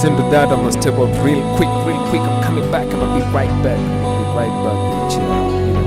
listen to that, I'm gonna step up real quick. I'm coming back. I'm gonna be right back. Chill out, you know.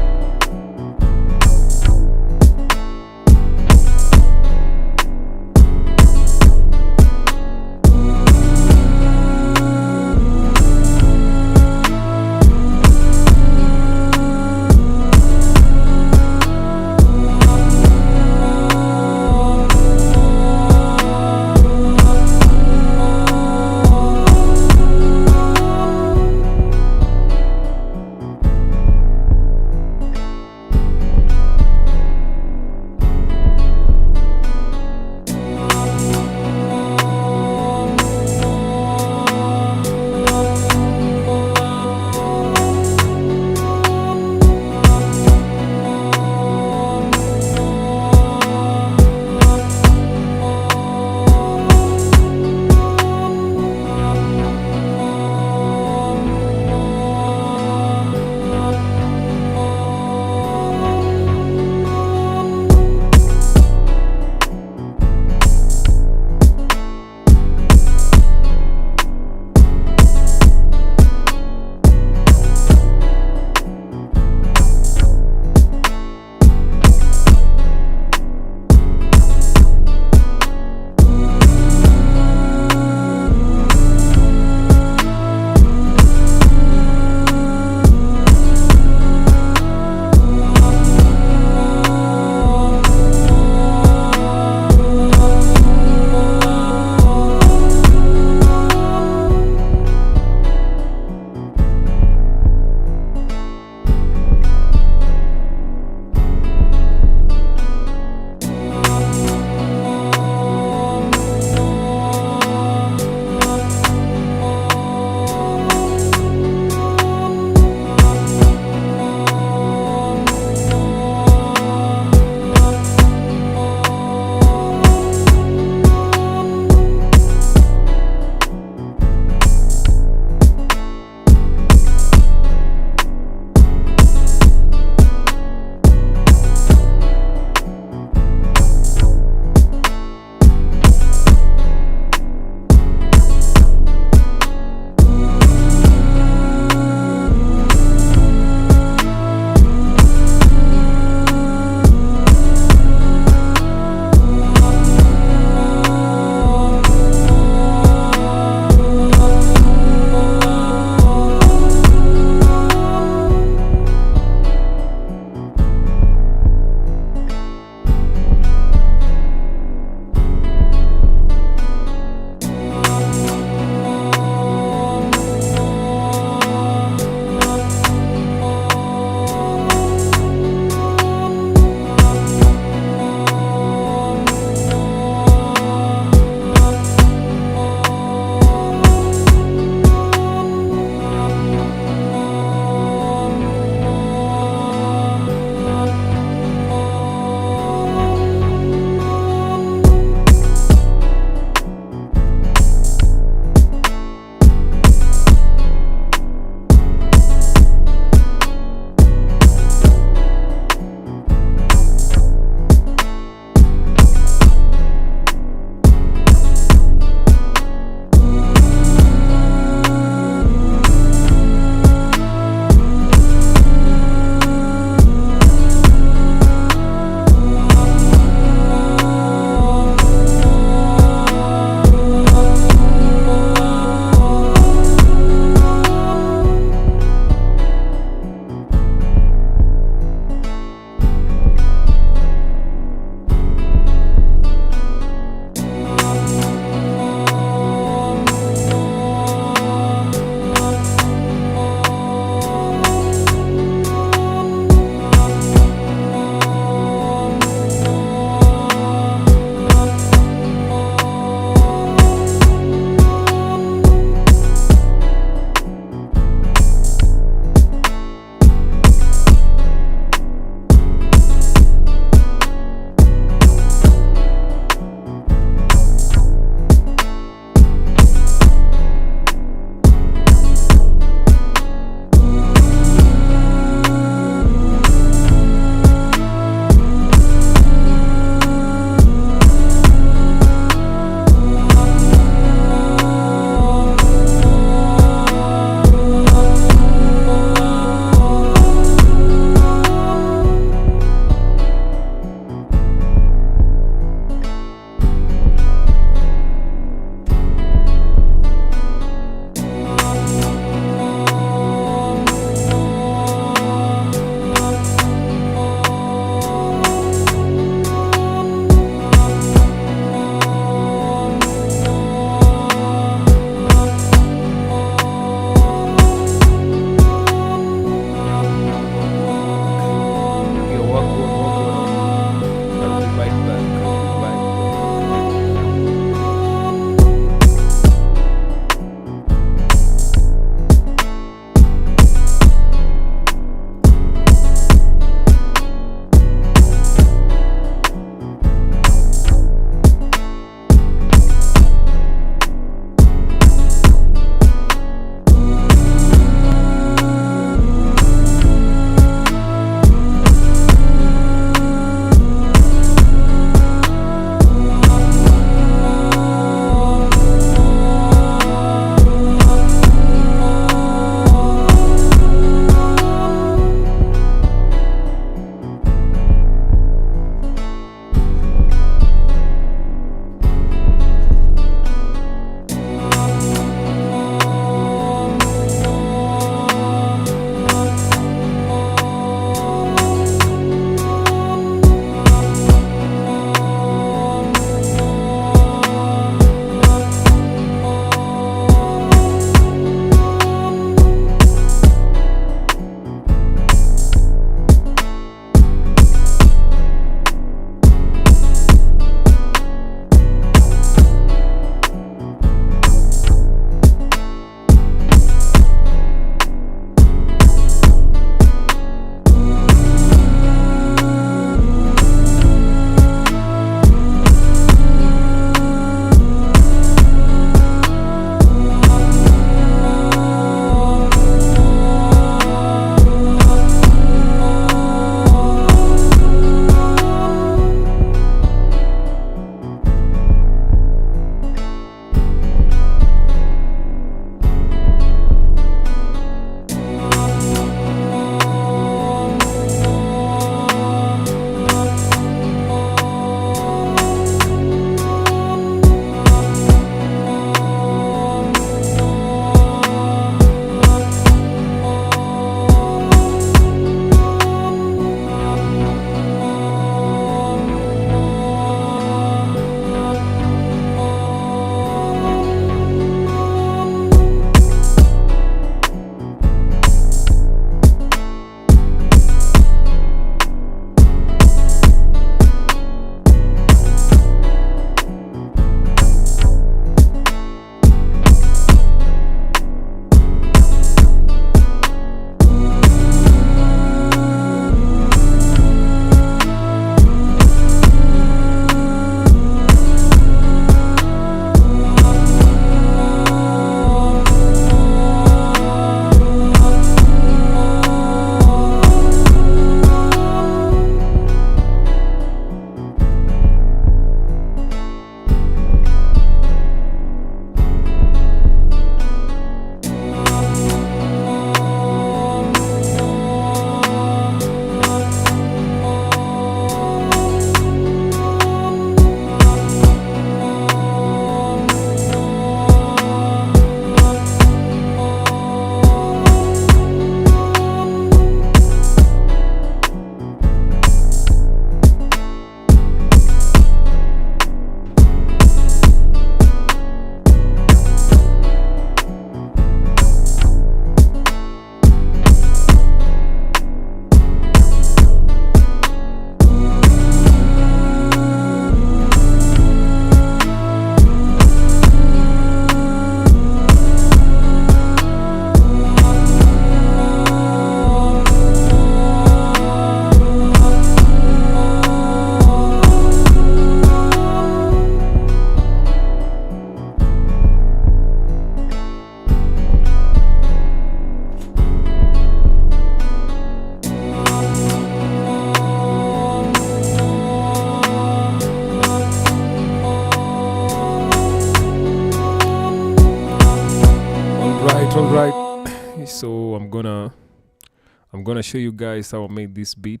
gonna show you guys how I made this beat.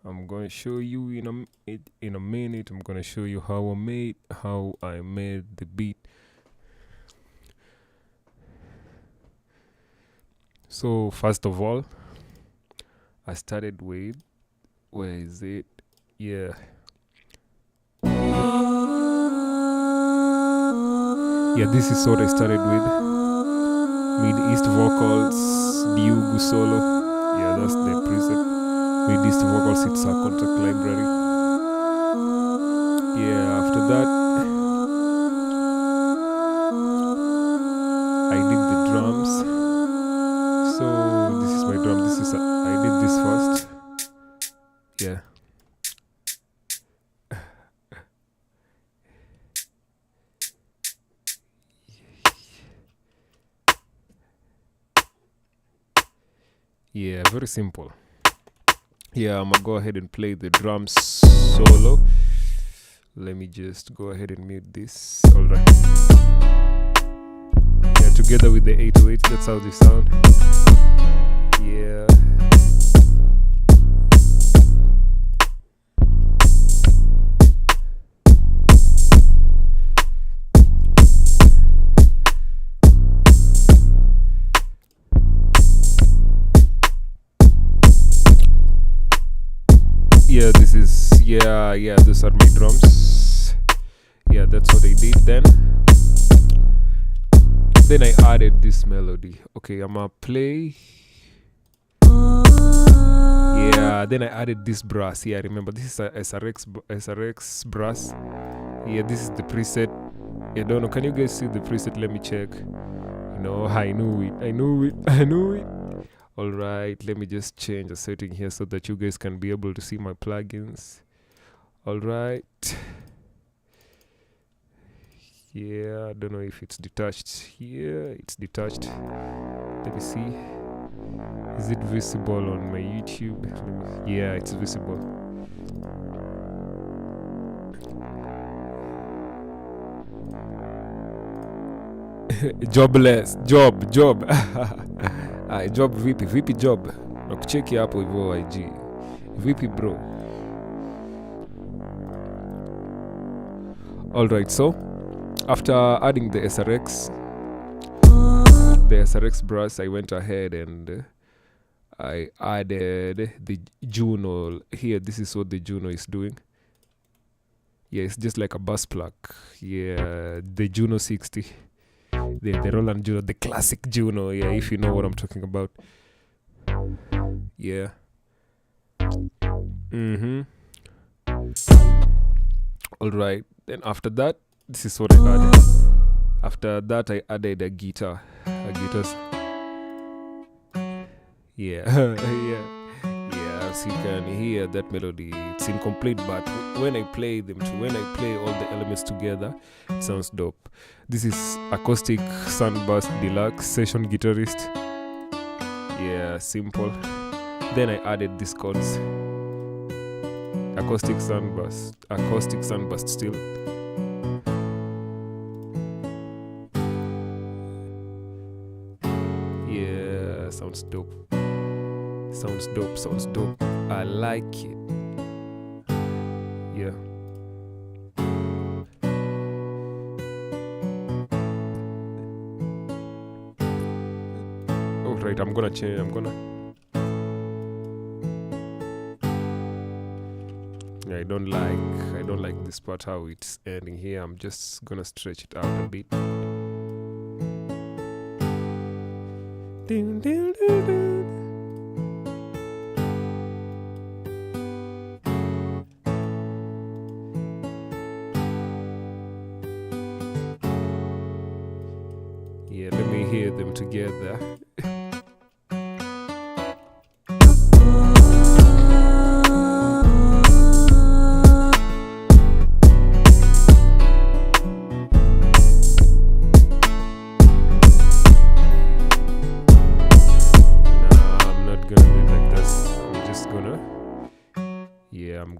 I'm gonna show you in a minute. I'm gonna show you how I made the beat. So first of all, I started with, where is it? Yeah. Yeah, this is what I started with. Mid-East vocals, Diugu solo. Yeah, that's the preset. Mid-East vocals, it's a contract library. Yeah, after that, I did the drums. So this is my drum. I did this first. Yeah. Yeah, very simple. Yeah, I'm gonna go ahead and play the drums solo. Let me just go ahead and mute this. Alright. Yeah, together with the 808, that's how they sound. Yeah. Yeah, those are my drums. Yeah, that's what I did then. Then I added this melody. Okay, I'm gonna play. Yeah, then I added this brass. Yeah, remember this is a SRX brass. Yeah, this is the preset. I don't know, can you guys see the preset? Let me check. I knew it. Alright, let me just change the setting here so that you guys can be able to see my plugins. Alright. Yeah, I don't know if it's detached here. It's detached. Let me see. Is it visible on my YouTube? Yeah, it's visible. Jobless. Job. Job vipi job. Nakucheki hapo hivyo IG. Vipi bro. Alright, so after adding the SRX brass, I went ahead and I added the Juno here. This is what the Juno is doing. Yeah, it's just like a bass plug. Yeah, the Juno 60. The Roland Juno, the classic Juno. Yeah, if you know what I'm talking about. Yeah. Alright, then after that, this is what I added. After that, I added a guitar. Yeah. As you can hear that melody, it's incomplete, but when I play all the elements together, it sounds dope. This is acoustic Sunburst Deluxe Session Guitarist. Yeah, simple. Then I added these chords. Acoustic Sunburst still. Yeah, sounds dope. I like it. Yeah. Alright, I'm gonna change. I don't like this part how it's ending here. I'm just gonna stretch it out a bit. Yeah, let me hear them together.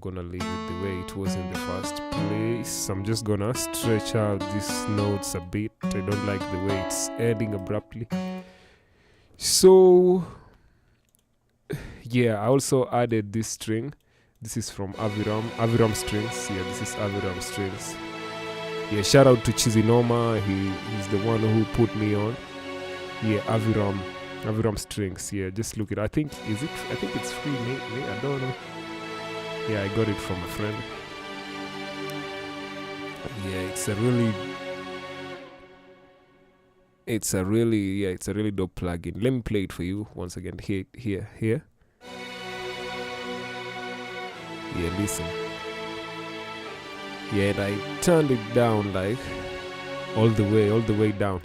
gonna leave it the way it was in the first place. I'm just gonna stretch out these notes a bit. I don't like the way it's ending abruptly. So yeah, I also added this string. This is from Aviram Strings. Yeah, this is Aviram Strings. Yeah, shout out to Chizinoma. He's the one who put me on. Yeah, Aviram Strings. Yeah, just look it. I think it's free. Maybe, I don't know. Yeah, I got it from a friend. Yeah, it's a really dope plugin. Let me play it for you once again. Here. Yeah, listen. Yeah, and I turned it down like all the way down.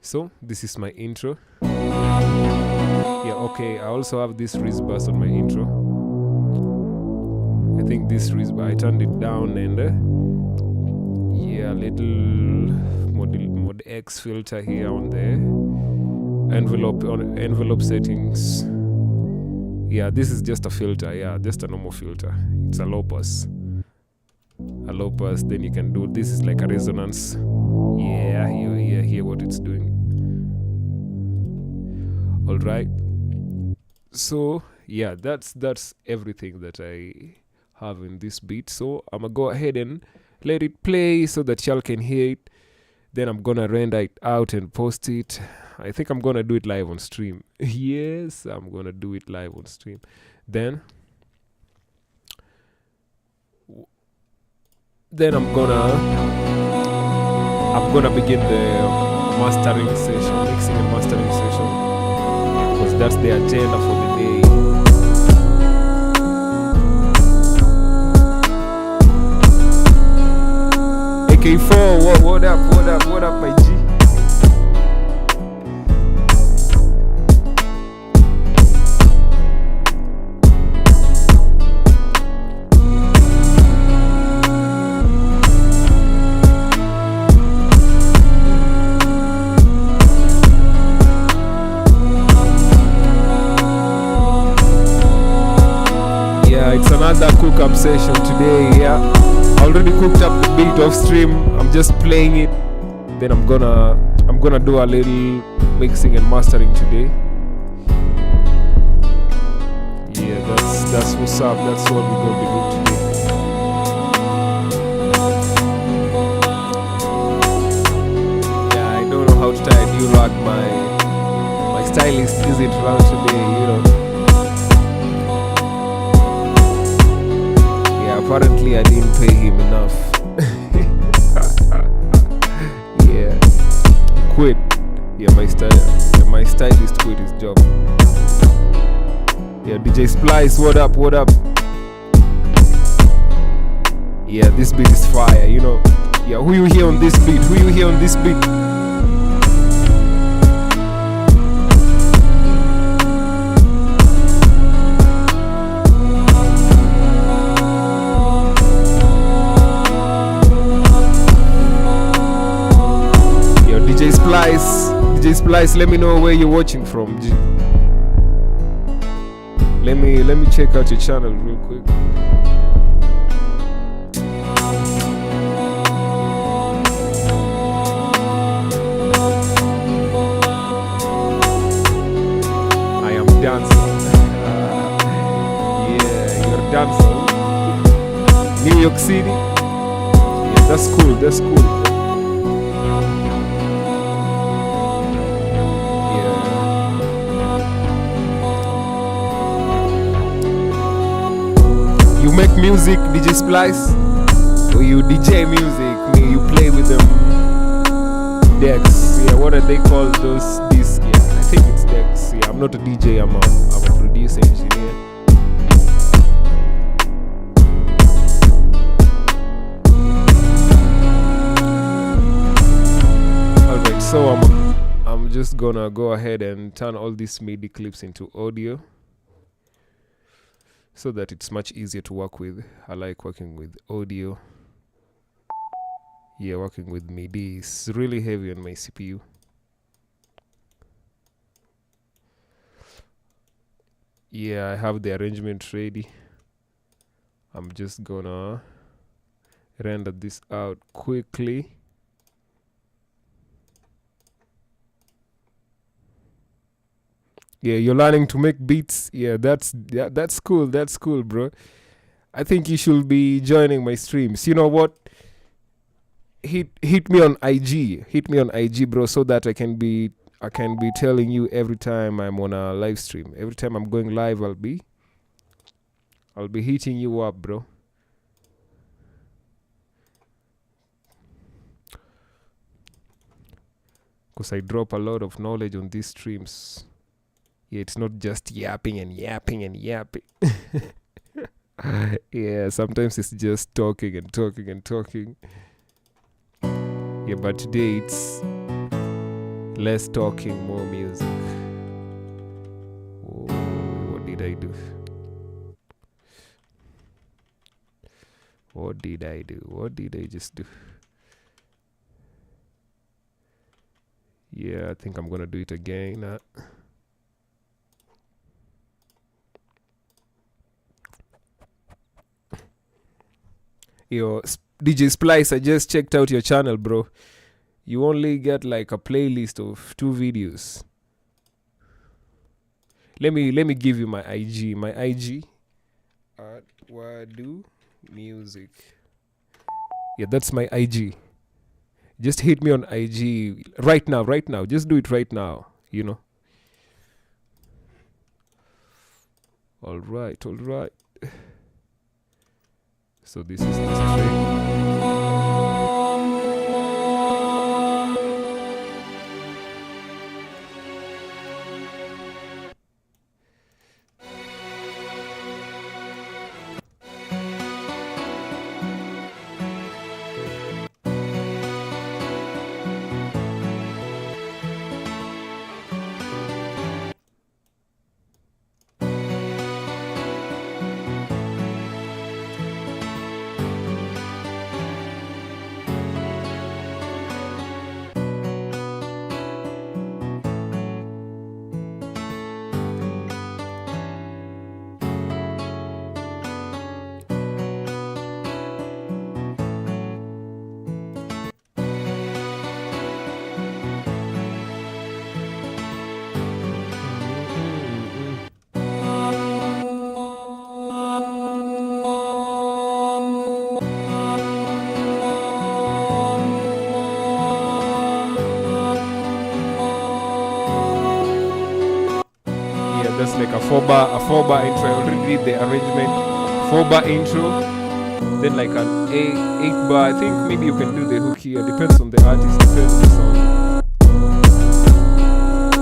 So this is my intro. Yeah, okay. I also have this Riz bass on my intro. I think this Riz bass, I turned it down and yeah, little mod X filter here on the envelope settings. Yeah, this is just a filter. Yeah, just a normal filter. It's a low pass. Then you can do this is like a resonance. Yeah, you hear what it's doing. All right. So yeah, that's everything that I have in this beat. So I'm gonna go ahead and let it play so that y'all can hear it. Then I'm gonna render it out and post it. I think I'm gonna do it live on stream. Yes, I'm gonna do it live on stream. Then I'm gonna begin the mastering session, mixing and mastering session, because that's the agenda for the day. AK4, what up, my G? It's another cook-up session today. Yeah, I already cooked up the beat off stream. I'm just playing it. Then I'm gonna do a little mixing and mastering today. Yeah, that's what's up. That's what we're gonna be doing today. Yeah, I don't know how to tie a new rag. My stylist isn't around today. Apparently I didn't pay him enough. Yeah, he quit. Yeah, my stylist quit his job. Yeah, DJ Splice, what up? Yeah, this beat is fire, Yeah, who you hear on this beat? DJ Splice, let me know where you're watching from. Let me check out your channel real quick. I am dancer. Yeah, you're a dancer. New York City. Yeah, that's cool. You make music, DJ Splice, or you DJ music? You play with them decks. Yeah, what are they called? Those discs? Yeah, I think it's decks. Yeah, I'm not a DJ. I'm a producer engineer. All right, so I'm just gonna go ahead and turn all these MIDI clips into audio, so that it's much easier to work with. I like working with audio. Yeah, working with MIDI is really heavy on my CPU. Yeah, I have the arrangement ready. I'm just gonna render this out quickly. Yeah, you're learning to make beats. Yeah, that's cool. That's cool, bro. I think you should be joining my streams. You know what? Hit me on IG. Hit me on IG, bro, so that I can be telling you every time I'm on a live stream. Every time I'm going live, I'll be hitting you up, bro. Because I drop a lot of knowledge on these streams. Yeah, it's not just yapping and yapping and yapping. Yeah, sometimes it's just talking and talking and talking. Yeah, but today it's less talking, more music. Oh, what did I do? What did I do? What did I just do? Yeah, I think I'm gonna do it again. Yo, DJ Splice, I just checked out your channel, bro. You only get like a playlist of 2 videos. Let me give you my IG. My IG at waddumusic. Yeah, that's my IG. Just hit me on IG right now. Just do it right now, you know. All right. So this is the string. That's like a 4-bar intro. I already did the arrangement. 4-bar intro, then like an 8-bar. I think maybe you can do the hook here. Depends on the artist, depends on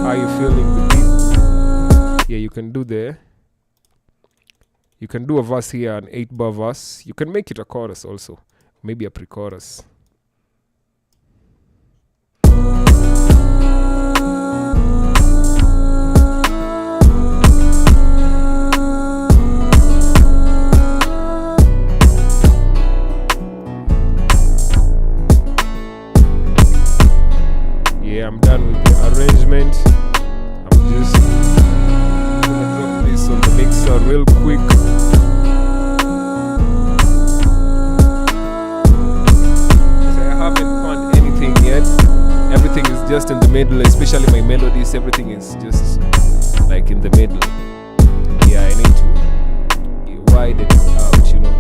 how you feeling the beat. Yeah, you can do a verse here, an 8-bar verse. You can make it a chorus also, maybe a pre-chorus. Yeah, I'm done with the arrangement. I'm just gonna drop this on the mixer real quick. So I haven't found anything yet. Everything is just in the middle, especially my melodies. Everything is just like in the middle. Yeah, I need to widen it out, you know.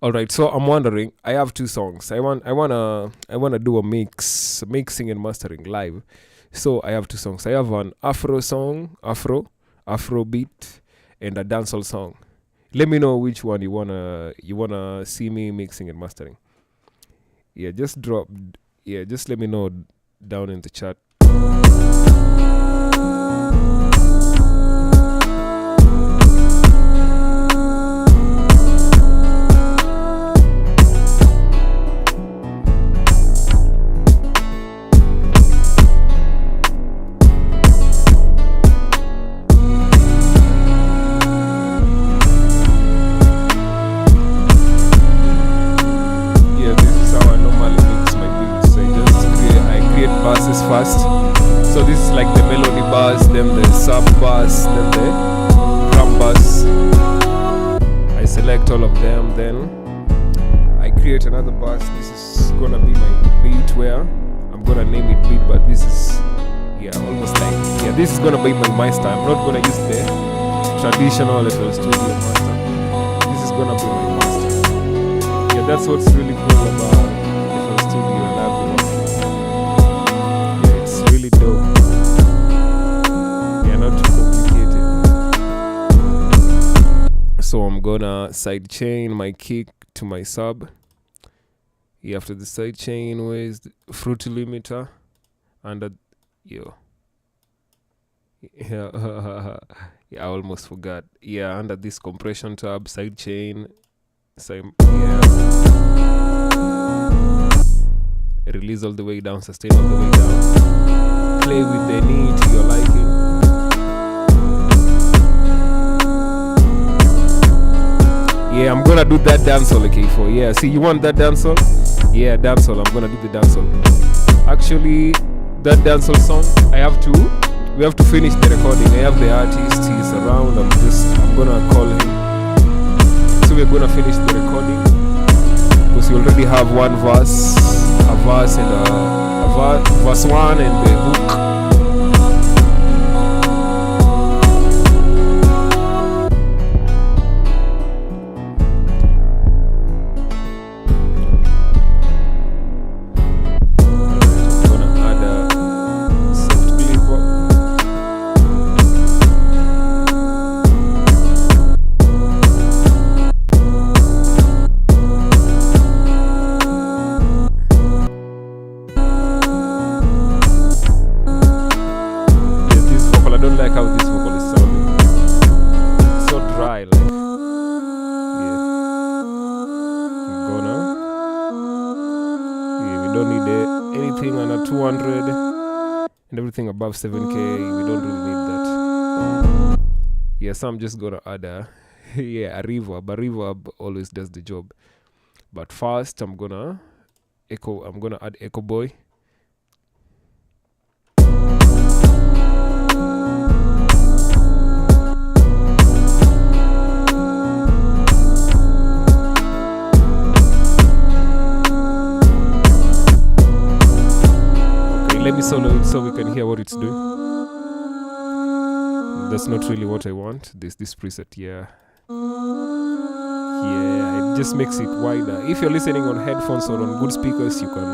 Alright, so I'm wondering, I have 2 songs. I wanna do a mixing and mastering live. So I have 2 songs. I have an Afro song, Afrobeat, and a dancehall song. Let me know which one you wanna see me mixing and mastering. Yeah, just let me know down in the chat. first. So this is like the melody bus, then the sub bus, then the drum bus. I select all of them, then I create another bus. This is gonna be my beat, where I'm gonna name it beat, but this is almost like this is gonna be my master. I'm not gonna use the traditional FL Studio master. This is gonna be my master. That's what's really cool about FL Studio. I love it. It's really dope. Not too complicated. So I'm gonna sidechain my kick to my sub. After the sidechain, where's the fruity limiter? Under I almost forgot. Under this compression tab, sidechain. Release all the way down, sustain all the way down. Play with the knee to your liking. I'm gonna do that dancehall, K4. See, you want that dancehall? Dancehall. I'm gonna do the dancehall. Actually, that dancehall song, we have to finish the recording. I have the artist, he's around. I'm gonna call him. So we're gonna finish the recording because we already have one verse, a verse and verse 1 and the hook. Under 200 and everything above 7k, we don't really need that. So I'm just gonna add a reverb. A reverb always does the job. But first I'm gonna add echo boy. Let me solo it so we can hear what it's doing. That's not really what I want. This preset, it just makes it wider. If you're listening on headphones or on good speakers, you can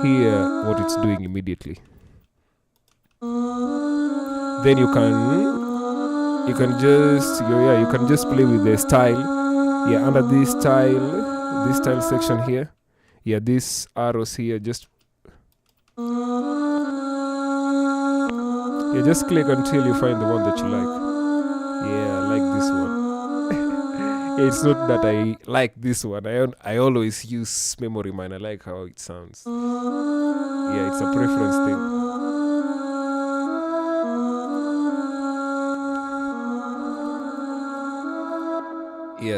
hear what it's doing immediately. Then you can just play with the style. Under this style section here. These arrows here, just click until you find the one that you like. I like this one. It's not that I like this one. I always use memory mine. I like how it sounds. It's a preference thing.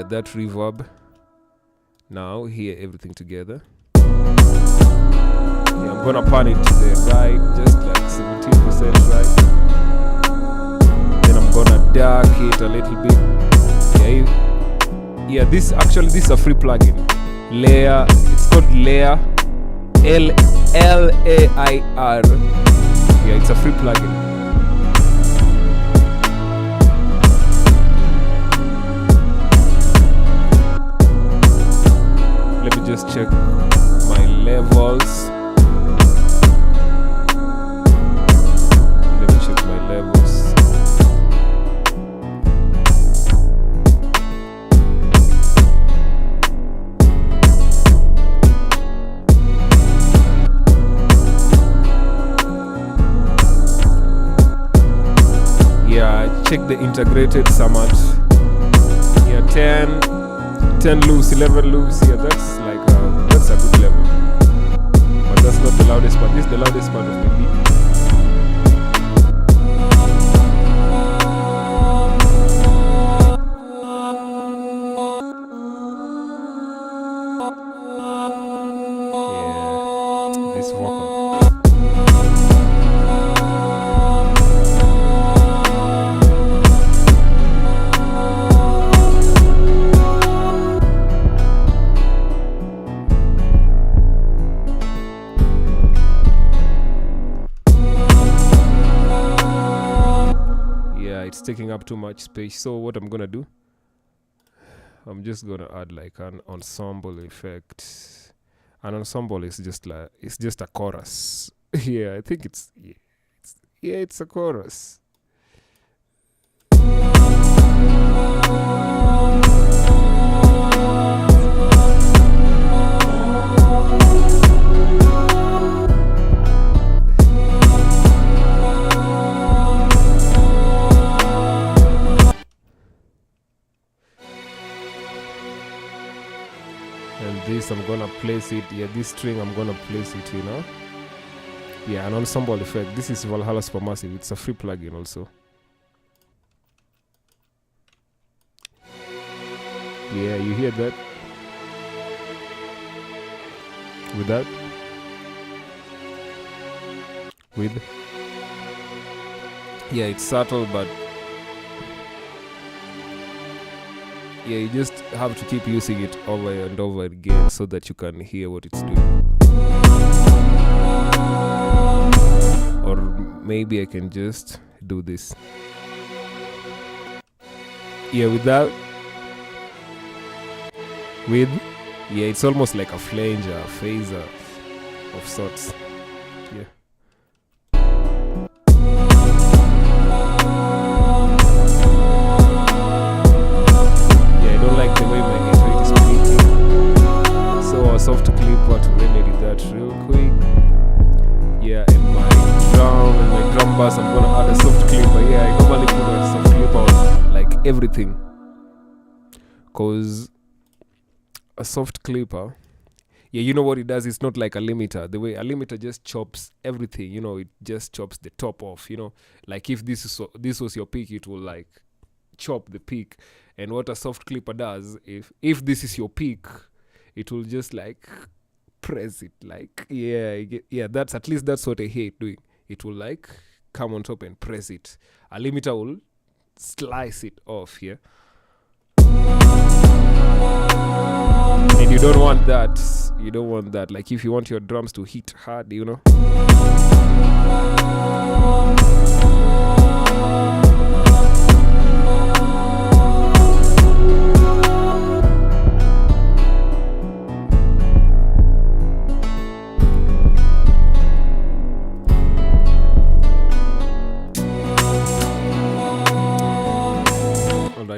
That reverb. Now hear everything together. I'm gonna pan it to the right, just like 17% right. Then I'm gonna dark it a little bit. This is a free plugin. Layer, it's called Layer, Lair. It's a free plugin. Just check my levels. Let me check my levels. Check the integrated summit. 10 loops, 11 loops. That's a good level. But that's not the loudest part. This is the loudest part of the beat. This Let's rock on. It's taking up too much space, so what I'm gonna do, I'm just gonna add like an ensemble effect. An ensemble is just like, it's just a chorus. Yeah, I think it's a chorus. And this I'm gonna place it, this string I'm gonna place it, an ensemble effect. This is Valhalla Supermassive. It's a free plugin also. Yeah, you hear that? With that? With? Yeah, it's subtle, but yeah, you just have to keep using it over and over again so that you can hear what it's doing. Or maybe I can just do this. Yeah, without. With. Yeah, it's almost like a flanger, a phaser of sorts. Yeah. Soft clipper to remedy that real quick. Yeah, and my drum bass, I'm gonna add a soft clipper. Yeah, I normally put a soft clipper on like everything, cause a soft clipper, yeah, you know what it does? It's not like a limiter. The way a limiter just chops everything, it just chops the top off. Like if this was your peak, it will like chop the peak. And what a soft clipper does, if this is your peak, it will just like press it, like that's at least that's what I hate doing. It will like come on top and press it. A limiter will slice it off here. And you don't want that. Like if you want your drums to hit hard,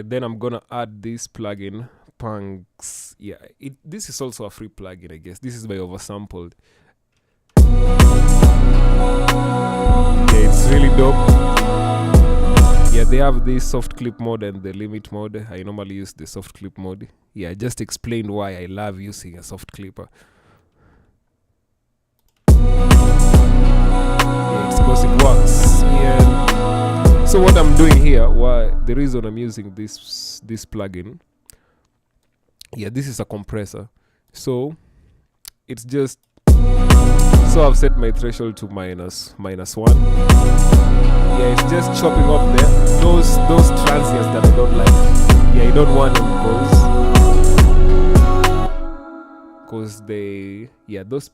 Then I'm gonna add this plugin, Punks. Yeah, this is also a free plugin, I guess. This is by Oversampled. Yeah, it's really dope. Yeah, they have this soft clip mode and the limit mode. I normally use the soft clip mode. Yeah, I just explained why I love using a soft clipper. Yeah, it's because it works. Yeah. So what I'm doing here, the reason I'm using this plugin, this is a compressor. So it's just, so I've set my threshold to minus 1. Yeah, it's just chopping off those transients that I don't like. Yeah, I don't want them because those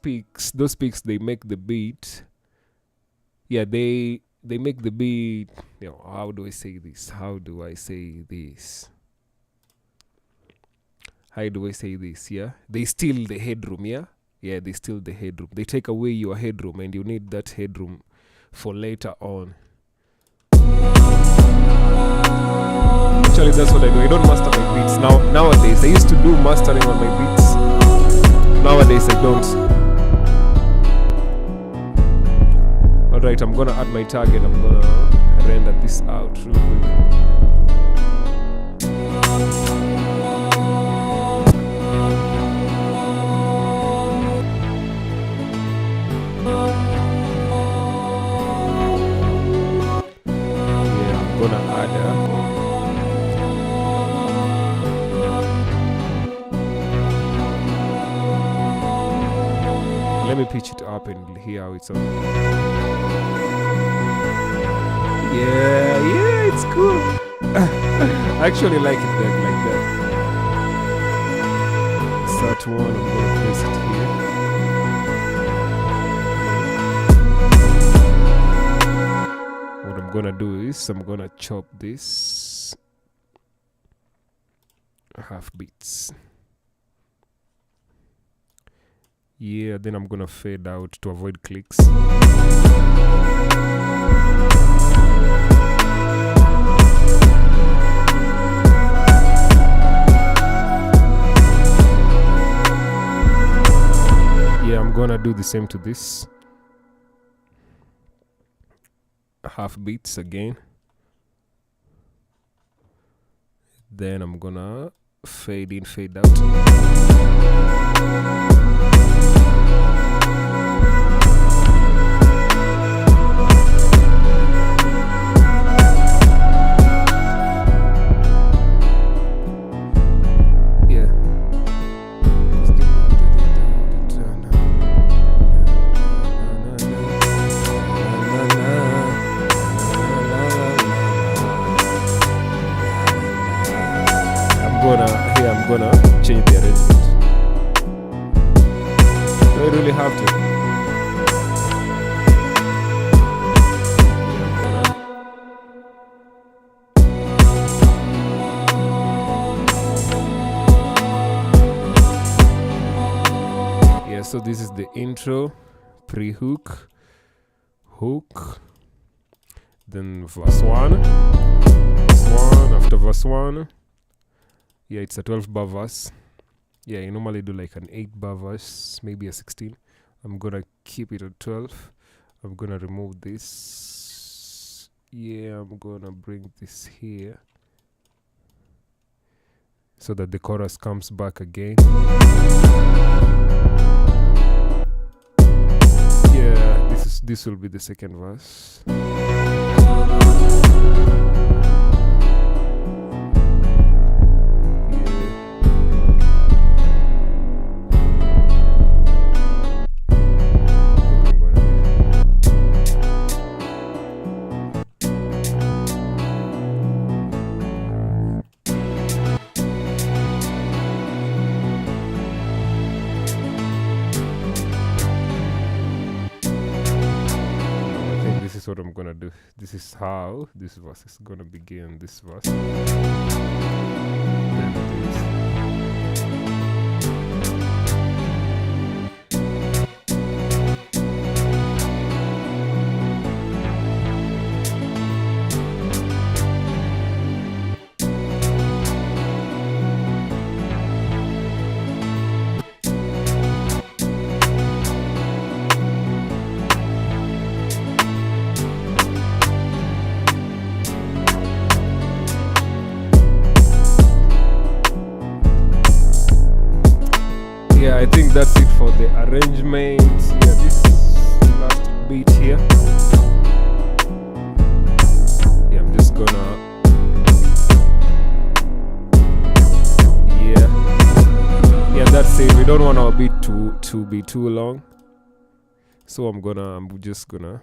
peaks, they make the beat. Yeah, they make the beat, how do I say this? Yeah? They steal the headroom, yeah? Yeah, they steal the headroom. They take away your headroom and you need that headroom for later on. Actually, that's what I do. I don't master my beats. Nowadays, I used to do mastering on my beats. Nowadays, I don't. Alright, I'm gonna add my tag and I'm gonna render this out real quick. Yeah, I'm gonna add Let me pitch it up and hear how it sounds. Yeah, it's cool. I actually like it like that. Start one, I'm gonna place it here. What I'm gonna do is I'm gonna chop this half beats. Yeah, then I'm gonna fade out to avoid clicks. Yeah, I'm gonna do the same to this. Half beats again. Then I'm gonna fade in, fade out. I'm gonna change the arrangement. Do I really have to? Yeah, so this is the intro, pre-hook, hook, then verse 1, after verse 1. Yeah, it's a 12-bar verse. Yeah, you normally do like an 8-bar verse, maybe a 16. I'm gonna keep it at 12. I'm gonna remove this. Yeah, I'm gonna bring this here so that the chorus comes back again. Yeah, this will be the second verse. What I'm gonna do. This is how this verse is gonna begin. This verse. Then this. Yeah, I think that's it for the arrangement. Yeah, this last beat here. Yeah, I'm just gonna. Yeah, that's it. We don't want our beat to be too long, so I'm just gonna.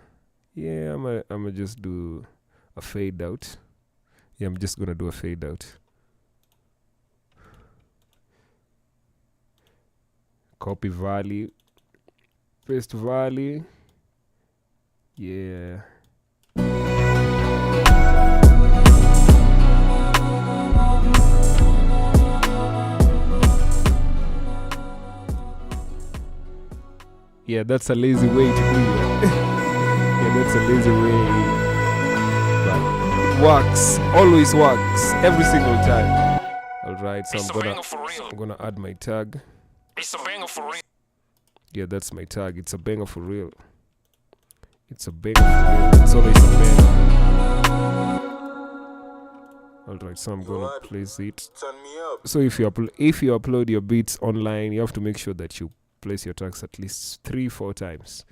Yeah, I'm just do a fade out. Yeah, I'm just gonna do a fade out. Copy value, paste value. Yeah. Yeah, that's a lazy way to do it. Yeah, that's a lazy way. But it works, always works, every single time. Alright, so I'm gonna add my tag. It's a banger for real. Yeah, that's my tag. It's a banger for real. It's a banger for real. It's always a banger. Alright, so I'm gonna place it. Turn me up. So if you upload your beats online, you have to make sure that you place your tags at least 3-4 times.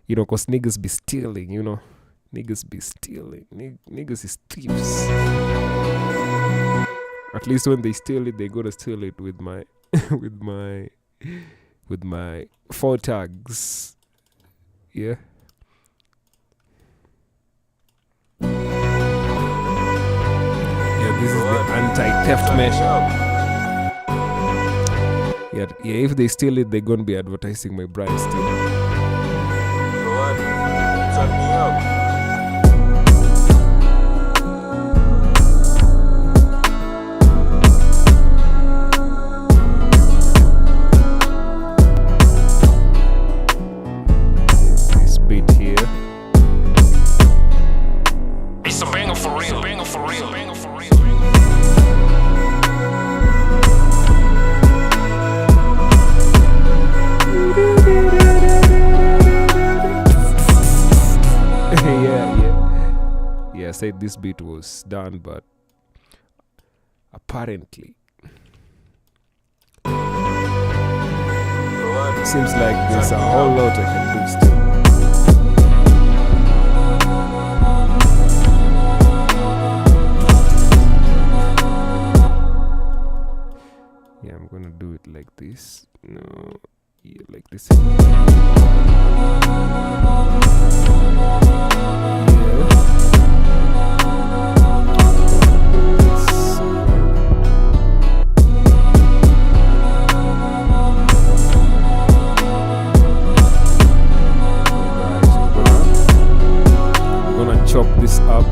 You know, cause niggas be stealing. You know, niggas be stealing. Niggas is thieves. At least when they steal it, they gotta steal it with my with my 4 tags. Yeah. Yeah, this is the anti-theft measure. Yeah, if they steal it, they're gonna be advertising my brand still. What? Turn me up. This beat here. It's a banger for real. Banger for real. Banger for real. Yeah, I said this beat was done, but apparently seems like there's a whole lot I can do still. Yeah, I'm gonna do it like this. No, yeah, like this. Chop this up,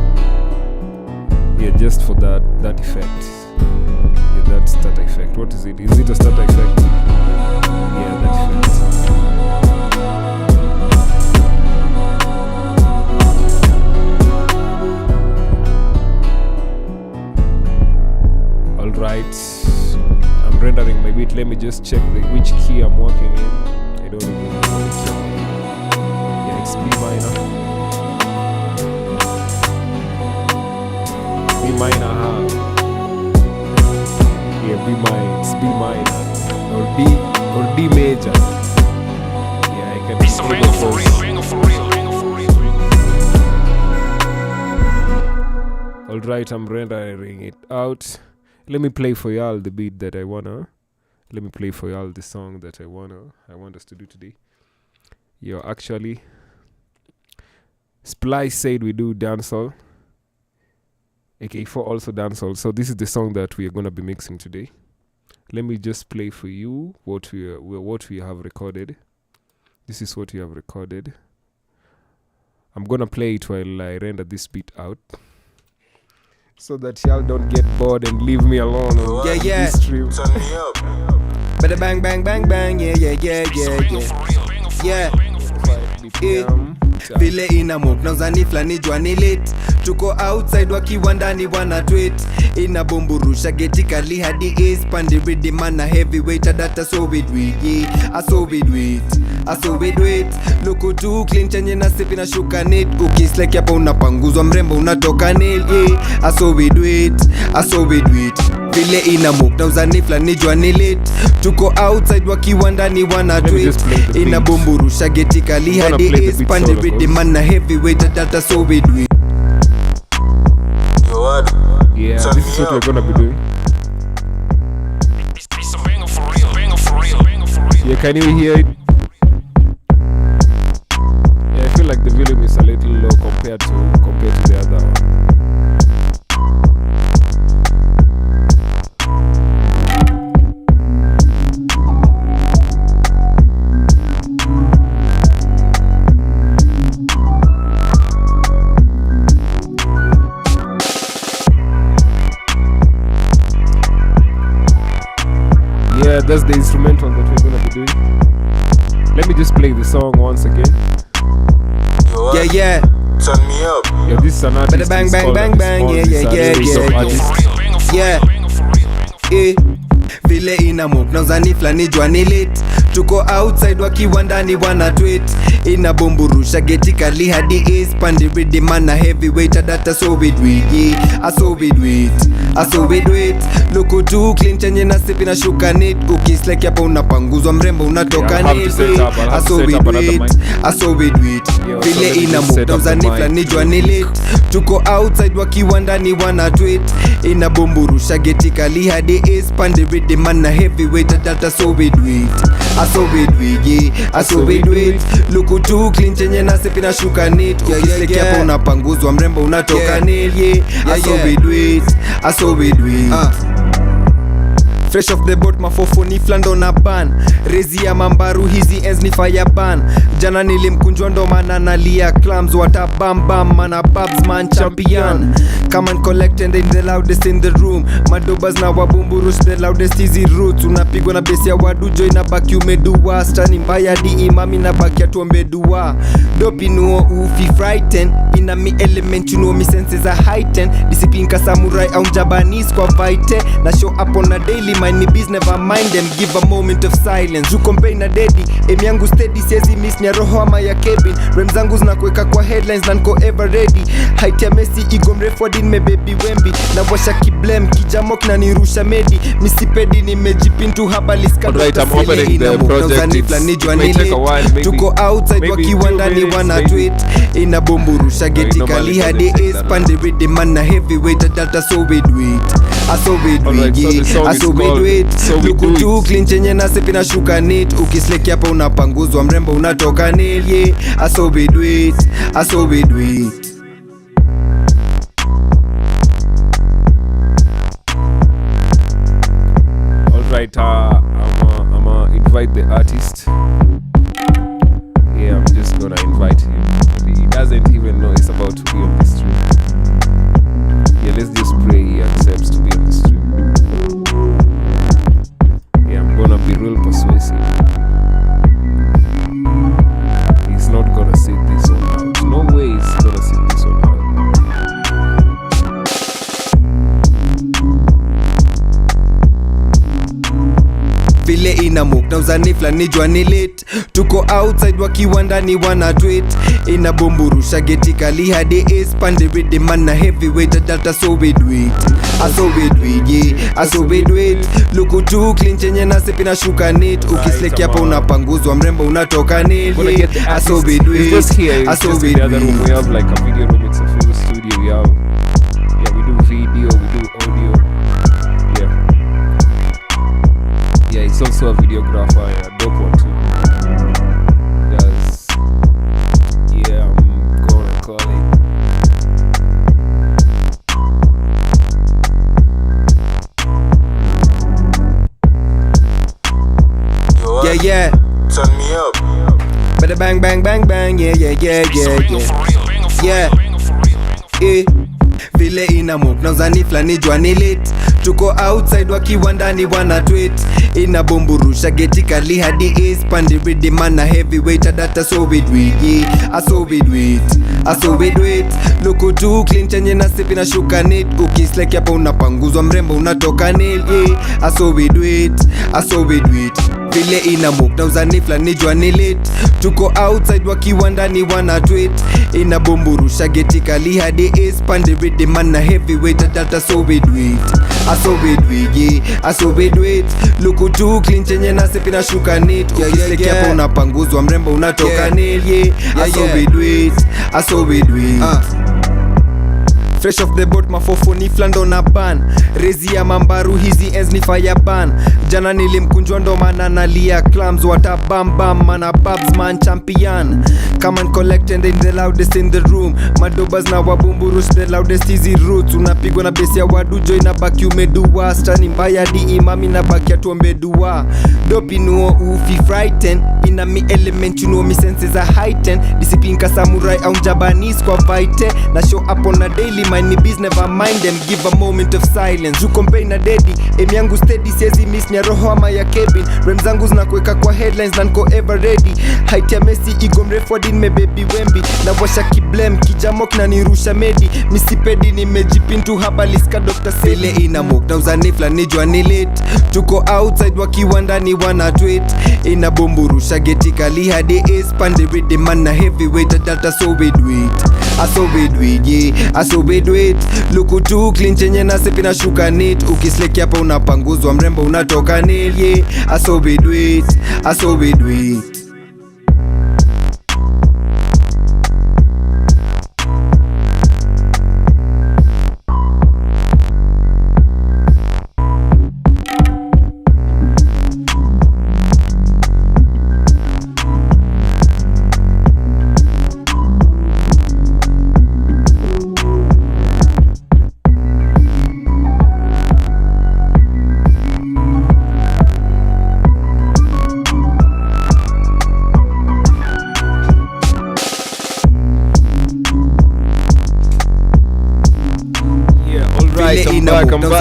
yeah, just for that effect. Yeah, that's that effect. What is it? Is it a starter effect? Yeah, that effect. All right, I'm rendering my beat. Let me just check which key I'm working in. I don't even know. Yeah, it's B minor. B minor, yeah, B minor, or D major. Yeah, I can. It's a banger for real, banger for real, banger for real. All right, I'm rendering it out. Let me play for y'all the beat that I wanna. Let me play for y'all the song that I want us to do today. Yo, actually, Splice said we do dancehall. AK4 also dancehall. So this is the song that we are gonna be mixing today. Let me just play for you what we have recorded. This is what we have recorded. I'm gonna play it while I render this beat out, so that y'all don't get bored and leave me alone on this stream. Turn me up. Better bang bang bang bang, yeah. Vile inamok na uzani flani juani late. Tuko outside wakiwa ndani wana tweet. Inabomburusha geti kali hadi ace. Pandi ready mana heavyweight data so we do it, yeah. I so we do it. Loko too clean chenye na sipi na shuka net. Ukislike hapa unapanguzwa mrembo unatoka nail, yeah. I so we do it. Vile inamok na uzani flani juani late. Tuko outside wakiwa ndani wana tweet. Inabomburusha geti kali hadi ace. Pandi ready mana heavyweight data so we do it. Yeah, this is what we're gonna be doing. Yeah, can you hear it? Yeah, I feel like the volume is a little low compared to the other one. Yeah, that's the instrumental that we're gonna be doing. Let me just play the song once again. Yeah. Turn me up. Yeah, this is an artist. Bang bang bang bang, yeah. Vile inamok na uzani flani juani late. Tuko outside wakiwa ndani wana tweet. Inabomburusha geti kali hadi ace. Pandi ready mana heavyweight data so we do it, yeah. I so we do it. Loko too clean chenye na sipi na shuka net. Ukislike hapa unapanguzwa mrembo unatoka nail, yeah. I so we do it. Vile inamok na uzani flani juani late. Tuko outside wakiwa ndani wana tweet. Inabomburusha geti kali hadi ace. Pandi ready mana heavyweight data so we do it. aso we do it, yeah, aso we do it. Look too clean chenye na sepi na shuka neat. Ukisleki hapa unapanguzwa mrembo unatoka nail, yeah, aso we do it, aso we do it. Fresh off the boat mafofo ni flando na ban. Rezi ya mambaru hizi ends ni fire ban. Jana nilimkunjwa ndo maana nalia clams. Wata bam bam mana babs man champion. Come and collect and then the loudest in the room. Madobas na wabumburush the loudest easy roots. Unapigwa na besi ya wadujo inabaki umedua. Stani mbaya di imami na baki atuombe dua. Dopi nuo ufi frighten. Ina mi element you know mi senses are heightened. Discipline ka samurai au Japanese kwa vite. Na show up on a daily mind me biz never mind them. Give a moment of silence. Jukombe na dedi emi yangu steady siezi miss nya roho ama ya Kevin. Rem zangu zinakuweka kwa headlines na niko ever ready. Height ya Messi igo mrefu hadi nime baby Wemby. Na washa kiblem kijamok na nirusha medi. Misipedi nimejipintu hapa liska. Alright, I'm opening the project. It may take a while, maybe. Tuko outside wakiwa ndani wana tweet. Ina bomburusha geti kali hadi ace. Pande ready man na heavyweight data so we do it. Aso we do it, yeah, aso we do it. Look too clean chenye na sepi na shuka neat. Ukisleki hapa unapanguzwa mrembo unatoka nail, yeah, aso we do it, aso we do it. Alright, I'ma invite the artist. Yeah, I'm just gonna invite him. Maybe he doesn't even know he's about to be on the stream. Yeah, let's just pray he accepts to be on the stream. Yeah, I'm gonna be real persuasive. He's not gonna sit this one out. No way he's gonna sit this one out. Vile ina muk na uzani flani jua ni late. Tuko outside wakiwa ndani wana tweet. Ina bomburusha geti kali hadi ace. Pande ready man na heavyweight data so we do it. Aso we do it, yeah, aso we do it. Look too clean chenye na sepi na shuka neat. Ukisleki hapa unapanguzwa mrembo unatoka nail, yeah, aso we do it, aso we do it. We have like a video room, it's a full studio. We have, yeah, we do video, we do audio. Yeah, he's also a videographer, yeah, dope one too. Does, yeah, I'm gonna call it. Yeah, yeah. Turn me up. Better bang, bang, bang, bang. Yeah, yeah, yeah, yeah, yeah. Yeah. Vile ina muk na uzani flani jua ni late. Tuko outside wakiwa ndani wana tweet. Ina bomburusha geti kali hadi ace. Pande ready man na heavyweight data so we do it, yeah, aso we do it, aso we do it. Look too clean chenye na sepi na shuka neat. Ukisleki hapa unapanguzwa mrembo unatoka nail, yeah, aso we do it, aso we do it. Vile ina muk na uzani flani jua ni late. Tuko outside wakiwa ndani wana tweet. Ina bomburusha geti kali hadi ace. Pande ready man na heavyweight data so we do it. Aso we do it, yeah, aso we do it. Look too clean chenye na sepi na shuka neat. Ukisleki hapa unapanguzwa mrembo unatoka nail, yeah, aso we do it, aso we do it. Fresh off the boat mafofo ni flando na ban. Rezi ya mambaru hizi ends ni fire ban. Jana nilimkunjwa ndo maana nalia clams. Wata bam bam mana babs man champion. Come and collect and then the loudest in the room. Madobas na wabumburush the loudest easy roots. Unapigwa na besi ya wadujo inabaki umedua. Stani mbaya di imami na baki atuombe dua. Dopi nuo ufi frighten. Ina mi element you know mi senses are heightened. Discipline ka samurai au Japanese kwa vite. Na show up on a daily mind me biz never mind them. Give a moment of silence. Jukombe na dedi emi yangu steady siezi miss nya roho ama ya Kevin. Rem zangu zinakuweka kwa headlines na niko ever ready. Height ya Messi igo mrefu hadi nime baby Wemby. Na washa kiblem kijamok na nirusha medi. Misipedi nimejipintu hapa liska Dr. Sele ina muk na uzani flani jua ni late. Tuko outside wakiwa ndani wana tweet. Ina bomburusha geti kali hadi ace. Pande ready man na heavyweight data so we do it. Aso we do it, yeah, aso we do it. Look too clean chenye na sepi na shuka neat. Ukisleki hapa unapanguzwa mrembo unatoka nail, yeah, aso we do it, aso we do it.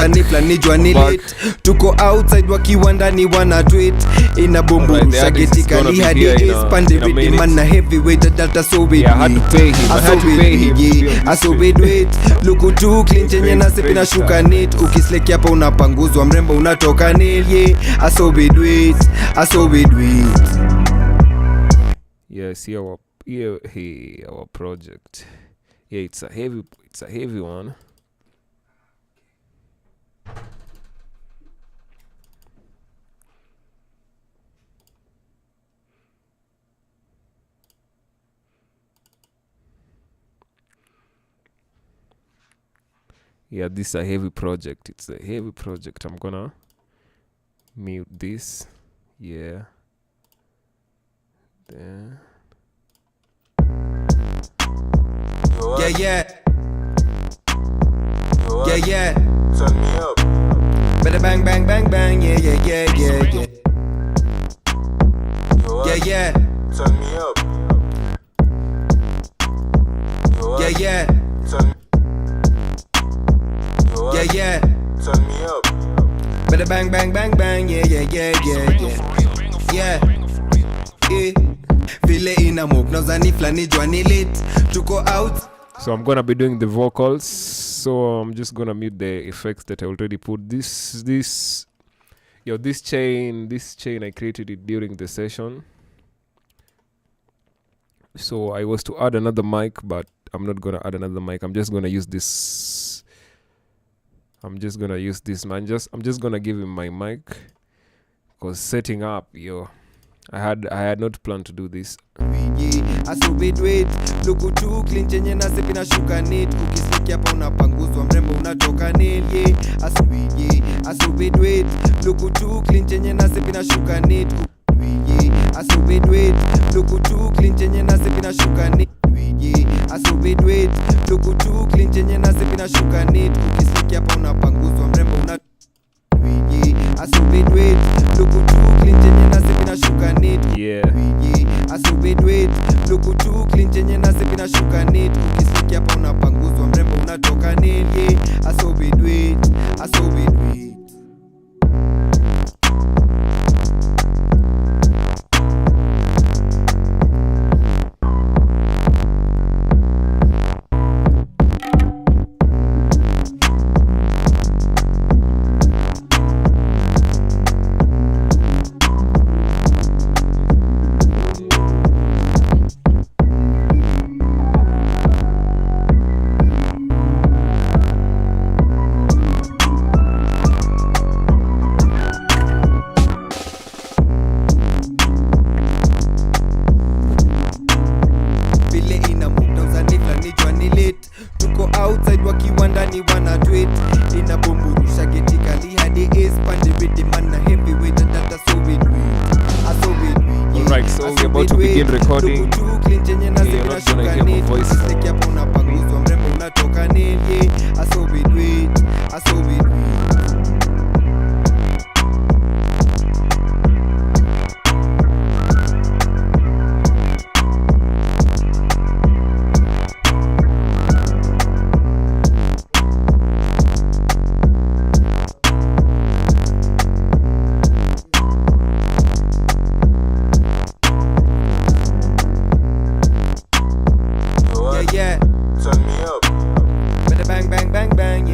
Nifla nijua ni late. Tuko outside wakiwa ndani wana tweet. Ina bomburusha getikali hadi ace. Pande rhythm man na heavyweight data so we I had to pay him. I so we do it. Luku tu clean chenye na sepi na shuka neat. Ukisleki hapa unapanguzwa mrembo unatoka nail. Yeah, I so we do it. Yes, our project. Yeah, it's a heavy one. Yeah, this is a heavy project. It's a heavy project. I'm gonna mute this. Yeah. There. Yeah. Turn me up. Better bang. Yeah. Yeah. Turn me up. Yeah. Turn me up. Better bang. Yeah. Vile ina move na zani flani jwani late. Tuko out. So I'm gonna be doing the vocals. So I'm just gonna mute the effects that I already put. This chain I created it during the session. So I was to add another mic, but I'm not gonna add another mic. I'm just gonna use this. I'm just gonna give him my mic, because setting up, I had not planned to do this. Wait. Luku tu clean chenye na sepi na shuka neat. Ukisleki hapa unapanguzwa mrembo unatoka nail. Yeah, wait. Luku tu clean chenye na sepi na shuka neat. Wait. Luku tu clean chenye na sepi na shuka neat. Wait. Luku tu clean chenye na sepi na shuka neat. Ukisleki hapa unapanguzwa mrembo unatoka. Wait. Luku tu clean chenye na sepi na shuka neat. Yeah. Wait. Luku tu clean chenye na sepi na shuka neat. Ukisleki hapa unapanguzwa mrembo unatoka nail. Yeah, wait. Outside wakiwa ndani wana tweet. Ina bomburusha getikali hadi ace. Pande rhythm man na heavyweight data so we do it. Alright, so we're about to begin recording. You're not gonna hear my voice. Unapanguzwa mrembo unatoka nail. Yeah, I so we do it. Yeah. Turn me up. Better bang.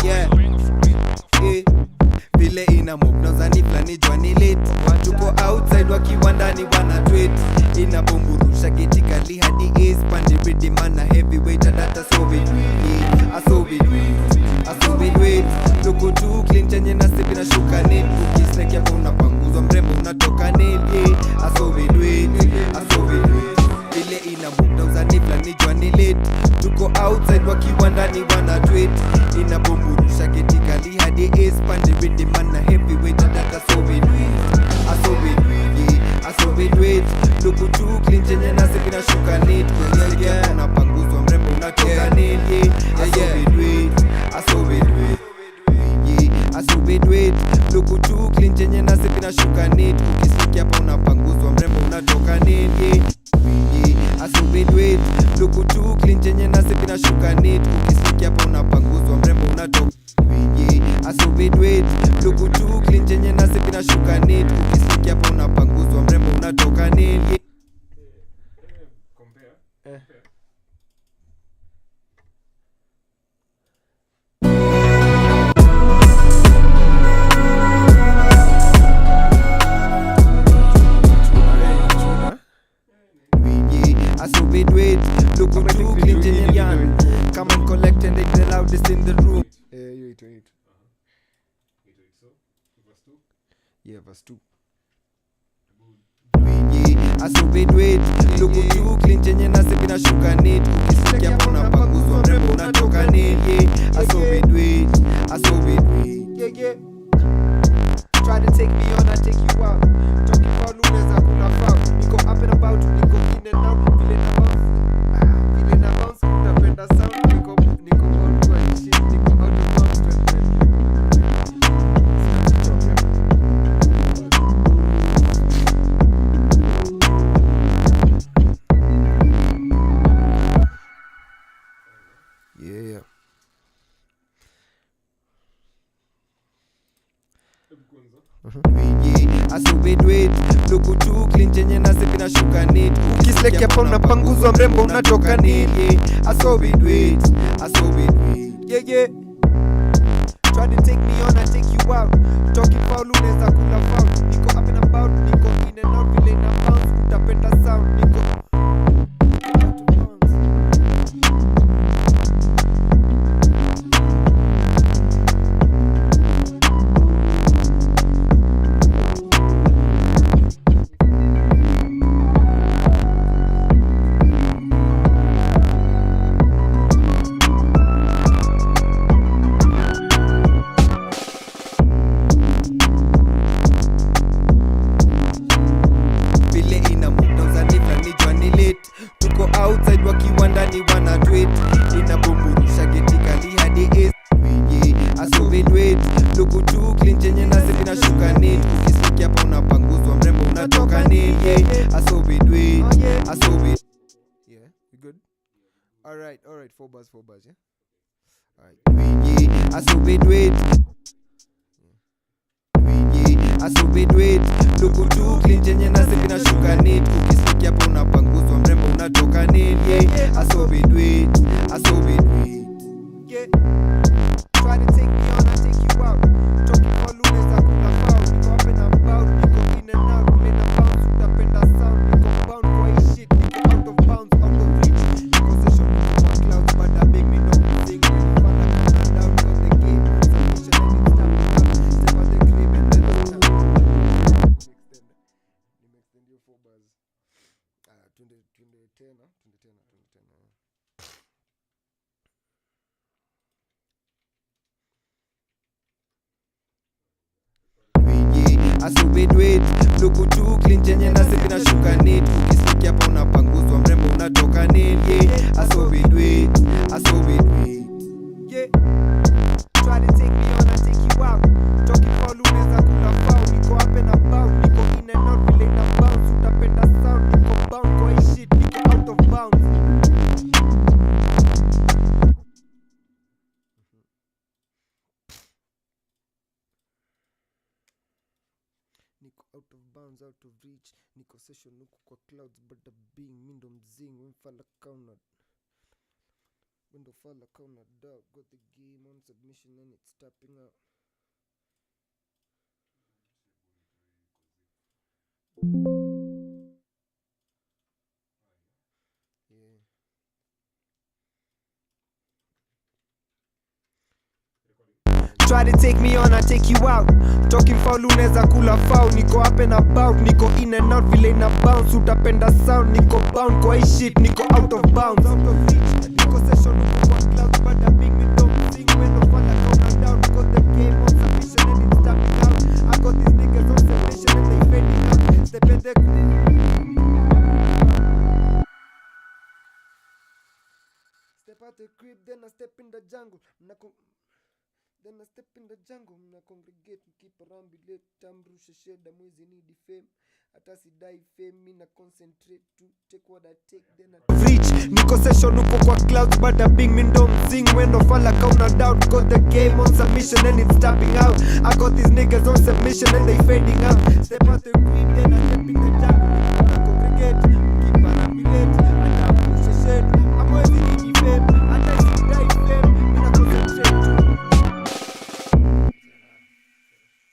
Yeah. Vile ina move na zani flani jwani late. Tuko outside wakiwa ndani wana tweet. Ina bomburusha getikali hadi ace. Pande rhythm man na heavyweight data so we do it. Luku tu clean chenye na sepi na shuka neat. Ukisleki hapa unapanguzwa mrembo unatoka nail. Yeah, so we do it. Vile ina move na zani flani jwani late. Tuko outside wakiwa ndani wana tweet. Ina bomburusha getikali hadi ace. Pande rhythm man na heavyweight data so we do it. Luku tu clean chenye na sepi na shuka neat. Yeah. Unapanguzwa mrembo unatoka nail. Yeah, so we do it. Luku tu clean chenye na sepi na shuka neat. Ukisleki hapa unapanguzwa mrembo unatoka nail. Yeah, so we do it. luku tu clean chenye nasi pina shuka neat ukisikia hapa unapanguzwa mrembo unatoka asubidwit luku tu clean chenye nasi pina shuka neat ukisikia hapa unapanguzwa mrembo unatoka neat Asubidwit look at you clean Kenyan. Come and collect and it's the loudest in the room. You eat. Yeah, verse 2. Asubidwit look at you clean Kenyan nasi pina shuka neat ukisikia hapo unapanguzwa mrembo unatoka neat asubidwit yeah try to take me on I take you out talking about luneza kuna foul niko up and about niko in and out feeling a bounce utapenda sound niko out kwa shit niko out of bounds yeah asubidwit luku tu clean chenye nasi pina shuka neat ukisikia hapa unapanguzwa mrembo unatoka neat asubidwit yeah try to take me on I take you out talking foul unaweza kula foul niko up and about niko in and out vile na bounce utapenda sound niko outside wakiwa ndani wana tweet inabumburusha getikali hadi is asubidwit luku tu clean chenye nasi pina shuka neat ukisikia hapa unapanguzwa mrembo unatoka neat asubidwit yeah we good alright 4 bars yeah alright asubidwit luku tu clean chenye nasi pina shuka neat ukisikia hapa unapanguzwa mrembo unatoka neat asubidwit yeah try to take me on I take you out talking for luneza kuna foul niko up and about niko in and out vile na bounce utapenda sound niko bound kwa hii shit niko out of bounds out of reach niko session kwa clouds but I make me know thing when you fall like down cause the game on submission and it's time to step out the crib and then extend your 4 bars tunde tena asubidwit luku tu clean chenye nasi pina shuka neat ukisikia hapa unapanguzwa mrembo unatoka neat asubidwit yeah try to take me on I take you out talking for luneza kula foul niko up and about niko in and out vile na bounce utapenda sound niko bound kwa hii shit niko out of bounds niko out of bounds out of reach niko session huku kwa clouds but the being mindo mzing wemfala kauna window fala kauna dog got the game on submission and it's tapping out yeah try to take me on I take you out talking foul unaweza kula foul niko up and about niko in and out vile na bounce utapenda sound niko bound kwa hii shit niko out of bounds niko session huku kwa clouds but I big me don't sing when no fall like down got the game on submission and it's tapping out I got these niggas on submission and they fading out step in the step out the crib then I step in the jungle then I step in the jungle, mna congregate, keep around, be late, tamrusha sheda, mwezi need fame. hata sidai fame, mi na concentrate to take what I take then I reach. Niko session uko kwa clouds but I bing me don't sing when no fall like no doubt. Got the game on submission and it's tapping out. I got these niggas on submission and they fading out. Step out the green then I step in the jungle. I congregate, keep parambulate, and I push the shit. I'm always in the fame, and I die fame, when I concentrate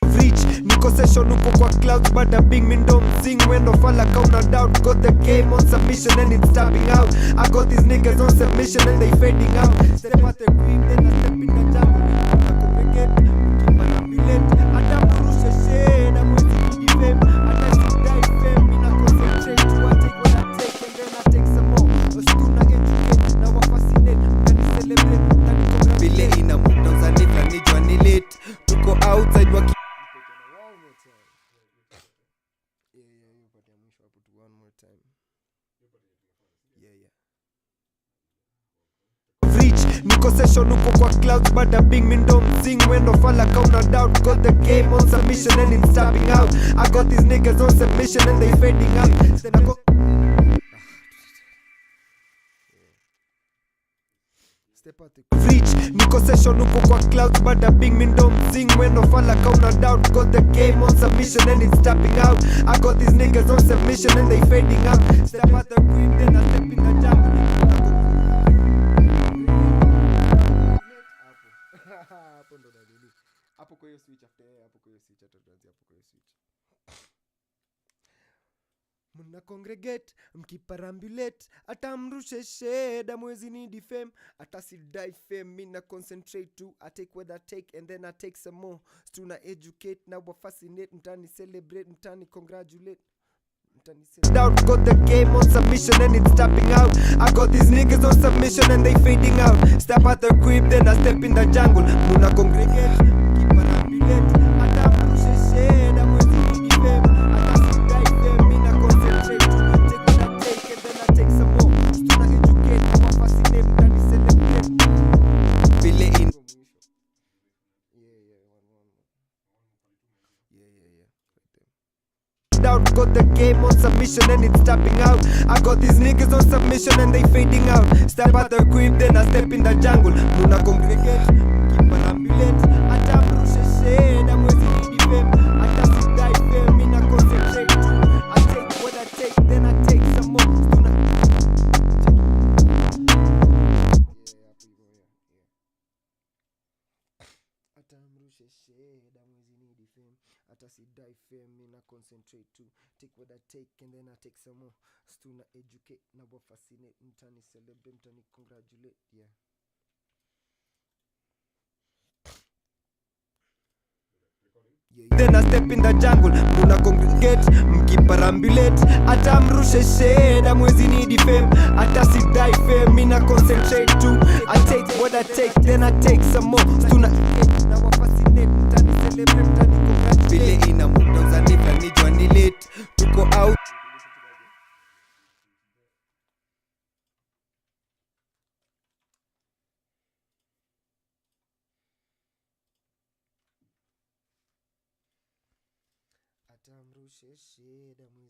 to reach. Niko session uko kwa clouds but I bing me don't sing when no fall like no doubt. Got the game on submission and it's tapping out. I got these niggas on submission and they fading out. Step out the green then I step in the jungle. I congregate, keep parambulate, and I push the shit. I'm always in the fame, and I die fame, when I concentrate to I take what I take and then I take some more. A student I educate, now I fascinate, can you celebrate, can you congratulate. Vile ina muda uzanifa nijua ni late. Tuko outside waki reach. Niko session uko kwa clouds but I bing me don't sing when no fall like no doubt. Got the game on submission and it's tapping out. I got these niggas on submission and they fading out. Then I go step out the reach. Niko session uko kwa clouds but I bing me don't sing when no fall like no doubt. Got the game on submission and it's tapping out. I got these niggas on submission and they fading out. Step out the green then I step in the jungle. Hapo ndo dalili. Hapo kwa hiyo switch after hapo kwa hiyo switch ataanzia hapo kwa hiyo switch. Muna congregate, mkiparambulate, ata mrushe shade, mwezi ni defame, ata sidai fame, mi na concentrate to, I take what I take and then I take some more. Stuna educate, na wa fascinate, mtani celebrate, mtani congratulate. Doubt, got the game on submission and it's tapping out. I got these niggas on submission and they fading out. Step out the crib, then I step in the jungle. Muna congregate, keep parambulate, ata mrushe shade, mwezi ni defame, ata sidai fame, mi na concentrate to take what I take and then I take some more. Stuna educate, na wa fascinate, mtani celebrate. Vile in doubt, got the game on submission and it's tapping out. I got these niggas on submission and they fading out. Step out the crib, then I step in the jungle. Muna congregate, keep parambulate, ata mrushe shade, mwezi ni defame, ata sidai fame, mi na concentrate to, I take what I take, then I take some more. Stuna ata mrushe shade, mwezi ni defame, ata sidai fame, mi na concentrate to, take what I take and then I take some more. Stuna educate, na wa fascinate, mtani celebrate, mtani congratulate. Yeah. Then I step in the jungle, muna congregate, mkiparambulate, ata mrushe shade, mwezi ni defame, ata sidai fame, mi na concentrate to, I take what I take, then I take some more. Stuna educate, na wa fascinate, mtani celebrate, mtani congratulate. Vile ina muda uzanifa nijua ni late. Tuko out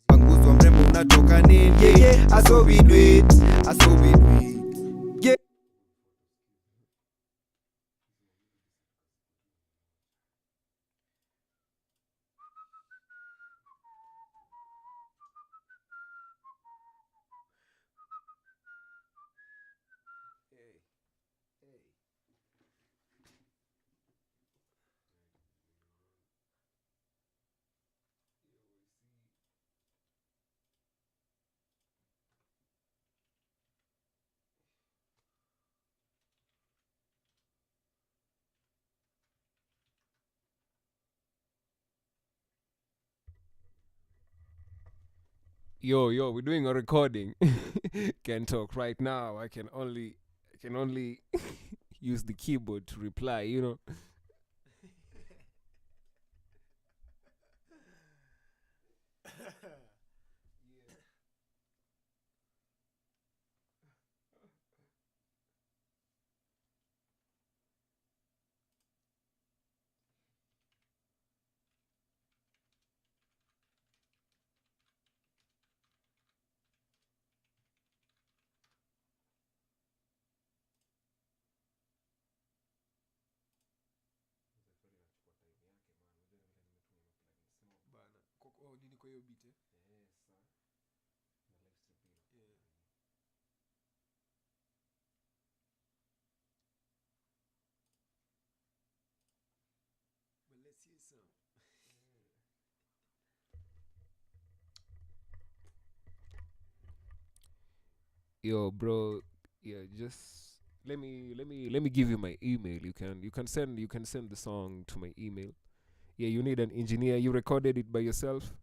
panguzwa mrembo unatoka nini? Yeah, yeah, I saw we do it, I saw we do it. Yeah. Yo, we're doing a recording. Can't talk right now. I can only use the keyboard to reply, you know. kwa hiyo beat. But let's hear some. Yo, bro. Yeah, just let me give you my email. You can send the song to my email. Yeah, you need an engineer. You recorded it by yourself.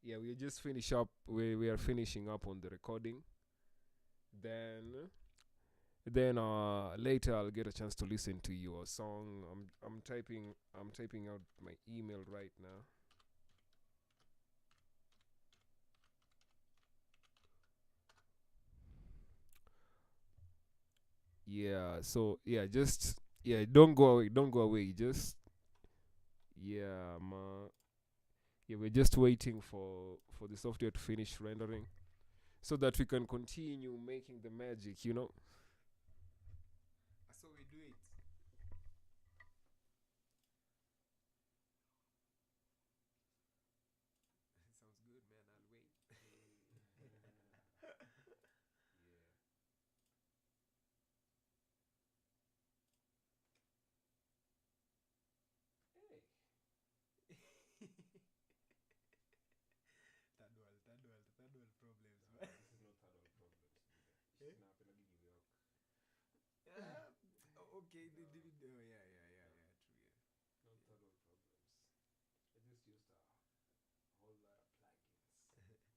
Yeah, we just finish up. We are finishing up on the recording. Then later I'll get a chance to listen to your song. I'm typing out my email right now. Yeah, so yeah, just yeah, don't go away. Just yeah, yeah, we're just waiting for the software to finish rendering so that we can continue making the magic, you know. So we do it. Sounds good, man. I'll wait. Third world problems, man. This is not third world problems. Eh? Okay, they did it. Oh, yeah, true, yeah. Not third world problems. I just used a whole lot of plugins.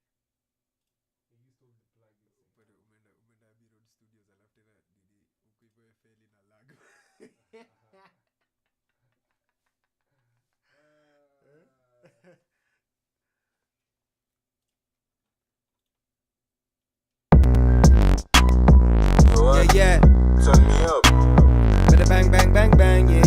I used all the plugins. But umeenda Abbey Road Studios alafu tena nini uko hivyo FL na lag. Yeah. Turn me up. Better bang, bang, bang, bang. Yeah.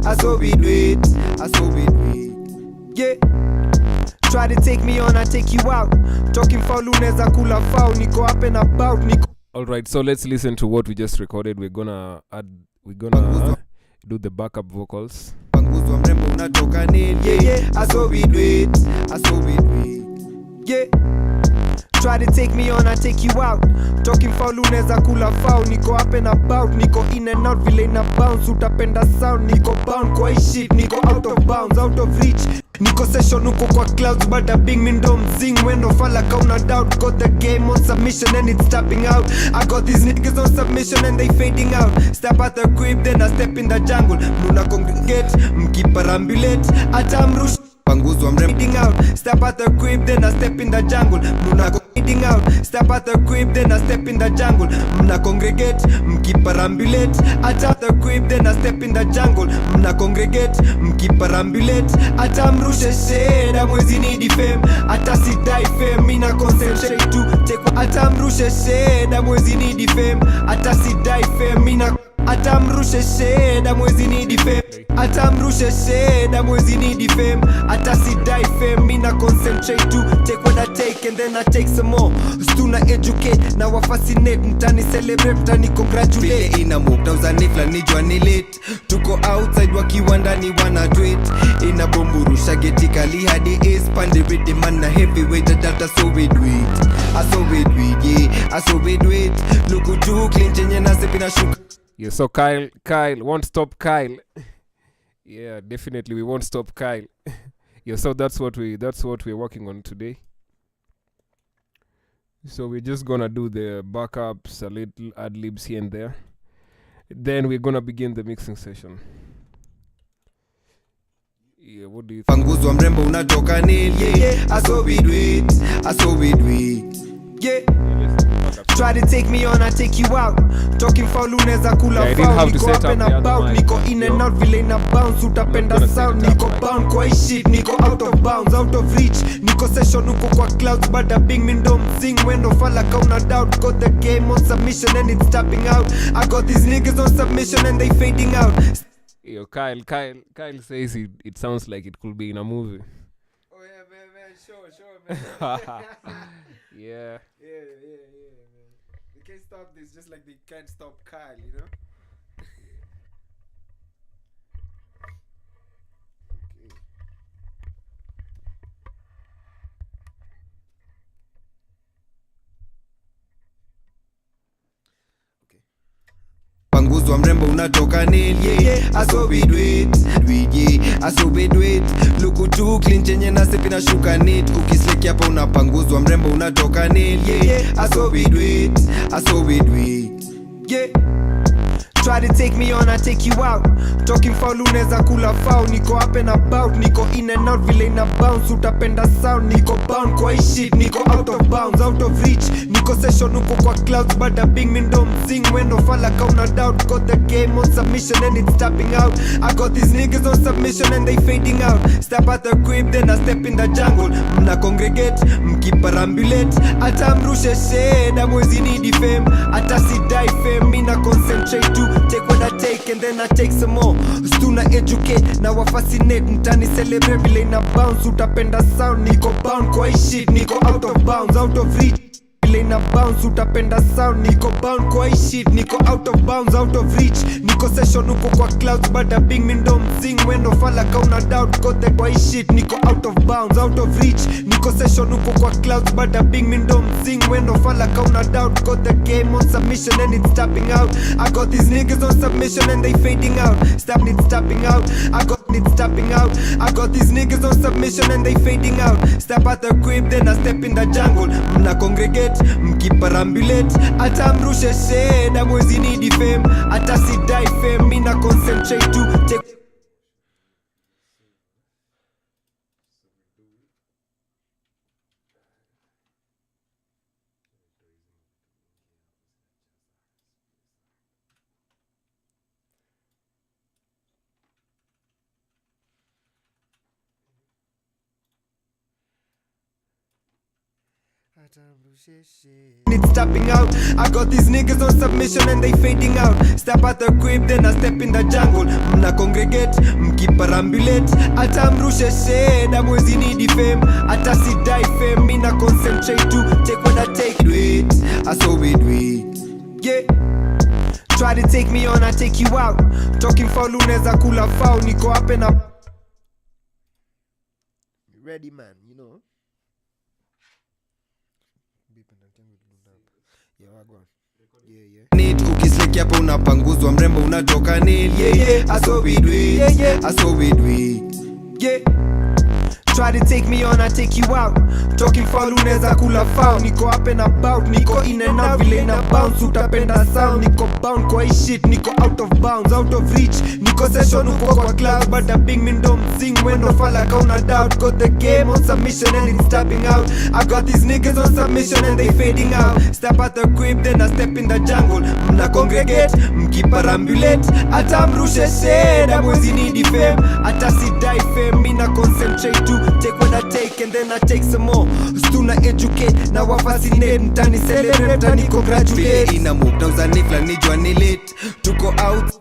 I saw we do it. Yeah. Try to take me on, I take you out. Talking foul, uneza kula foul. Niko up and about. All right, so let's listen to what we just recorded. We're gonna do the backup vocals. Yeah. I saw we do it. Yeah. Try to take me on, I take you out. Talking foul, uneza kula foul. Niko up and about, niko in and out, vile na bounce. Utapenda sound, niko bound kwa hii shit. Niko out of bounds, out of reach. Niko session uko kwa clouds, but I bing me don't sing. When no fall like no doubt. Got the game on submission and it's tapping out. I got these niggas on submission and they fading out. Step at the crib, then I step in the jungle. Muna congregate, mkiparambulate. Atamrush panguzwa mreading out. Step at the crib, then I step in the jungle. Muna eating out. Step at the crib, then I step in the jungle. Muna congregate, mkiparambulate. At the crib, then I step in the jungle. Muna congregate, mkiparambulate. Atamrushe shade, amwezi need fame. Atasi die fame, mina concentrate to take. Atamrushe shade, amwezi need fame. Atasi die fame, mina atamrushe shade, amwezi need fame. Atamrushe shade, amwezi need fame. Atasi die fame, mina concentrate to take what I take and then I take some more. Stuna educate, na wa fascinate. Mtani celebrate, mtani congratulate. Vile ina move, tauzani flani jua ni late. Tuko outside wakiwa ndani wana tweet. Ina bomburusha geti kali hadi ace. Pandi rhythm man na heavyweight. Data so we do it. I saw we do it, yeah. I saw we do it. Look too clean, chenye na sepi na shuka. Yeah, so Kyle won't stop Kyle. Yeah, definitely we won't stop Kyle. Yeah, so that's what we're working on today. So we're just gonna do the backups, a little ad libs here and there. Then we're gonna begin the mixing session. Yeah, what do you think? Panguzwa mrembo unatoka nini? Yeah, I saw we do it. Yeah. Try to take me on, I take you out. Talking foul unaweza kula foul. Niko up and about, niko in and out vile na bounce. Utapenda sound, niko bound kwa hii shit. Niko out of bounds, out of reach. Niko session uko kwa clouds, bada bing me don't sing. When no falla kauna doubt. Got the game on submission and it's tapping out. I got these niggas on submission and they fading out. Yo, Kyle says it sounds like it could be in a movie. Oh yeah, man, sure, man. Yeah, man. They can't stop this just like they can't stop Kyle, you know? Panguzwa mrembo unatoka nil, yeah. Aso we do it, yeah. Aso we do it. Luku tu clean chenye na sepi na shuka neat. Ukisleki hapa unapanguzwa mrembo unatoka nil, yeah. Aso we do it, yeah. Try to take me on, I take you out. Talking foul unaweza kula foul. Niko up and about, niko in and out vile na bounce. Utapenda sound, niko bound kwa hii shit. Niko out of bounds, out of reach. Niko session uko kwa clouds, bada bing me don't sing. When no falla kauna doubt. Got the game on submission and it's tapping out. I got these niggas on submission and they fading out. Step at the crib, then I step in the jungle. Mna congregate, mkiparambulate. Ata mrushe shade, amwezi nidi fame. Ata si die fame, mina concentrate to take what I take and then I take some more. Stuna educate, now I fascinate. Mtani celebrate vile na bounce. Utapenda sound, niko bound kwa hii shit. Niko out of bounds, out of reach. Vile na bounce, utapenda sound. Niko bound kwa hii shit. Niko out of bounds, out of reach. Niko session uko kwa clouds, bada bing me don't sing. When no falla kauna doubt. Kote kwa hii shit. Niko out of bounds, out of reach. Niko session uko kwa clouds, bada bing me don't sing. When no falla kauna doubt. Got the game on submission and it's tapping out. I got these niggas on submission and they fading out. Stop, it's tapping out. I got it's tapping out. I got these niggas on submission and they fading out. Step at the crib, then I step in the jungle. Mna congregate, mkiparambulate. Ata mrushe shade, amwezi nidi fame. Ata si die fame, mina concentrate to take. It's tapping out. I got these niggas on submission and they fading out. Step at the crib, then I step in the jungle. Mna congregate, mkiparambulate. Ata mrushe shade, amwezi nidi fame. Ata si die fame, mina concentrate to take what I take. Do it, I saw we do it, yeah. Try to take me on, I take you out. Talking foul unaweza kula foul. Niko up and up. Ready man, you know. Need ukisleki hapa unapanguzwa mrembo unatoka nil, yeah. Aso we do it, yeah. Try to take me on, I take you out. Talking foul unaweza kula foul. Niko up and about, niko in and out vile na bounce. Utapenda sound, niko bound kwa hii shit. Niko out of bounds, out of reach. Niko session uko kwa clouds, bada bing me don't sing. When no falla kauna doubt. Got the game on submission and it's tapping out. I got these niggas on submission and they fading out. Step at the crib, then I step in the jungle. Mna congregate, mkiparambulate. Ata mrushe shade, amwezi nidi fame. Ata si die fame, mina concentrate to take what I take and then I take some more. Stuna educate, now I fascinate. Mtani celebrate, mtani congratulate. Ina move na uzanifla nijua ni late. Tuko out.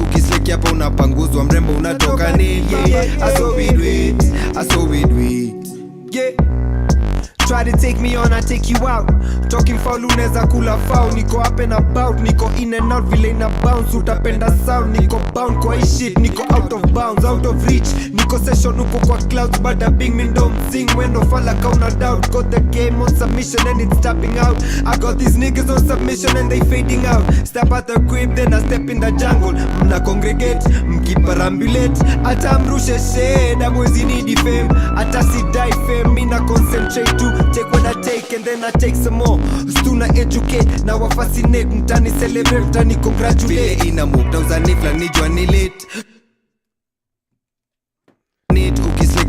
Ukisleki hapa unapanguzwa mrembo unatoka nil, yeah. Aso we do it, yeah. Try to take me on, I take you out. Talking foul unaweza kula foul. Niko up and about, niko in and out vile na bounce. Utapenda sound, niko bound kwa hii shit. Niko out of bounds, out of reach. Niko session uko kwa clouds, bada bing me don't sing. When no falla kauna doubt. Got the game on submission and it's tapping out. I got these niggas on submission and they fading out. Step at the crib, then I step in the jungle. Mna congregate, mkiparambulate. Ata mrushe shade, amwezi nidi fame. Ata si die fame, mina concentrate to take what I take and then I take some more. Stuna educate, now I fascinate. Mtani celebrate, mtani congratulate. Vile ina move na uzanifla nijua ni late.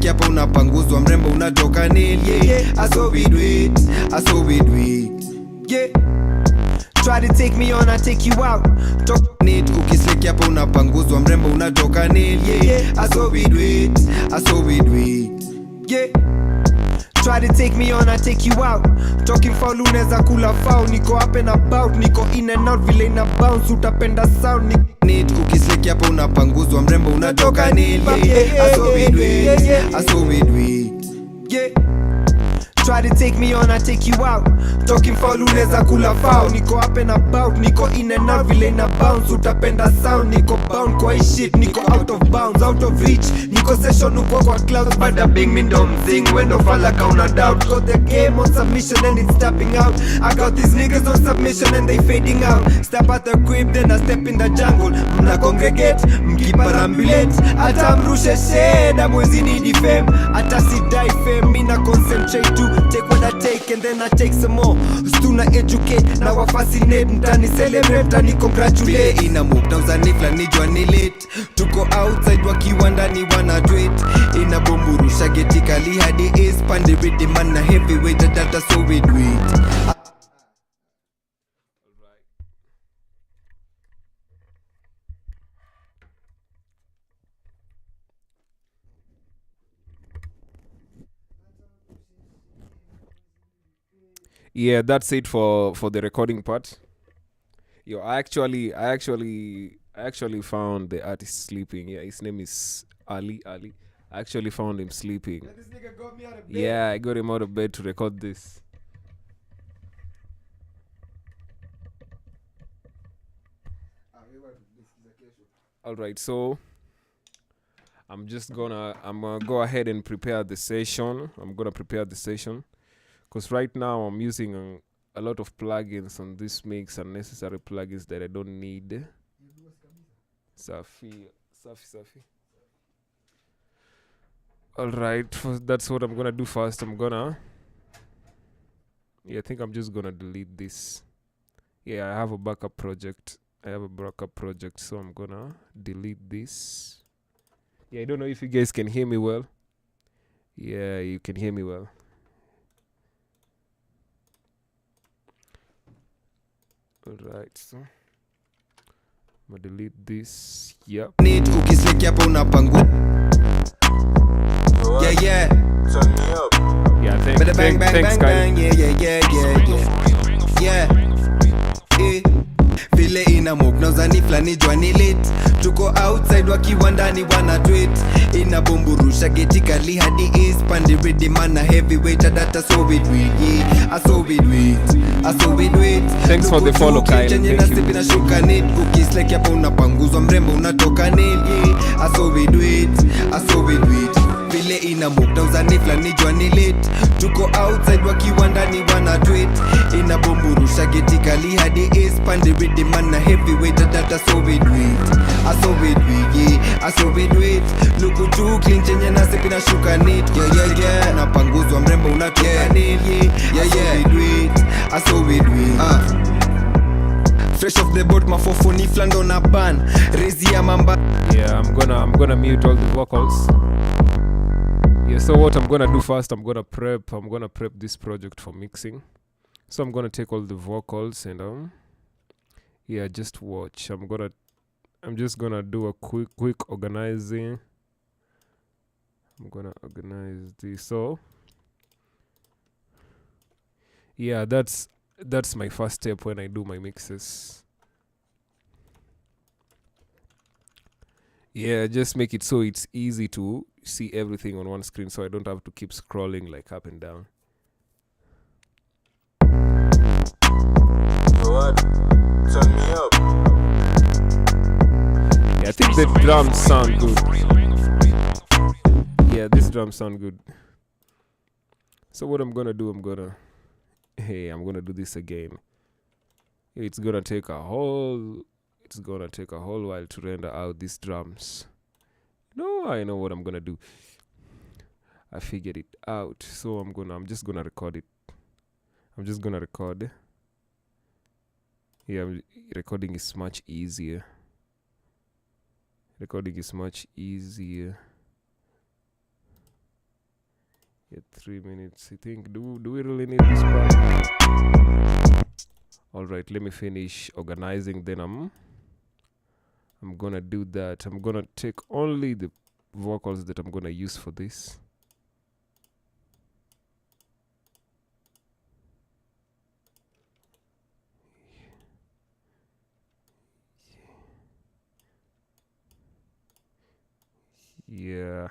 ukislekia hapa unapanguzwa mrembo unatoka nil yeah. I saw we do it, I saw we do it yeah. Try to take me on, I take you out. Talk need ukislekia hapa unapanguzwa mrembo unatoka nil yeah. I saw we do it, I saw we do it yeah. Try to take me on, I take you out. Talking foul uneza kula foul. Niko up and about, niko in and out vile ina bounce. Utapenda sound need ukislekia hapa unapanguzwa mrembo unatoka nil yeah. I saw we do it, I saw we do it yeah. Try to take me on, I take you out. Talking foul uneza kula foul. Niko up and about, niko in and out vile ina bounce. Utapenda sound, niko bound kwa hii shit. Niko out of bounds, out of reach. Niko session uko kwa clouds. Bada bing me don't sing when no fall like una doubt. Got the game on submission and it's tapping out. I got these niggas on submission and they fading out. Step at the crib then I step in the jungle. Mna congregate, mkiparambulate. Ata mrushe shade, amwezi nidi fame. Ata si die fame, mina concentrate to take what I take and then I take some more. Stuna educate, now I fascinate. Mtani celebrate, mtani congratulate. Ina move, na uzanifla nijua ni late. Tuko outside wakiwa ndani wana tweet. Ina bomburusha geti kali hadi ace. Pandi rhythm man na heavyweight data so we do it. Yeah, that's it for the recording part. Yo, I actually found the artist sleeping. Yeah, his name is Ali. I actually found him sleeping. Yeah, this nigga got me out of bed. Yeah, I got him out of bed to record this. All right, so I'm gonna go ahead and prepare the session. I'm gonna prepare the session. Because right now I'm using a lot of plugins on this mix, unnecessary plugins that I don't need. Safi. Alright, that's what I'm gonna do first. I think I'm just gonna delete this. Yeah, I have a backup project. So I'm gonna delete this. Yeah, I don't know if you guys can hear me well. Yeah, you can hear me well. Alright, so I'm gonna delete this. Yep. Need ukislekia hapa unapangu. Yeah. Turn me up. Yeah, Bada bang bang thanks, bang guys. bang. Yeah. Vile ina move na uzanifla nijua ni late. Tuko outside wakiwa ndani wana tweet. Ina bomburusha geti kali hadi east. Pandi rhythm man na heavyweight data so we do it yeah. I saw we do it. Thanks for the follow, Kyle. Chenye Thank nasi you. bina shuka need. Ukislekia hapa unapanguzwa mrembo unatoka nil yeah. I saw we do it. Vile ina move na uzanifla nijua ni late. Tuko outside wakiwa ndani wana tweet. Ina bomburusha geti kali hadi east. Pandi rhythm man na heavyweight data so we do it. I saw we do it. Look too clean chenye nasi bina shuka need. Yeah. Unapanguzwa mrembo unatoka nil yeah. I saw we do it. Fresh off the boat mafofo ni flando na ban. Rezi ya mamba. Yeah, I'm gonna mute all the vocals. Yeah, so what I'm gonna do first, I'm gonna prep this project for mixing. So I'm gonna take all the vocals and yeah, just watch. I'm just gonna do a quick organizing. I'm gonna organize this. So yeah, that's my first step when I do my mixes. Yeah, just make it so it's easy to see everything on one screen, so I don't have to keep scrolling like up and down. What? Turn me up. Yeah, I think the drums sound good. Yeah, these drums sound good. So what I'm gonna do, I'm gonna do this again. It's gonna take a whole while to render out these drums. No, I know what I'm gonna do. I figured it out. So I'm just gonna record it. I'm just gonna record. Yeah, recording is much easier. Yeah, 3 minutes. I think. Do we really need this part? All right, let me finish organizing. Then I'm gonna do that. I'm gonna take only the vocals that I'm gonna use for this. Yeah.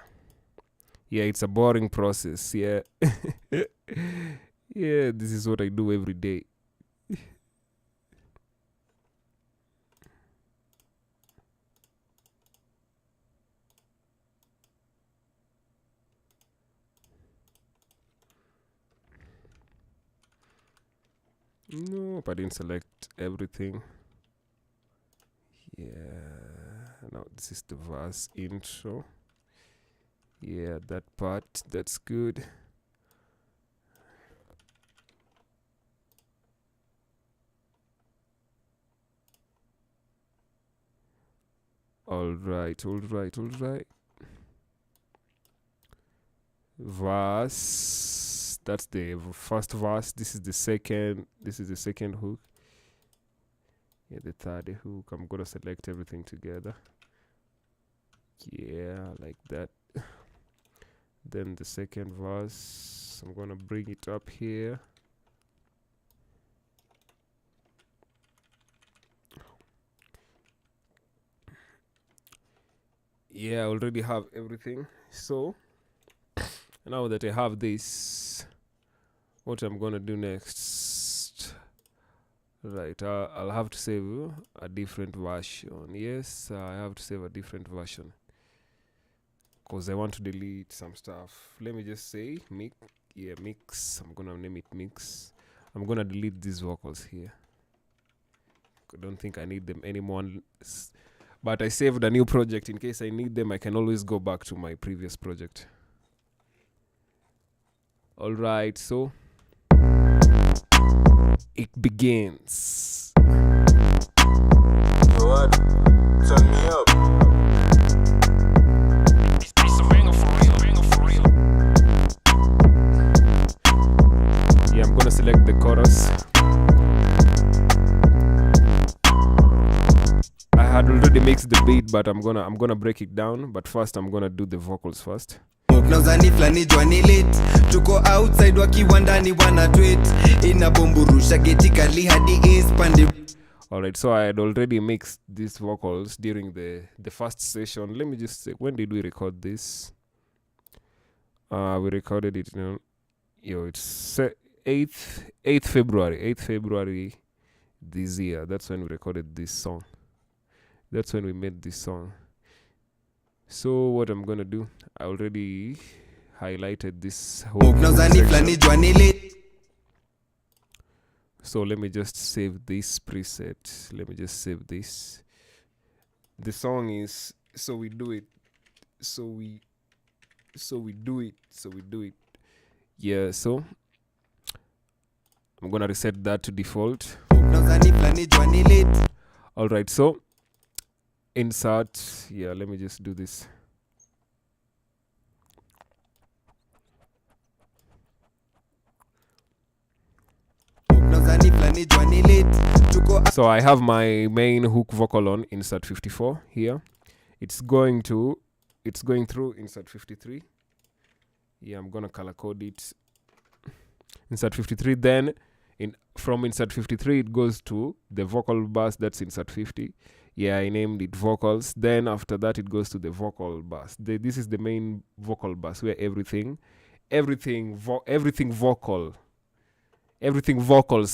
Yeah, it's a boring process. Yeah. Yeah, this is what I do every day. Nope, I didn't select everything. Yeah. Now this is the verse intro. Yeah, that part, that's good. All right. Verse. That's the first verse. This is the second hook. Yeah, the third hook. I'm gonna select everything together. Yeah, like that. Then the second verse, I'm gonna bring it up here. Yeah, I already have everything. So now that I have this, what I'm gonna do next? Right, I'll have to save a different version. Yes, I have to save a different version because I want to delete some stuff. Let me just say mix. I'm gonna name it mix. I'm gonna delete these vocals here. I don't think I need them anymore. But I saved a new project in case I need them. I can always go back to my previous project. All right, so it begins. What? Turn me up. Yeah, I'm gonna select the chorus. I had already mixed the beat, but I'm gonna break it down. But first, I'm gonna do the vocals first. na uzani flani jwani lit tuko outside wakiwa ndani wana tweet inabomburusha geti kali hadi east pande. Alright, so I had already mixed these vocals during the first session. Let me just say, when did we record this? We recorded it, it's 8th February this year. That's when we recorded this song. That's when we made this song. So what I'm gonna do, I already highlighted this whole section. So let me just save this preset. Let me just save this. The song is So We Do It. So we do it. Yeah, so I'm gonna reset that to default. Alright, so insert. Yeah, let me just do this. So I have my main hook vocal on insert 54 here. It's going through insert 53. Yeah, I'm gonna color code it. Insert 53, then from insert 53 it goes to the vocal bus, that's insert 50. Yeah, I named it vocals. Then after that it goes to the vocal bus. This is the main vocal bus where everything vocals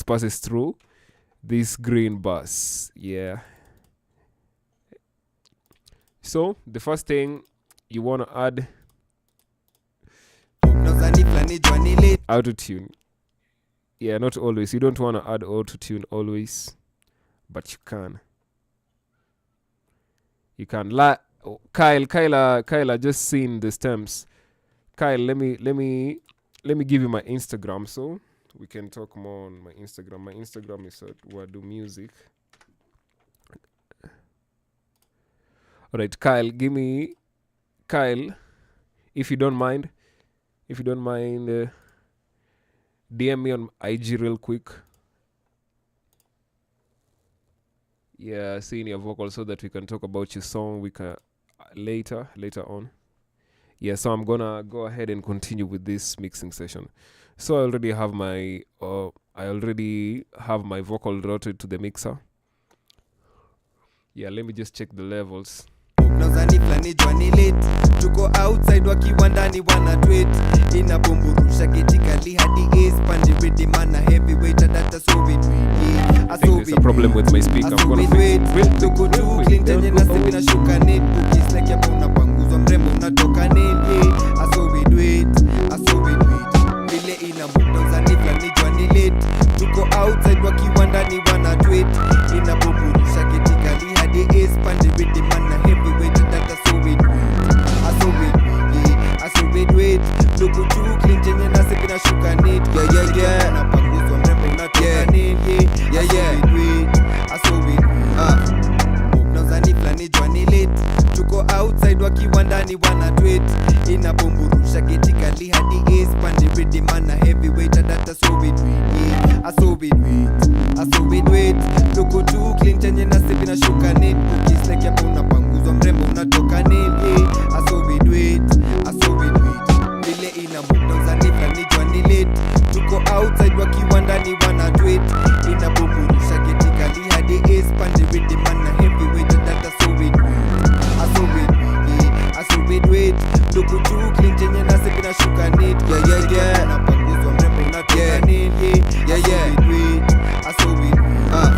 passes through this green bus. Yeah. So the first thing you want to add auto-tune. Yeah, not always. You don't want to add auto-tune always, but you can. You can. Kyle, just seen the stems. Kyle, let me give you my Instagram so we can talk more on my Instagram. My Instagram is at waddumusic. All right, Kyle, if you don't mind, If you don't mind, DM me on IG real quick. Yeah, seeing your vocal so that we can talk about your song. We can later on. Yeah, so I'm gonna go ahead and continue with this mixing session. So I already have my vocal routed to the mixer. Yeah, let me just check the levels. Nazani flani jwani late. Tuko outside wakiwa ndani wana tweet. Inabumburusha getikali hadi ace. Pandi rhythm mana heavyweight data so we do it. I think there's a problem with my speaker. I'm gonna fix it. Tuko too clean tenye na sipi na shuka net. Cookies like yapo unapanguzwa mrembo unatoka nini. I saw we do it. Vile inabuka nazani flani jwani late. Tuko outside wakiwa ndani wana tweet. Inabumburusha getikali hadi ace. Pandi rhythm mana heavyweight data so we do it. I saw we do it. Tuko too clean tenye na sipi na shuka net. Yeah. Unapanguzwa mrembo unatoka nini. Yeah. I saw we do it. Nazani flani jwani late. Tuko outside wakiwa ndani wana tweet. Inabumburusha getikali hadi ace. Pandi rhythm mana heavyweight data so we do it. I saw we do it. Tuko too clean tenye na sipi na shuka net. Cookies like yapo unapanguzwa mrembo unatoka nini. I saw we do it. Vile inabuka nazani flani jwani late. Tuko outside wakiwa ndani wana tweet. Inabumburusha getikali hadi ace. Pandi rhythm mana heavyweight data so we do it. I saw we do it. Tuko too clean tenye na sipi na shuka net. Yeah. Unapanguzwa mrembo unatoka nini. I saw we do it.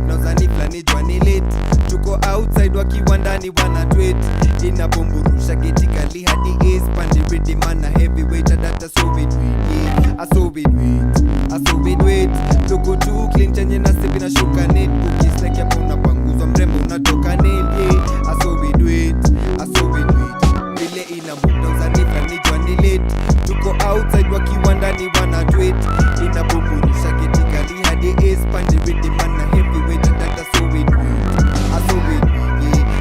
Nazani flani jwani late. Tuko outside wakiwa ndani wana tweet. Inabumburusha getikali hadi ace. Pandi rhythm mana heavyweight data so we do it. I saw we do it. Tuko too clean tenye na sipi na shuka net. Cookies like yapo unapanguzwa mrembo unatoka nini. I saw we do it. Vile inabuka nazani flani jwani late. Tuko outside wakiwa ndani wana tweet. Inabumburusha getikali hadi ace. Pandi rhythm mana heavyweight data so we do it.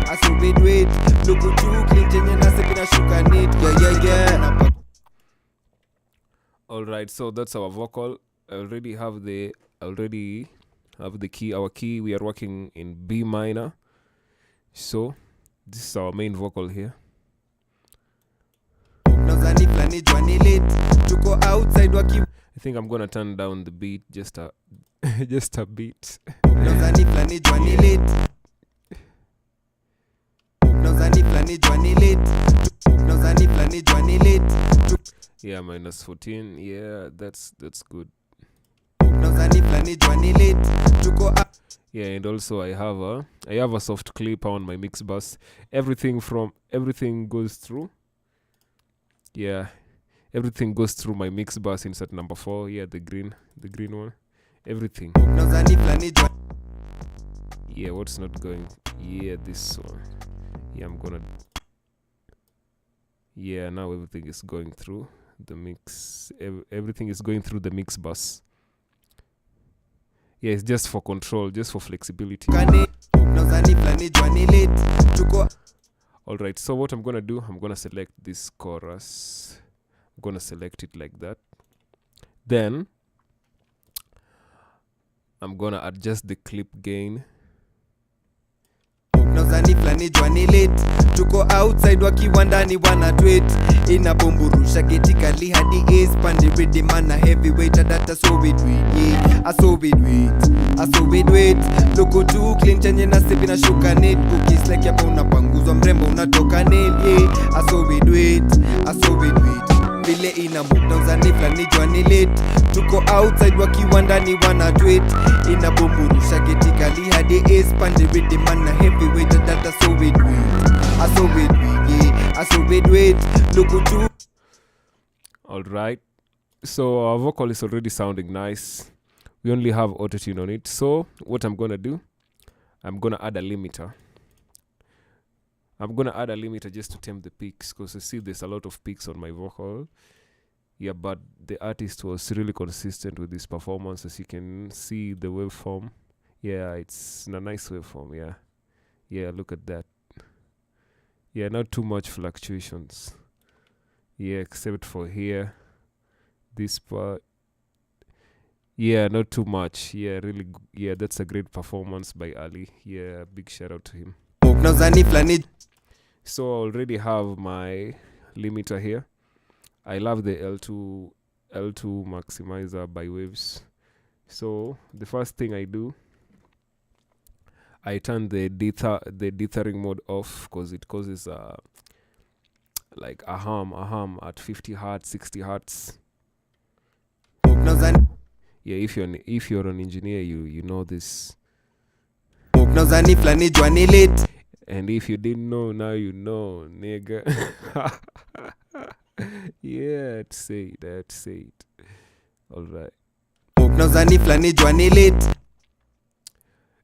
I saw we do it. Tuko too clean tenye na sipi na shuka net. Yeah. All right, so that's our vocal. I already have the key. Our key, we are working in B minor. So this is our main vocal here. Nazani flani jwani late. Tuko outside wakiwa I think I'm gonna turn down the beat just a bit. Nazani flani jwani late. Nazani flani jwani late. Nazani flani jwani late. Yeah, -14. Yeah, that's good. Nazani flani jwani late. Tuko Yeah, and also I have a soft clip on my mix bus. Everything goes through. Yeah, everything goes through my mix bus insert number 4. Yeah, the green one. Everything. Nazani flani jwani. Yeah, what's not going? Yeah, this one. Yeah, now everything is going through the mix. Everything is going through the mix bus. Yeah, it's just for control, just for flexibility. Nazani flani jwani late. Tuko All right, so what I'm gonna do, I'm gonna select this chorus. I'm gonna select it like that. Then I'm gonna adjust the clip gain. Nazani flani jwani late. Tuko outside wakiwa ndani wana tweet. Inabumburusha getikali hadi ace. Pandi rhythm mana heavyweight data so we do it. I saw we do it. Tuko too clean tenye na sipi na shuka net. Cookies like yapo unapanguzwa mrembo unatoka nini. I saw we do it. Vile inabuka nazani flani jwani late. Tuko outside wakiwa ndani wana tweet. Inabumburusha getikali hadi ace. Pandi rhythm mana heavyweight data so we do it. I saw we do it. Tuko too. All right, so our vocal is already sounding nice. We only have autotune on it. So what I'm gonna do, I'm gonna add a limiter. Just to tame the peaks, because I see there's a lot of peaks on my vocal. Yeah, but the artist was really consistent with his performance. As you can see the waveform. Yeah, it's a nice waveform. Yeah, look at that. Yeah, not too much fluctuations. Yeah, except for here, this part. Yeah, not too much. Yeah, really. Yeah, that's a great performance by Ali. Yeah, big shout out to him. So I already have my limiter here. I love the L2 maximizer by Waves. So the first thing I do, I turn the dithering mode off because it causes like a hum at 50 hertz, 60 hertz. Yeah, if you're an engineer, you know this. And if you didn't know, now you know, nigga. Yeah, I'd say it. All right.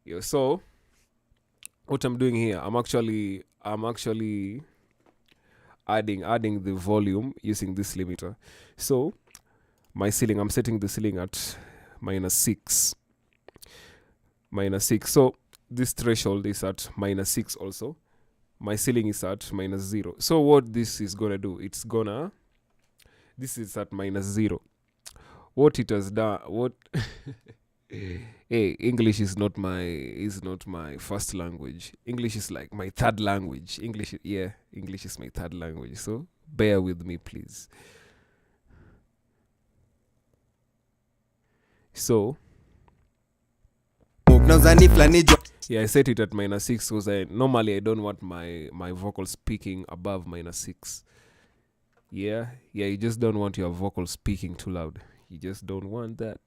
Yeah, so what I'm doing here, I'm actually adding the volume using this limiter. So my ceiling, I'm setting the ceiling at -6. So this threshold is at -6 also. My ceiling is at -0. So what this is gonna do, this is at -0. What it has done, hey, English is not my first language. English is like my third language. English is my third language. So bear with me, please. So yeah, I set it at -6 because I don't want my vocals peaking above -6. Yeah, you just don't want your vocals peaking too loud. You just don't want that.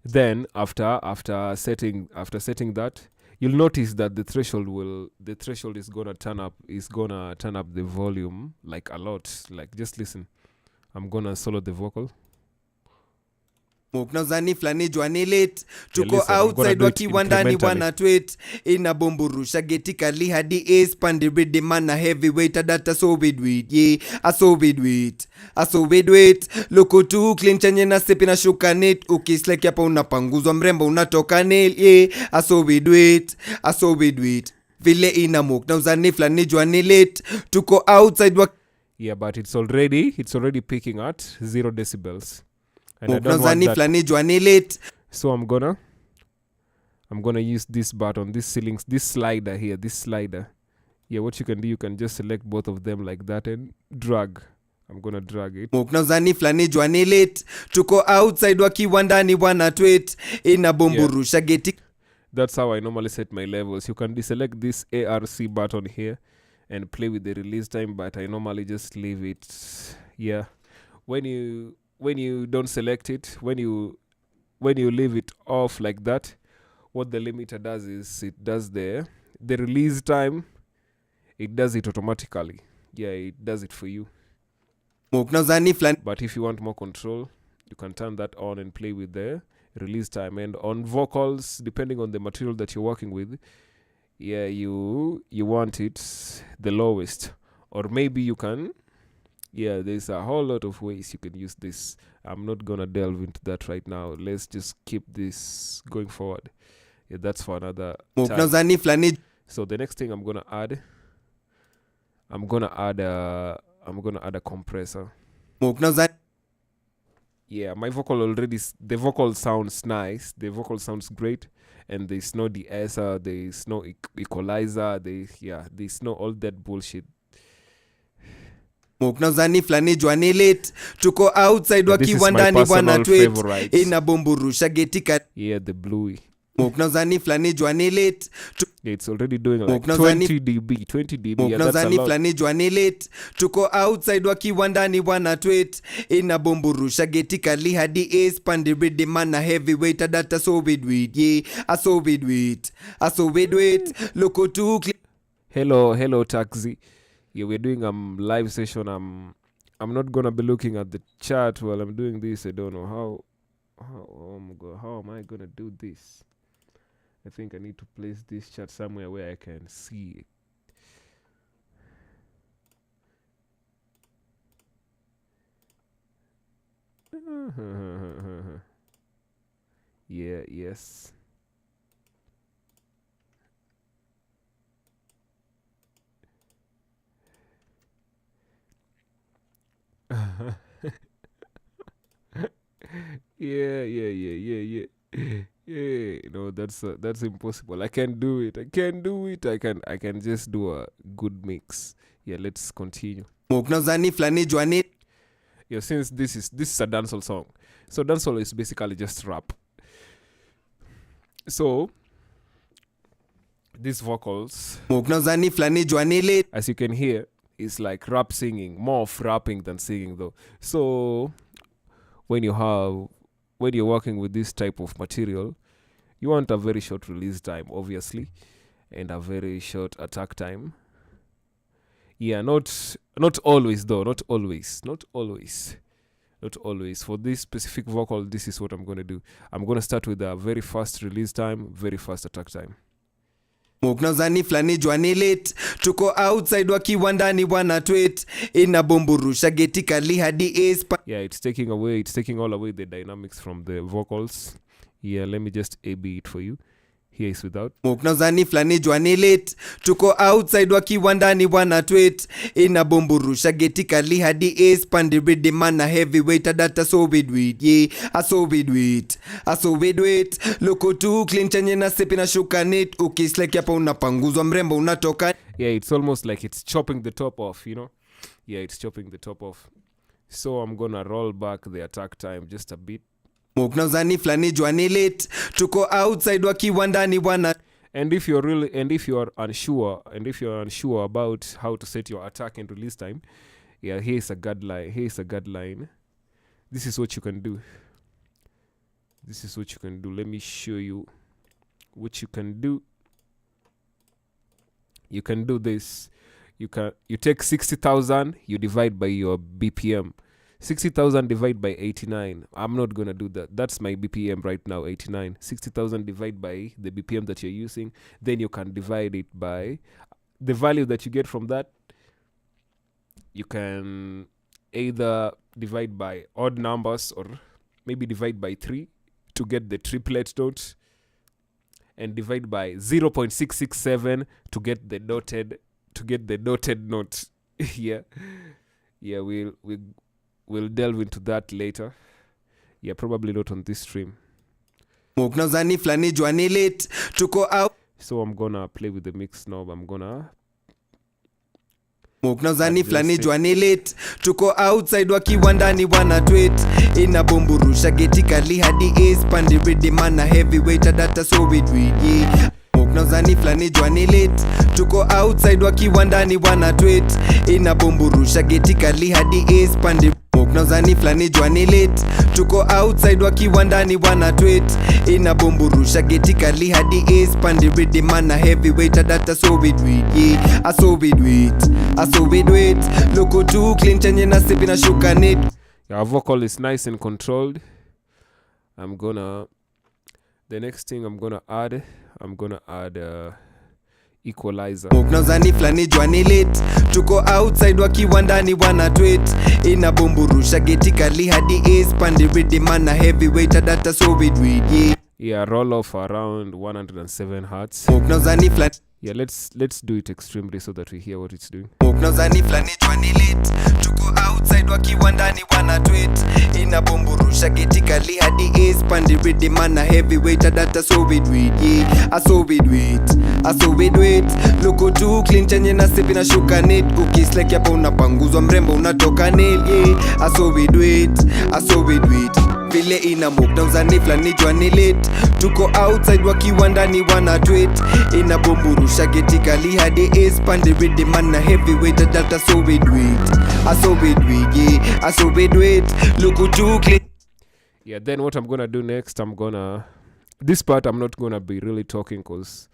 Then after setting that, you'll notice that the threshold is gonna turn up the volume like a lot. Like, just listen. I'm gonna solo the vocal. Moknazani flani jwani late tuko outside wakiwa ndani wana tweet inabomburusha geti kali hadi ace pandibidi mana heavyweight data so with yeah aso with loko tu clean chenye na sepi na shuka net ukisleki hapa unapanguzwa mrembo unatoka nail yeah aso with vile ina moknazani flani jwani late tuko outside yeah, but it's already picking at 0 decibels. And I don't want that. So I'm gonna use this button, this slider here, this slider. Yeah, what you can do, you can just select both of them like that and drag. I'm gonna drag it. Tuko outside wakiwa ndani wana tweet inabomburusha geti. That's how I normally set my levels. You can deselect this ARC button here and play with the release time, but I normally just leave it. Yeah, when you don't select it, when you leave it off like that, what the limiter does is it does the release time, it does it automatically. Yeah, it does it for you. But if you want more control, you can turn that on and play with the release time. And on vocals, depending on the material that you're working with, yeah, you want it the lowest, or maybe you can. Yeah, there's a whole lot of ways you can use this. I'm not gonna delve into that right now. Let's just keep this going forward. Yeah, that's for another time. So the next thing I'm gonna add a compressor. Yeah, my vocal the vocal sounds nice. The vocal sounds great, and there's no de-esser, there's no equalizer, there's no all that bullshit. Moknazani flani jwani late tuko outside wakiwa ndani wana tweet inabomburusha geti kali. Yeah, the bluey. Moknazani flani jwani late it's already doing like 20 dB. Yeah, that's a lot. Flani jwani late tuko outside wakiwa ndani wana tweet inabomburusha geti kali hadi ace pandibidi mana heavyweight data so with yeah aso with loko tu hello taxi. Yeah, we're doing live session. I'm not gonna be looking at the chat while I'm doing this. I don't know how oh my god, how am I gonna do this? I think I need to place this chat somewhere where I can see it. Yeah, yes. Yeah. No, that's impossible. I can't do it. I can just do a good mix. Yeah, let's continue. Yeah, since this is a dancehall song, so dancehall is basically just rap. So these vocals, as you can hear, is like rap singing, more of rapping than singing though. So when you're working with this type of material, you want a very short release time, obviously, and a very short attack time. Yeah, not always though, not always. For this specific vocal, this is what I'm going to do. I'm going to start with a very fast release time, very fast attack time. Muknazani flani jwani late tuko outside wakiwa ndani wana tweet inabomburusha geti kali hadi ace. Yeah, it's taking all away the dynamics from the vocals. Yeah, let me just A-B it for you. Here is without. Muknazani flani jwani late tuko outside wakiwa ndani wana tweet inabomburusha geti kali hadi ace. Pandi rhythm mana heavyweight data so we do it. Yeah, so we do it. Loko tu clean chenye na sipi na shuka net. Ukisleki hapa unapanguzwa mrembo unatoka. Yeah, it's almost like it's chopping the top off, you know. Yeah, it's chopping the top off. So I'm gonna roll back the attack time just a bit. Muknazani flani jwani late tuko outside wakiwa ndani wana. And if you're unsure about how to set your attack and release time, yeah, here's a guideline. This is what you can do. Let me show you what you can do. You can do this. You take 60,000, you divide by your BPM. 60,000 divided by 89. I'm not going to do that. That's my BPM right now, 89. 60,000 divided by the BPM that you're using. Then you can divide it by the value that you get from that. You can either divide by odd numbers or maybe divide by 3 to get the triplet note, and divide by 0.667 to get the dotted note. Yeah, we'll delve into that later. Yeah, probably not on this stream. Muknazani flani jwani late tuko out. So I'm gonna play with the mix knob. Muknazani flani jwani late tuko outside wakiwa ndani wana tweet inabomburusha geti kali hadi ace. Pandi rhythm mana heavyweight data so we do it. Yeah, muknazani flani jwani late tuko outside wakiwa ndani wana tweet inabomburusha geti kali hadi ace. Pandi muknazani flani jwani late tuko outside wakiwa ndani wana tweet inabomburusha geti kali hadi ace. Pandi rhythm mana heavyweight data so we do it. Yeah, so we do it. Loko tu clean chenye na sipi na shuka net. Our vocal is nice and controlled. The next thing I'm gonna add equalizer. Muknazani flani jwani late tuko outside wakiwa ndani wana tweet inabomburusha geti kali hadi ace. Pandi rhythm mana heavyweight data so we do it. Yeah, roll off around 107 hertz. Muknazani flani. Yeah, let's do it extremely so that we hear what it's doing. Muknazani flani jwani late tuko outside wakiwa ndani wana tweet inabomburusha geti kali hadi ace. Pandi rhythm mana heavyweight data so we do it. Yeah, so we do it. Loko tu clean chenye na sipi na shuka net. Ukisleki hapa unapanguzwa mrembo unatoka nail. Yeah, so we do it. Vile ina muknazani flani jwani late tuko outside wakiwa ndani wana tweet inabomburusha geti kali hadi ace. Pandi rhythm mana heavyweight data so we do it. So we do it. Loko tu clean. Yeah, then what I'm gonna do next, this part I'm not gonna be really talking, because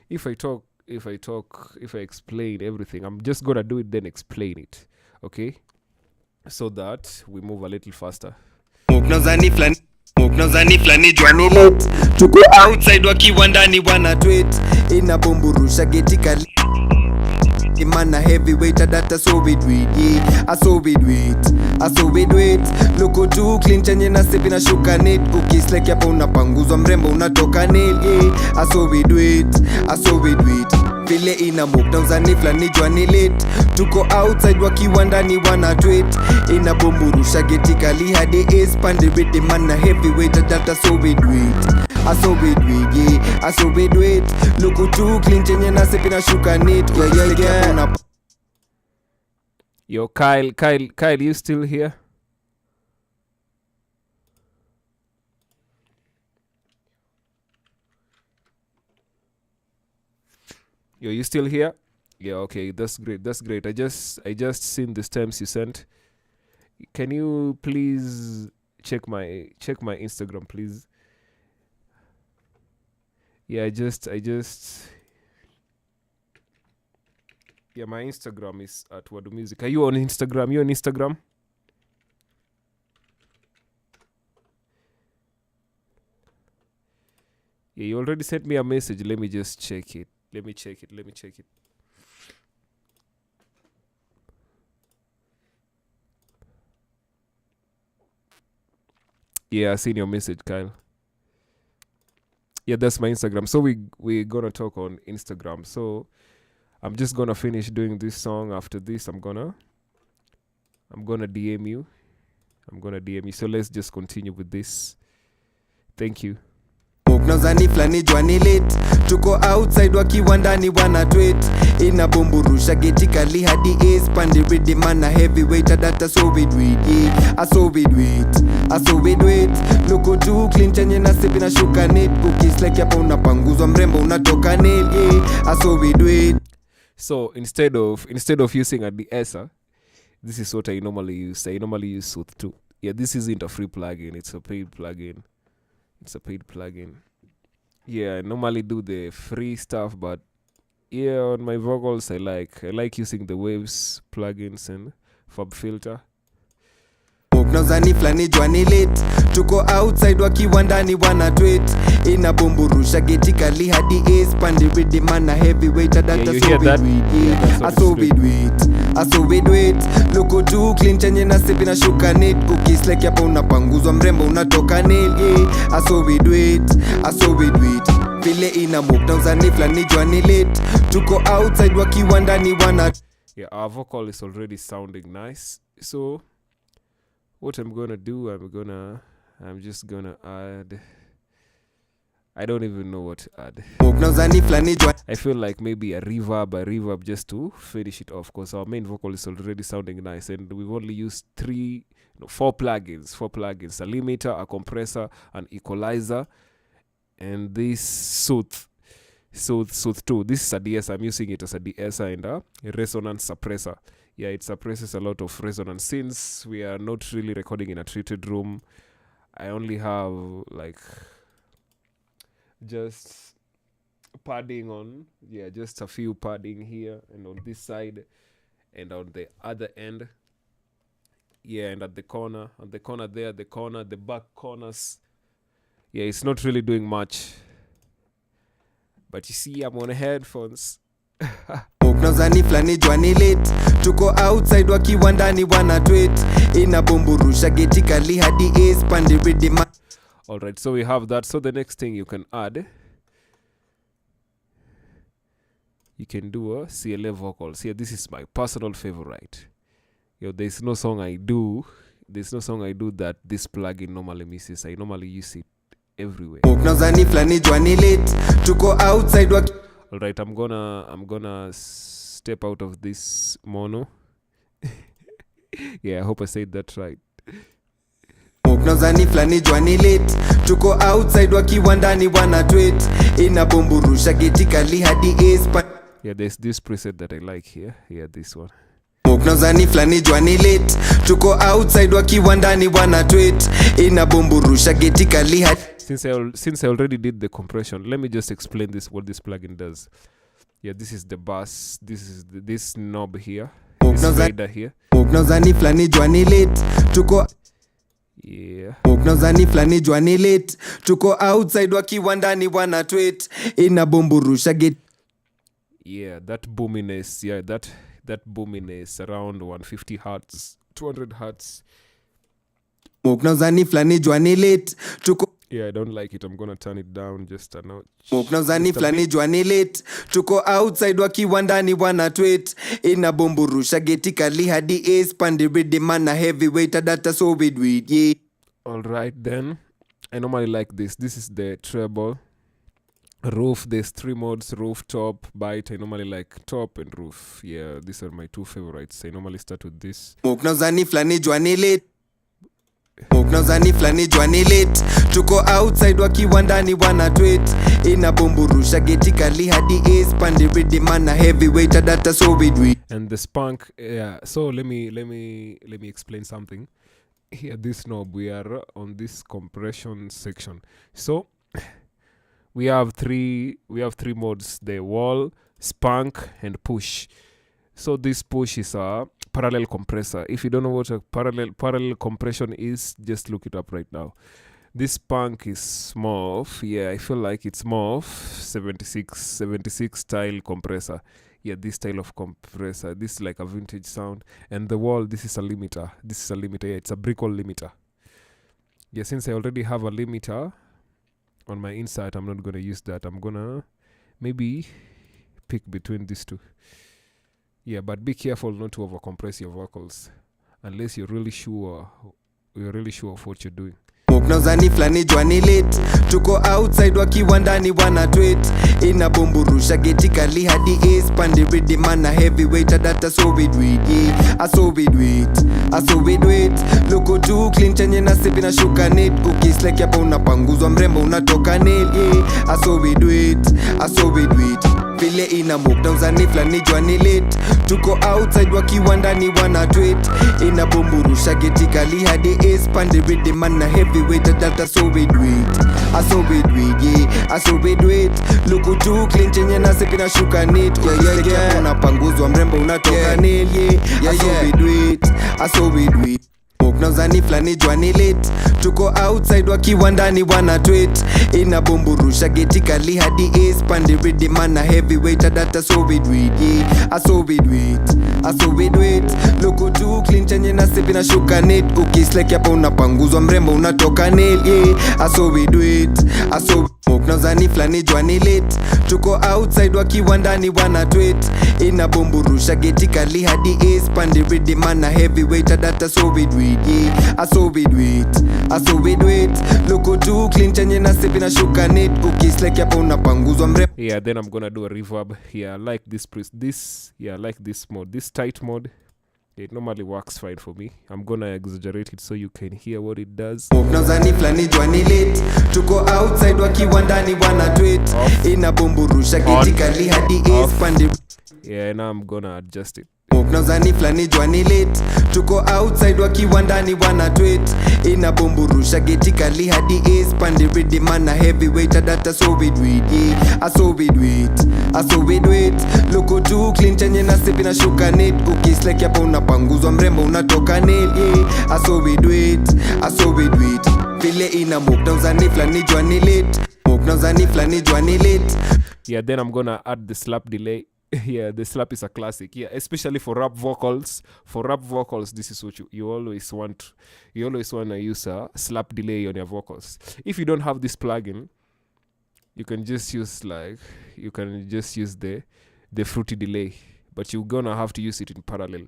if I explain everything, I'm just gonna do it then explain it, okay, so that we move a little faster. Muknazani flani jwani late tuko outside wakiwa ndani wana tweet inabomburusha geti kali mana heavyweight data so we do it. Yeah, so we do it. Loko tu clean chenye na sipi na shuka net. Ukisleki hapa unapanguzwa mrembo unatoka nail. Yeah, so we do it. vile ina move na uzani flani jua ni late. Tuko outside wakiwa ndani wana tweet. Ina bomburusha geti kali hadi ace. Pande rhythm man na heavyweight data so we do it. So we do it, yeah. So we do it. Look too clean chenye na sepi na shuka neat. Yeah. Yo, Kyle, you still here? Yo, you still here? Yeah, okay, that's great. I just seen the stems you sent. Can you please check my Instagram, please? Yeah, I just yeah, my Instagram is at waddumusic. Are you on Instagram? You on Instagram? Yeah, you already sent me a message. Let me just check it. Let me check it. Yeah, I seen your message, Kyle. Yeah, that's my Instagram. So we're gonna talk on Instagram. So I'm just gonna finish doing this song. After this, I'm gonna DM you. So let's just continue with this. Thank you. Na uzani flani jua ni late. Tuko outside wakiwa ndani wana tweet. Ina bomburusha geti kali hadi ace. Pande rhythm man na heavyweight data so we do it, yeah. So we do it. Look too clean chenye na sepi na shuka neat. Cookies like hapa unapanguzwa mrembo unatoka nail, yeah. So we do it. So instead of using a de-esser, this is what I normally use. I normally use Sooth 2. Yeah, this isn't a free plugin. It's a paid plugin. Yeah, I normally do the free stuff, but yeah, on my vocals I like using the Waves plugins and Fab Filter. Na uzani flani jua ni late. Tuko outside wakiwa ndani wana tweet. Ina bomburusha geti kali hadi ace. Pande rhythm man na heavyweight data you so hear we that? do it, Yeah, yeah. So we do it. Look too clean chenye na sepi na shuka neat. Cookies like hapa unapanguzwa mrembo unatoka nail, yeah. So we do it. Vile ina move na uzani flani jua ni late. Tuko outside wakiwa ndani wana. Yeah, our vocal is already sounding nice. So what I'm gonna do, I'm just gonna add, I don't even know what to add. I feel like maybe a reverb just to finish it off, because our main vocal is already sounding nice and we've only used 4 plugins, a limiter, a compressor, an equalizer, and this Sooth 2. This is a DS. I'm using it as a de-esser and a resonance suppressor. Yeah, it suppresses a lot of resonance. Since we are not really recording in a treated room, I only have like just padding on. Yeah, just a few padding here and on this side and on the other end. Yeah, and at the corner, there, the back corners. Yeah, it's not really doing much. But you see, I'm on headphones. Na uzani flani jua ni late. Tuko outside wakiwa ndani wana tweet. Ina bomburusha geti kali hadi ace. Pande rhythm. Alright, so we have that. So the next thing you can add, you can do a CLA vocals. Here, this is my personal favorite. Yo, there's no song I do that this plugin normally misses. I normally use it everywhere. Na uzani flani jua ni late. Tuko outside Alright, I'm gonna step out of this mono. Yeah, I hope I said that right. Na uzani flani jua ni late. Tuko outside wakiwa ndani wana tweet. Ina bomburusha geti kali hadi ace. Yeah, there's this preset that I like here. Yeah, this one. Na uzani flani jua ni late. Tuko outside wakiwa ndani wana tweet. Ina bomburusha geti kali hadi. Since I already did the compression, let me just explain what this plugin does. Yeah, this is the bass. This is this knob here. This fader here. Na uzani flani jua ni late. Tuko yeah. Na uzani flani jua ni late. Tuko outside wakiwa ndani wana tweet. Ina bomburusha geti. Yeah, that boominess. Yeah, that boominess around 150 hertz, 200 hertz. Na uzani flani jua ni late. Tuko Yeah, I don't like it. I'm gonna turn it down just a notch. Muknauzani flani jwani late. Tuko outside wakiwa ndani wana tweet. Inabomburusha geti kali hadi ace. Pandi ready man a heavyweight data so we do it, yeah. Alright then. I normally like this. This is the treble. Roof, there's 3 modes: roof, top, bite. I normally like top and roof. Yeah, these are my 2 favorites. I normally start with this. Muknauzani flani jwani late. Muknauzani flani jwani late. Tuko outside wakiwa ndani wana tweet. Inabomburusha geti kali hadi ace. Pandi ready man a heavyweight data so we do it. And the spunk, yeah. So let me explain something. Here, this knob, we are on this compression section. So we have three modes: the wall, spunk, and push. So this push is a parallel compressor. If you don't know what a parallel compression is, just look it up right now. This spunk is more of, yeah, I feel like it's more of 76 style compressor. Yeah, this style of compressor. This is like a vintage sound. And the wall, this is a limiter. Yeah, it's a brick wall limiter. Yeah, since I already have a limiter on my inside, I'm not gonna use that. I'm gonna maybe pick between these two. Yeah, but be careful not to overcompress your vocals unless you're really sure of what you're doing. Muknauzani flani jwani late. Tuko outside wakiwa ndani wana tweet. Inabomburusha geti kali hadi ace. Pandi ready man a heavyweight data so we do it, yeah. So we do it. Loko too clean chenye na sipi na shuka net. Ukislike hapa unapanguzwa mrembo unatoka nail, yeah. So we do it. Vile ina Muknauzani flani jwani late. Tuko outside wakiwa ndani wana tweet. Inabomburusha geti kali hadi ace. Pandi ready man a heavyweight data so we do it. So we do it. Look too clean chenye na sipi na shuka net. Yeah. Unapanguzwa mrembo unatoka nail, yeah. So we do it. Muknauzani flani jwani late. Tuko outside wakiwa ndani wana tweet. Inabomburusha geti kali hadi ace. Pandi ready man a heavyweight data so we do it, yeah. So we do it. Look too clean chenye na sipi na shuka net. Ukislike hapa unapanguzwa mrembo unatoka nail, yeah. So we do it. Muknauzani flani jwani late. Tuko outside wakiwa ndani wana tweet. Inabomburusha geti kali hadi ace. Pandi ready man a heavyweight data so we do it, yeah. So we do it. Look too clean chenye na sipi na shuka net. Ukislike hapa unapanguzwa mrembo. Yeah, then I'm gonna do a reverb. Yeah, I like I like this mode. This tight mode, it normally works fine for me. I'm gonna exaggerate it so you can hear what it does. Muknauzani flani jwani late. Tuko outside wakiwa ndani wana tweet. Inabomburusha geti kali hadi ace. Pandi. Yeah, now I'm gonna adjust it. Muknauzani flani jwani late. Tuko outside wakiwa ndani wana tweet. Inabomburusha geti kali hadi ace. Pandi ready man a heavyweight data so we do it, yeah. So we do it. Look too clean chenye na sipi na shuka net. Ukislike hapa unapanguzwa mrembo unatoka nail, yeah. So we do it. Vile ina Muknauzani flani jwani late. Yeah, then I'm gonna add the slap delay. Yeah, the slap is a classic. Yeah, especially for rap vocals. This is what you always want. You always want to use a slap delay on your vocals. If you don't have this plugin, you can just use the fruity delay, but you're gonna have to use it in parallel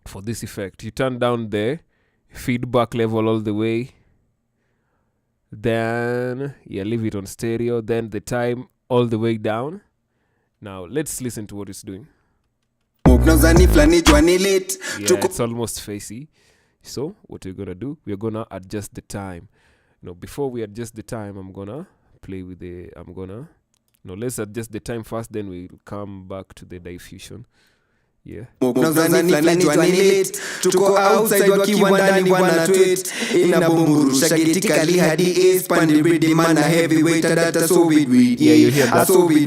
for this effect. You turn down the feedback level all the way, then leave it on stereo, then the time all the way down. Now let's listen to what it's doing. Muknauzani flani jwani late. Yeah, it's almost facey. So what we're gonna do, we're gonna adjust the time. Before we adjust the time, let's adjust the time first, then we'll come back to the diffusion. Yeah. Muknauzani flani jwani late. Tuko outside wakiwa ndani wana tweet. Inabomburusha geti kali hadi ace. Pandi ready man a heavyweight data so we do it, yeah. You hear that? So we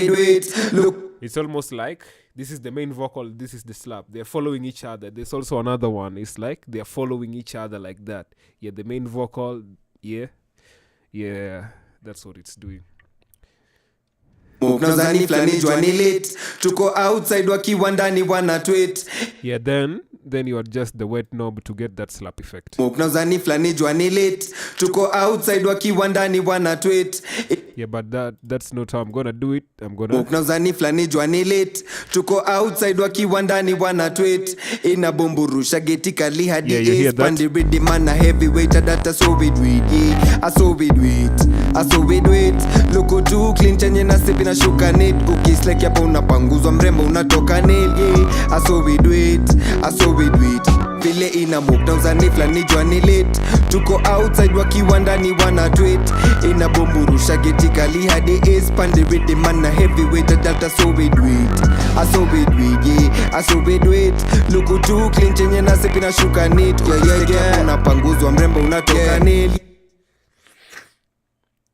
do it. Look, it's almost like this is the main vocal, this is the slap. They're following each other. There's also another one. It's like they're following each other like that. Yeah, the main vocal, yeah, that's what it's doing. Muknauzani flani jwani late. Tuko outside wakiwa ndani wana tweet. Yeah, then then you adjust the wet knob to get that slap effect. Moknazani flani jwani late. Tuko outside wakiwa ndani wana tweet. Yeah, but that's not how I'm gonna do it. Moknazani flani jwani late. Tuko outside wakiwa ndani wana tweet. Ina bomburusha geti kali hadi ace. Pandi ready man a heavyweight data so we do it. Yeah, I so we do it. Loko too clean chenye na sipi na shuka net. Ukislek yapa unapanguzwa mrembo unatoka nail. Yeah, I so we do it. Vile ina moknazani flani jwani late. Tuko outside wakiwa ndani wana tweet. Ina bomburusha geti kali hadi ace. Pandi ready man a heavyweight data so we do it. I so we do it. Loko too clean chenye na sipi na shuka net. Yeah. Unapanguzwa mrembo unatoka nail.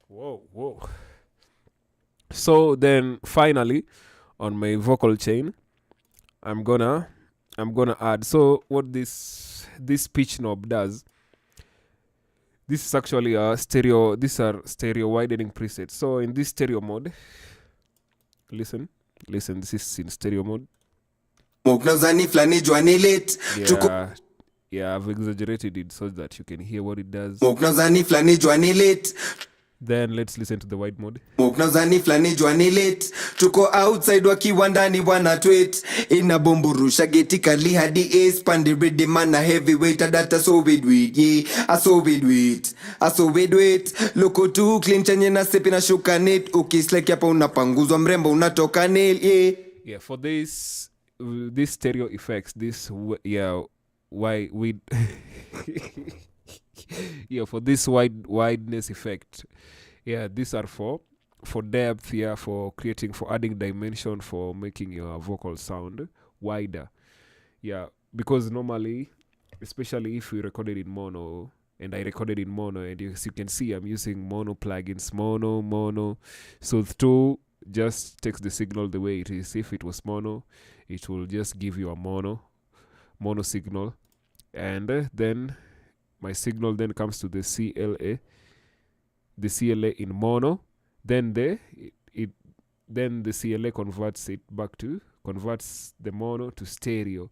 Whoa. So then finally on my vocal chain I'm gonna add, so what this pitch knob does, this is actually these are stereo widening presets. So in this stereo mode, listen, this is in stereo mode. Yeah, I've exaggerated it so that you can hear what it does. Then let's listen to the wide mode. Moknazani flani jwani late. Tuko outside wakiwa ndani wana tweet. Ina bomburusha geti kali hadi ace. Pandi ready man a heavyweight data so we do it. Yeah, I so we do it. Loko too clean chenye na sipi na shuka net. Ukislek yapa unapanguzwa mrembo unatoka nail. Yeah, for this stereo effects, why we yeah, for this wideness effect, yeah, these are for depth, yeah, for adding dimension, for making your vocal sound wider. Yeah, because normally, especially if we recorded in mono, and I recorded in mono, and as you can see, I'm using mono plugins, mono. So the tool just takes the signal the way it is. If it was mono, it will just give you a mono signal, and then my signal then comes to the CLA in mono. Then the CLA converts the mono to stereo.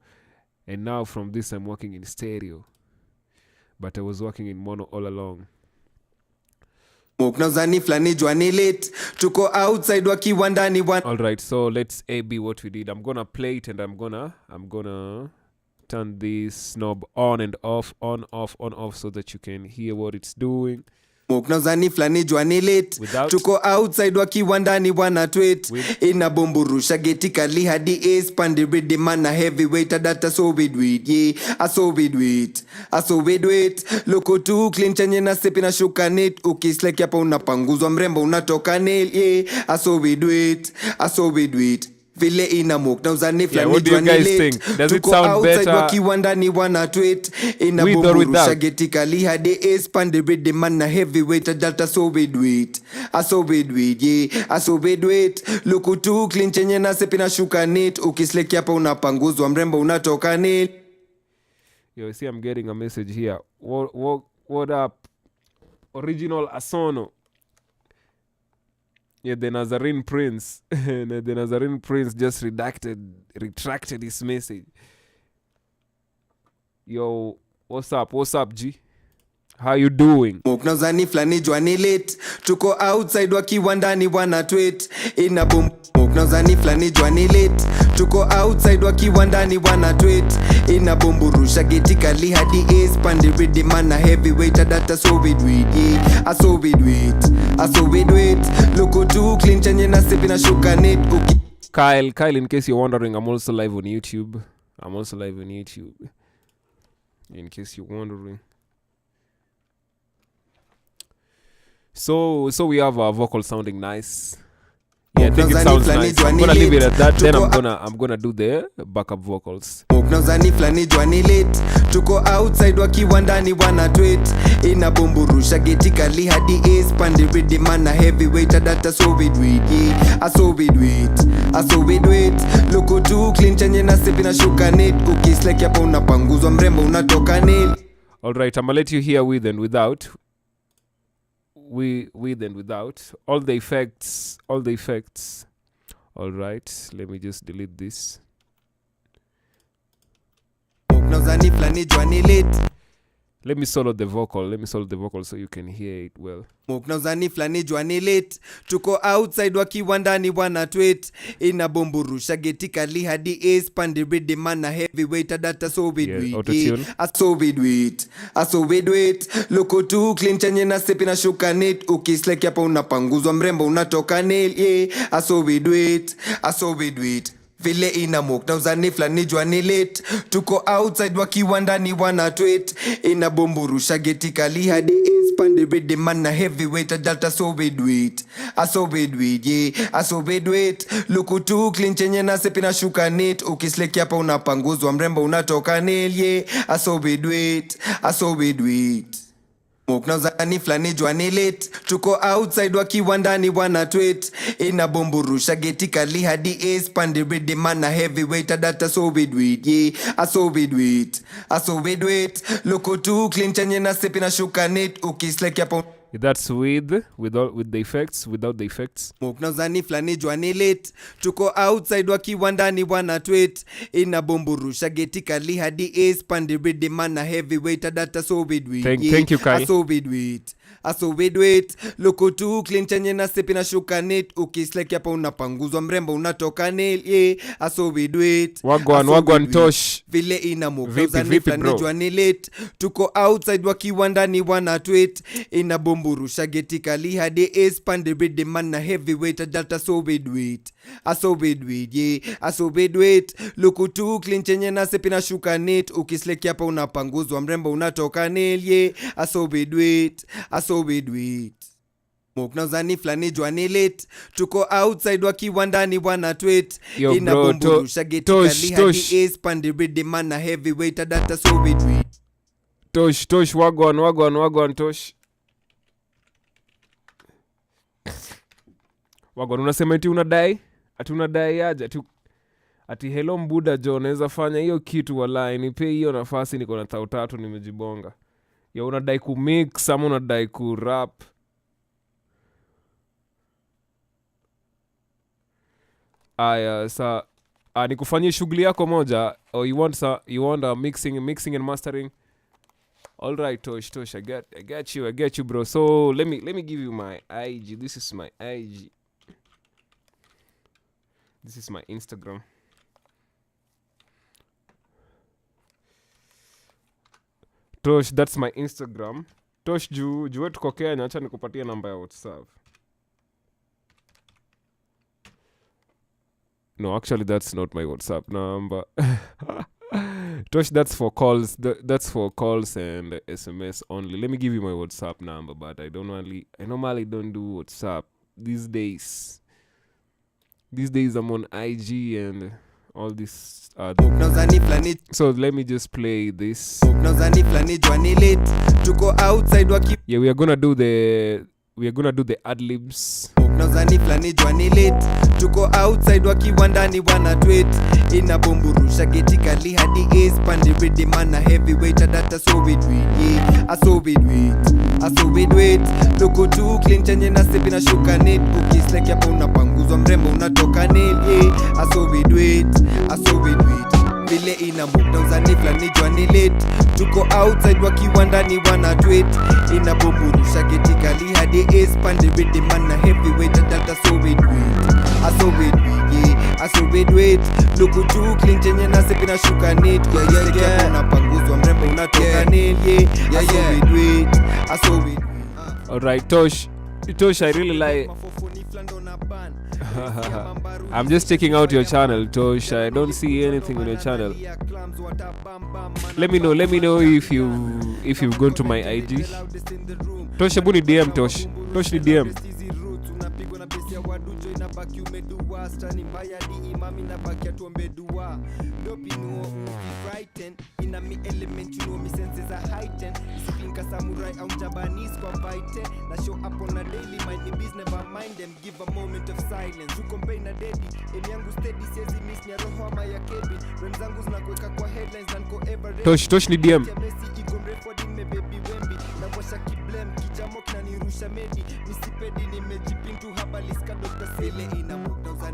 And now from this I'm working in stereo, but I was working in mono all along. Alright, so let's A-B what we did. I'm gonna play it, and I'm gonna turn this knob on and off, on off, so that you can hear what it's doing. Moknazani flani jwani late. Tuko outside wakiwa ndani wana tweet. Ina bomburusha geti kali hadi ace. Pandi ready man a heavyweight data so we do it. Yeah, I so we do it. Loko too clean chenye na sipi na shuka net. Ukislek yapa unapanguzwa mrembo unatoka nail. Yeah, I so we do it. Vile ina moknazani flani jwani late. Does it sound better wakiwa ndani wana tweet. Ina bomburusha geti kali hadi ace. Pandi ready man a heavyweight data so we do it. I so we do it. Loko too clean chenye na sipi na shuka net. Ukislek yapa unapanguzwa mrembo unatoka nail. You see, I'm getting a message here. What up? Original Asono. Yeah, the Nazarene Prince. The Nazarene Prince just retracted his message. Yo, what's up, G? How you doing? Moknazani flani jwani late. Tuko outside wakiwa ndani wana tweet. Ina Moknazani flani jwani late. Tuko outside wakiwa ndani wana tweet. Ina bomburusha geti kali hadi ace. Pandi ready man a heavyweight data so we do it. Yeah, I so we do it. Loko too clean chenye na sipi na shuka net. Kyle, in case you're wondering, I'm also live on YouTube. In case you're wondering. So we have our vocal sounding nice. Yeah, I think it sounds nice. I'm gonna leave it at that. Then I'm gonna do the backup vocals. Moknazani flani jwani late. Tuko outside wakiwa ndani wana tweet. Ina bomburusha geti kali hadi ace. Pandi ready man a heavyweight data so we do it. Yeah, I so we do it. Loko too clean chenye na sipi na shuka net. Ukislek yapa unapanguzwa mrembo unatoka nail. Alright, I'm gonna let you hear with and without. With and without all the effects. All right, let me just delete this. Moknauzani flani jwani late. Let me solo the vocal so you can hear it well. Moknauzani flani jwani late. Tuko outside wakiwa ndani wana tweet. Inabomburusha geti kali hadi ace. Pandi ready mana heavyweight data so we do it. So we do it. Loko tu clean chenye na sepi na shuka net. Ukisleki hapa unapanguzwa mrembo unatoka nail. Yeah, so we do it. Vile ina Moknauzani flani jwani late. Tuko outside wakiwa ndani wana tweet. Inabomburusha geti kali hadi ace. Pandi ready mana heavyweight data so we do it. So we do it. Luku tu clean chenye na sepi na shuka net. Ukisleki hapa unapanguzwa mrembo unatoka nail. Yeah, so we do it. Moknauzani flani jwani late. Tuko outside wakiwa ndani wana tweet. Inabomburusha geti kali hadi ace. Pandi ready mana heavyweight data so we do it. Yeah, so we do it. Loko tu clean chenye na sepi na shuka net. Ukisleki hapa That's with the effects, without the effects. Moknauzani flani jwani late. Tuko outside wakiwa ndani wana tweet. Inabomburusha geti kali hadi ace. Pandi ready mana heavyweight data so we do it. Thank you, Kai. So we do it. Loko tu clean chenye na sepi na shuka net. Ukisleki hapa unapanguzwa mrembo unatoka nail. Yeah, so we do it. Wagwan Tosh. Vile ina Moknauzani Vipi, flani bro? jwani late. Tuko outside wakiwa ndani wana tweet. Inabomburusha geti kali hadi ace. Pandi ready mana heavyweight data so we do it. So we do it. Luku tu clean chenye na sepi na shuka net. Ukisleki hapa unapanguzwa mrembo unatoka nail. Yeah, so we do it. Moknauzani flani jwani late. Tuko outside wakiwa ndani wana tweet. Yo, bro, Inabomburusha geti Tosh, kali Tosh. hadi ace. Pandi ready mana heavyweight data so we do it. Tosh, wagwan Tosh. Wagwan unasema eti unadai? Ati unadai aje? Ati hello mbuda jo, naweza fanya hiyo kitu walai, nipe hiyo nafasi, niko na 3 nimejibonga. Ya unadai kumix ama unadai kurap? Aya, sa nikufanyie shughuli yako moja. Or you want mixing and mastering? All right, Tosh, I get you, bro. So let me give you my IG. This is my IG. This is my Instagram. Tosh, that's my Instagram. Tosh, juu tuko Kenya, acha nikupatie namba ya WhatsApp. No, actually that's not my WhatsApp number. Tosh, that's for calls. That's for calls and SMS only. Let me give you my WhatsApp number, but I normally don't do WhatsApp these days. These days I'm on IG and all this. So let me just play this. Moknauzani flani jwani late. Tuko outside Yeah, we are gonna do the ad-libs. Moknauzani flani jwani late. Tuko outside wakiwa ndani wana tweet. Inabomburusha geti kali hadi ace. Pandi ready mana heavyweight data so we do it. Yeah, so we do it. Loko tu clean chenye na sepi na shuka net. Ukisleki hapa unapanguzwa mrembo unatoka nail. Yeah, so we do it. Vile ina Moknauzani flani jwani late. Tuko outside wakiwa ndani wana tweet. Inabomburusha geti kali hadi ace. Pandi ready mana heavyweight data so we do it. So we do it. Luku tu clean chenye na sepi na shuka net. Yeah. Unapanguzwa mrembo unatoka nail. Yeah, so we do it. Alright, Tosh, I really like. I'm just checking out your channel, Tosh. I don't see anything on your channel. Let me know if you've gone to my IG. Tosh, hebu ni DM, Tosh ni DM. Tosh ni DM.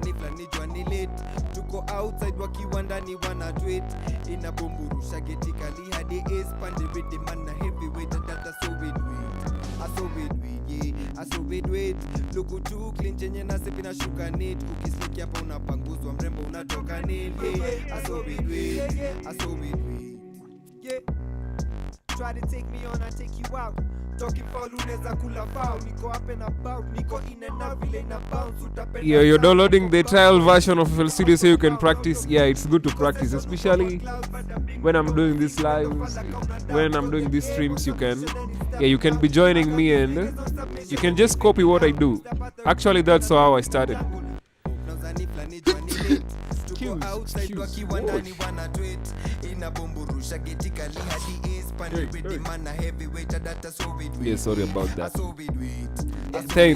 utazani flani jua ni late. Tuko outside wakiwa ndani wana tweet. Inabumburusha geti kali hadi ace. Pande ready man na heavyweight. Data so with I so with look too clean chenye na sepi na shuka neat. Ukisiki hapa unapanguzwa mrembo unatoka nil. I so with yeah. Try to take me on, I take you out. Talking for luneza kula foul. Niko up and about, niko in and out, vile na bounce. Yeah, you're downloading the trial version of FL Studio so you can practice. Yeah, it's good to practice, especially when I'm doing these lives, when I'm doing these streams. You can be joining me and you can just copy what I do. Actually, that's how I started. Yeah, sorry about that.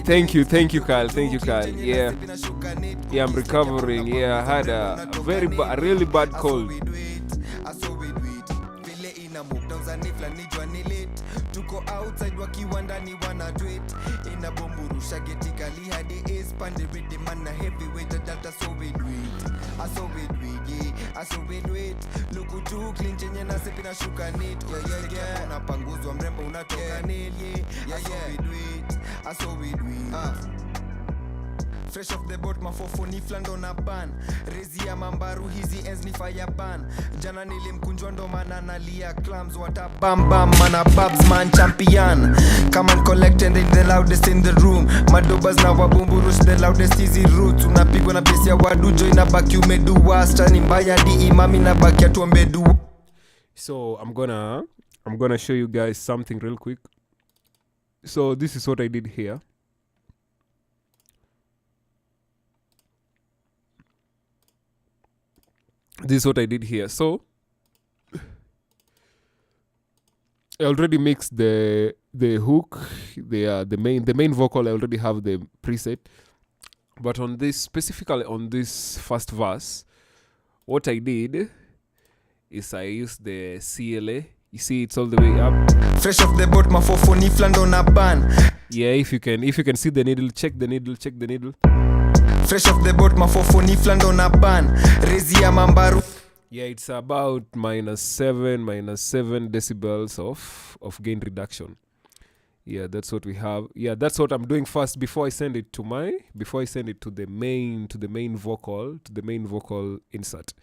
Thank you, Kyle. Yeah, I'm recovering. Yeah, I had a really bad cold. Tuko outside wakiwa ndani wana tweet. Inabumburusha geti kali hadi ace. Pande ready man na heavyweight. Data so with I so with look too clean chenye na sepi na shuka neat. Yeah. Unapanguzwa mrembo unatoka nail. I so with fresh off the boat mafofo ni flando na ban. Rezi ya mambaru hizi ends ni fire ban. Jana nilimkunjwa ndo mana nalia clams. Wata bam mana babs man champion. Come and collect and the loudest in the room. Madobas na wabumburush the loudest easy roots. Unapigwa na besi ya wadujo inabaki umedua. Strani mbaya di imami na baki atuombedu. So I'm gonna show you guys something real quick. So this is what I did here. So I already mixed the hook, the main vocal. I already have the preset, but on this, specifically on this first verse, what I did is I used the CLA. You see, it's all the way up. Fresh off the boat, mafofo ni flando na ban. Yeah, if you can see the needle, check the needle. Fresh off the boat, mafofo ni flando na ban. Rezi ya mambaru. Yeah, it's about -7 decibels of gain reduction. Yeah, that's what we have. Yeah, that's what I'm doing first before I send it to the main vocal insert.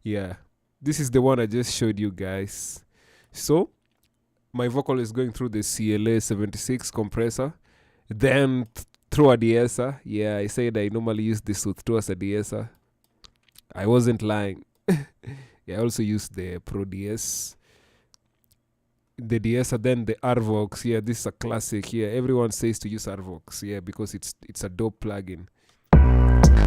Yeah, this is the one I just showed you guys. So my vocal is going through the CLA 76 compressor, then through a de-esser. Yeah, I said I normally use this through as a de-esser. I wasn't lying. Yeah, I also use the Pro DS, the de-esser, then the Arvox. Yeah, this is a classic. Yeah, everyone says to use Arvox. Yeah, because it's a dope plugin.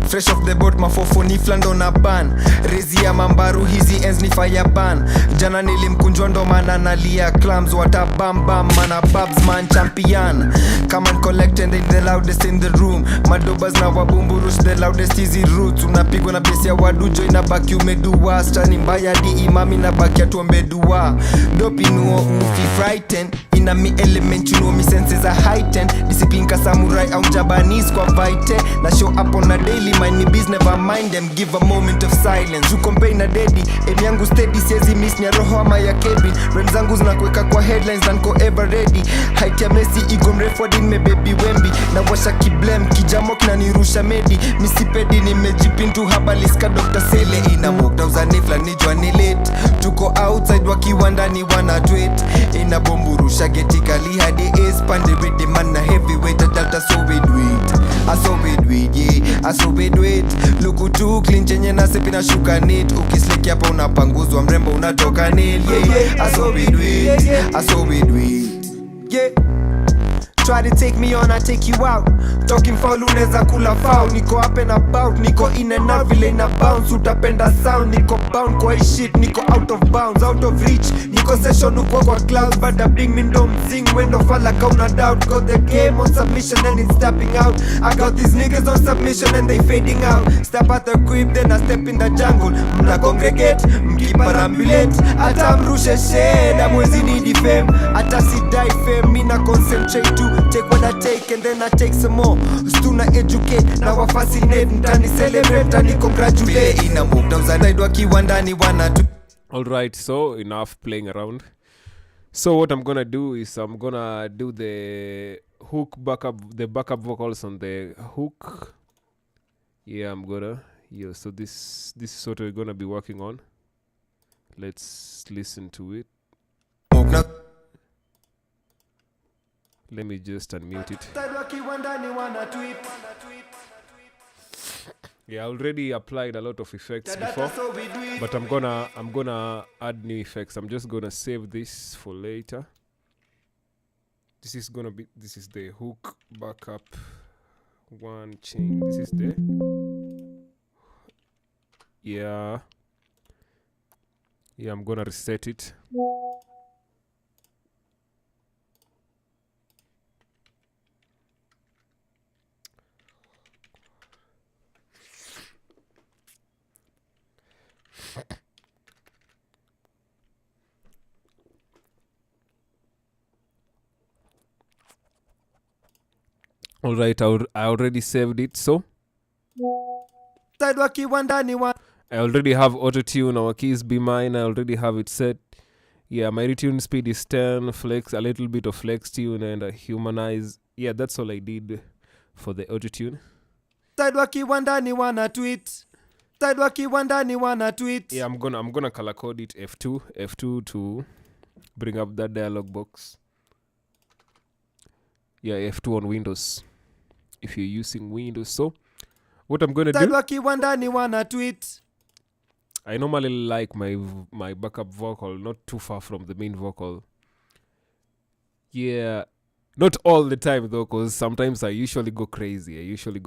Fresh off the boat, mafofo ni flando na ban. Rezi ya mambaru hizi ends ni fire ban. Jana nilimkunjwa ndo mana nalia clams. Wata bam mana babs man champion. Come and collect and the loudest in the room. Madobas na wabumburush the loudest easy roots. Unapigwa na besi ya wadujo inabaki umedua. Strani mbaya di imami na baki atuombedua. Dopi nuo ufi frightened. Ina mi element you know me senses are heightened. Discipline ka samurai au Japanese kwa vite. Na show up on a daily mind me biz never mind them. Give a moment of silence. You compare na daddy. Emi yangu steady siezi miss ni roho ama ya Kevin. Rhymes zangu zinakuweka kwa headlines and ko ever ready. Height ya Messi ego mrefu hadi me baby Wemby. Na washa kiblem kijamo kinanirusha medi. Misipedi nimejipintu habaliska Dr. Sele. Ina mokta uzani flani jua ni late. Tuko outside wakiwa ndani wana tweet. Ina bomburusha geti kali hadi ace. Pande ready man na heavyweight. Data so we do it. I so we do it. Look too clean chenye na sepi na shuka neat. Ukislick hapa unapanguzwa mrembo unatoka nail. I so we do it. Yeah. Try to take me on, I take you out. Talking for luneza kula foul. Niko up and about, niko in and out, vile na bounce. Utapenda sound, niko bound kwa hii shit. Niko out of bounds, out of reach. Niko session uko kwa clouds. Bada big me don't sing, wendo fala kauna doubt. Got the game on submission and it's stepping out. I got these niggas on submission and they fading out. Step at the crib, then I step in the jungle. Mna congregate, mkiparambulate. Ata mrushe shade, amwezi nidi fame. Ata si die fame, mina concentrate to take what I take and then I take some more. Stuna educate, now I fascinate, ndani celebrate, ndani congratulate. Ina move down side wakiwa ndani wana tu. Alright, so enough playing around. So what I'm gonna do is I'm gonna do the hook backup, the backup vocals on the hook. Yeah, I'm gonna. Yeah, so this is what we're gonna be working on. Let's listen to it. Let me just unmute it. Yeah, I already applied a lot of effects before, but I'm gonna add new effects. I'm just gonna save this for later. This is the hook backup one chain. This is the yeah, I'm gonna reset it. Alright, I already saved it, so I already have auto-tune, our keys be mine, I already have it set. Yeah, my retune speed is 10, flex, a little bit of flex tune and a humanize. Yeah, that's all I did for the auto-tune. Yeah, I'm gonna color code it F2 to bring up that dialog box. Yeah, F2 on Windows if you're using Windows. So what I'm gonna do, I normally like my backup vocal not too far from the main vocal. Yeah, not all the time though, because sometimes I usually go crazy. I usually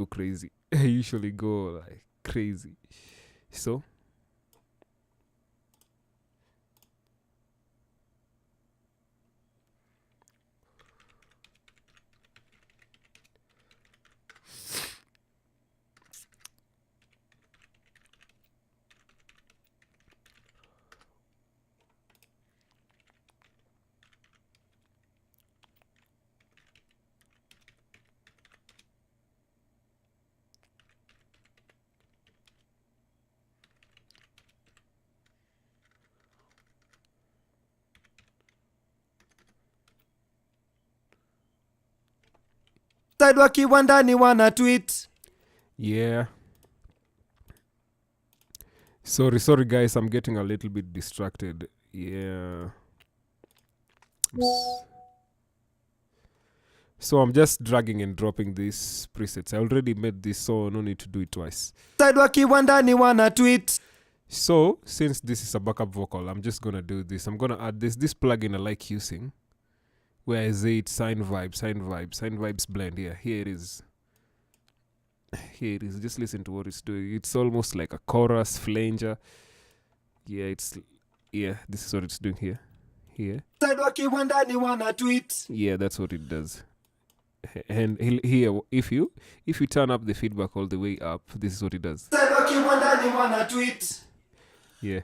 go like crazy. So yeah. Sorry guys, I'm getting a little bit distracted. Yeah. So I'm just dragging and dropping these presets. I already made this, so no need to do it twice. So since this is a backup vocal, I'm just gonna do this. I'm gonna add this plugin I like using, where I say it sine vibes blend. Yeah, here it is. Just listen to what it's doing. It's almost like a chorus flanger. Yeah, this is what it's doing here. Yeah, that's what it does. And here, if you turn up the feedback all the way up, this is what it does. Yeah.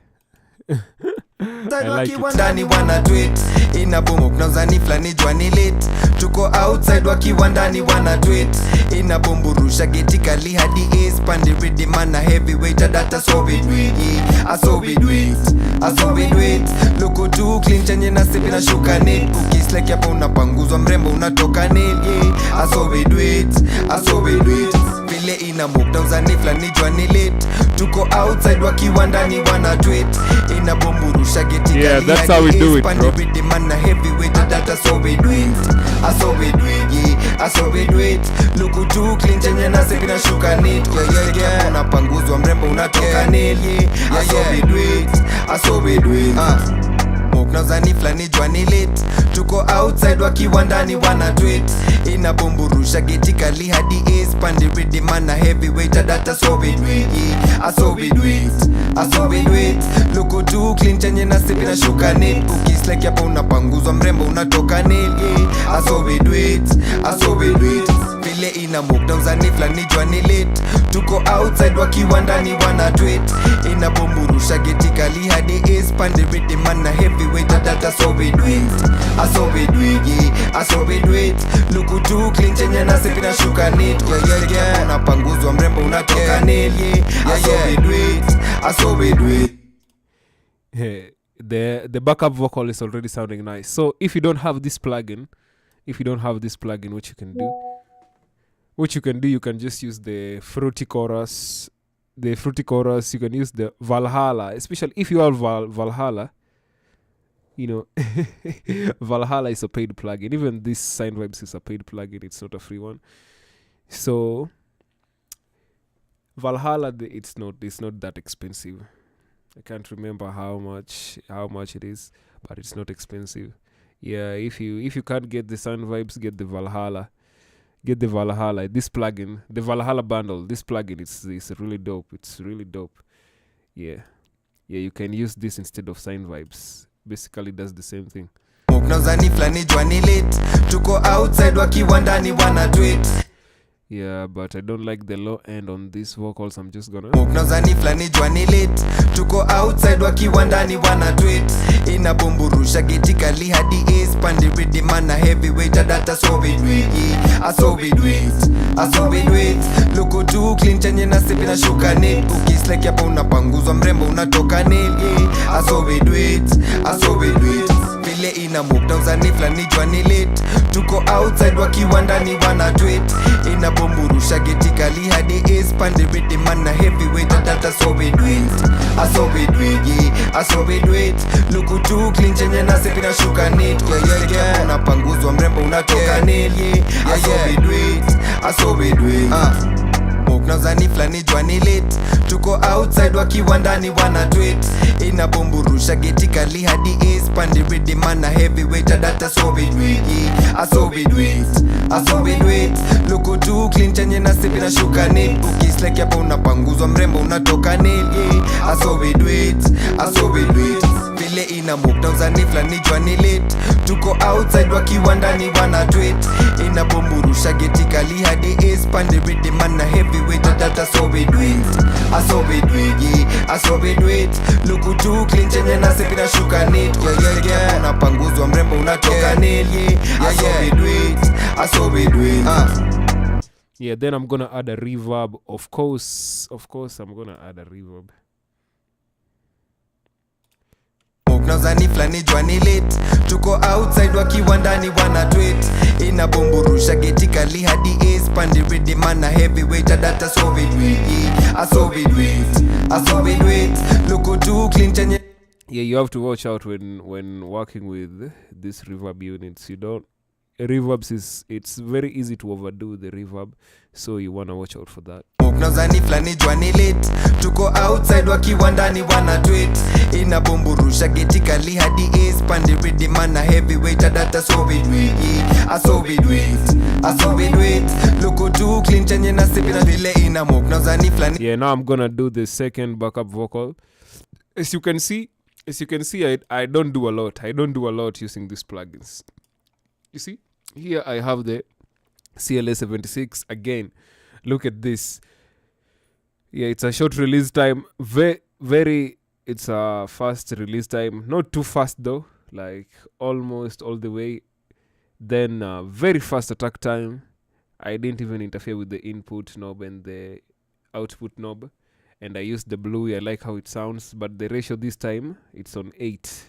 I like it. Ndani wana tweet ina boom up na uzani flani jwani late. Tuko outside wakiwa ndani wana tweet ina bomburusha geti kali hadi ace pandi ready man heavyweight data so we do it. I so we do it. Loko too clean chenye na sipi na shuka net. Cookies like yapo unapanguzwa mrembo unatoka nail. I so we do it. Vile ina move down uzani flani jwani late. Tuko outside wakiwa ndani wana tweet ina bomburusha. Yeah, that's how we do it, bro. Data so we do it. I so we do it. Look too clean chenye na sebi na shuka net. Yeah. Unapanguzwa mrembo unatoka nail. I so we do it. Mokna zani flani jwani late. Tuko outside wakiwa ndani wana tweet ina bomburusha geti kali hadi ace pandi ready man heavyweight data so we do it. I so we do it. Look too clean chenye na sipi na shuka net. Cookies like yapo unapanguzwa mrembo unatoka nail. I so we do it. Vile ina mukta uzani flani jua ni late. Tuko outside wakiwa ndani wana tweet. Ina bomburusha geti kali hadi ace. Pande rhythm man na heavyweight data so we do it. I saw we do it, yeah, I saw we do it. Look too clean chenye na sipi na shuka neat. Yeah. Unapanguzwa mrembo unatoka nail, yeah. I saw we do it, I saw we do it. Hey, the backup vocal is already sounding nice. So if you don't have this plugin, what you can do, you can just use the fruity chorus. You can use the Valhalla, especially if you have Valhalla. You know, Valhalla is a paid plugin. Even this Sign Vibes is a paid plugin. It's not a free one. So Valhalla, it's not that expensive. I can't remember how much it is, but it's not expensive. Yeah, if you can't get the Sign Vibes, get the Valhalla. This plugin, the Valhalla bundle. This plugin, it's really dope. It's really dope. Yeah, you can use this instead of Sign Vibes. Basically does the same thing. Tuko outside wakiwa ndani wana tweet. Yeah, but I don't like the low end on these vocals. I'm just gonna tuko outside wakiwa ndani wana tweet. Ina bomburusha geti kali hadi ace. Pande rhythm man na heavyweight data so we do it, yeah. I saw we do it, I saw we do it. Look too clean chenye na sipi na shuka nail. Ukislake hapa unapanguzwa mrembo unatoka nail, yeah. I saw we do it, I saw we do it. Vile ina mukta uzani flani jua ni late. Tuko outside wakiwa ndani wana tweet. Ina bomburusha geti kali hadi ace. Pande rhythm man na heavyweight data so we do it. I saw we do it, yeah, I saw we do it. Look too clean chenye na sipi na shuka neat. Yeah. Unapanguzwa mrembo unatoka nail, yeah. I saw we do it, I saw we do it. Muknazani flani jua ni late. Tuko outside wakiwa ndani wana tweet. Ina bomburusha geti kali hadi ace. Pande rhythm man na heavyweight data so we do it, yeah. I saw we do it, I saw we do it. Look too clean chenye na sipi na shuka neat. Ukislake hapa unapanguzwa mrembo unatoka nail, yeah. I saw we do it, I saw we do it. Vile ina mukta uzani flani jua ni late. Tuko outside wakiwa ndani wana tweet. Ina bomburusha geti kali hadi ace. Pande rhythm man na heavyweight data so we do it. I saw we do it, yeah, I saw we do it. Look too clean chenye na sipi na shuka neat. Yeah. Unapanguzwa mrembo unatoka nail, yeah. I saw we do it, I saw we do it. Yeah, then I'm gonna add a reverb. Of course, I'm gonna add a reverb. Muknazani flani jua ni late. Tuko outside wakiwa ndani wana tweet. Ina bomburusha geti kali hadi ace. Pande rhythm man na heavyweight data so we do it, yeah. I saw we do it, I saw we do it. Look too clean chenye. Yeah, you have to watch out when working with these reverb units. Reverbs it's very easy to overdo the reverb, so you wanna watch out for that. Muknazani flani jua ni late. Tuko outside wakiwa ndani wana tweet. Ina bomburusha geti kali hadi ace. Pande rhythm man na heavyweight data so we do it, yeah. I saw we do it, I saw we do it. Look too clean chenye na sipi na vile ina muknazani flani. Yeah, now I'm gonna do the second backup vocal. As you can see, I don't do a lot using these plugins. You see, here I have the CLA76 again. Look at this. Yeah, it's a short release time. It's a fast release time. Not too fast though, like almost all the way. Then very fast attack time. I didn't even interfere with the input knob and the output knob. And I used the Bluey. I like how it sounds. But the ratio this time, it's on 8.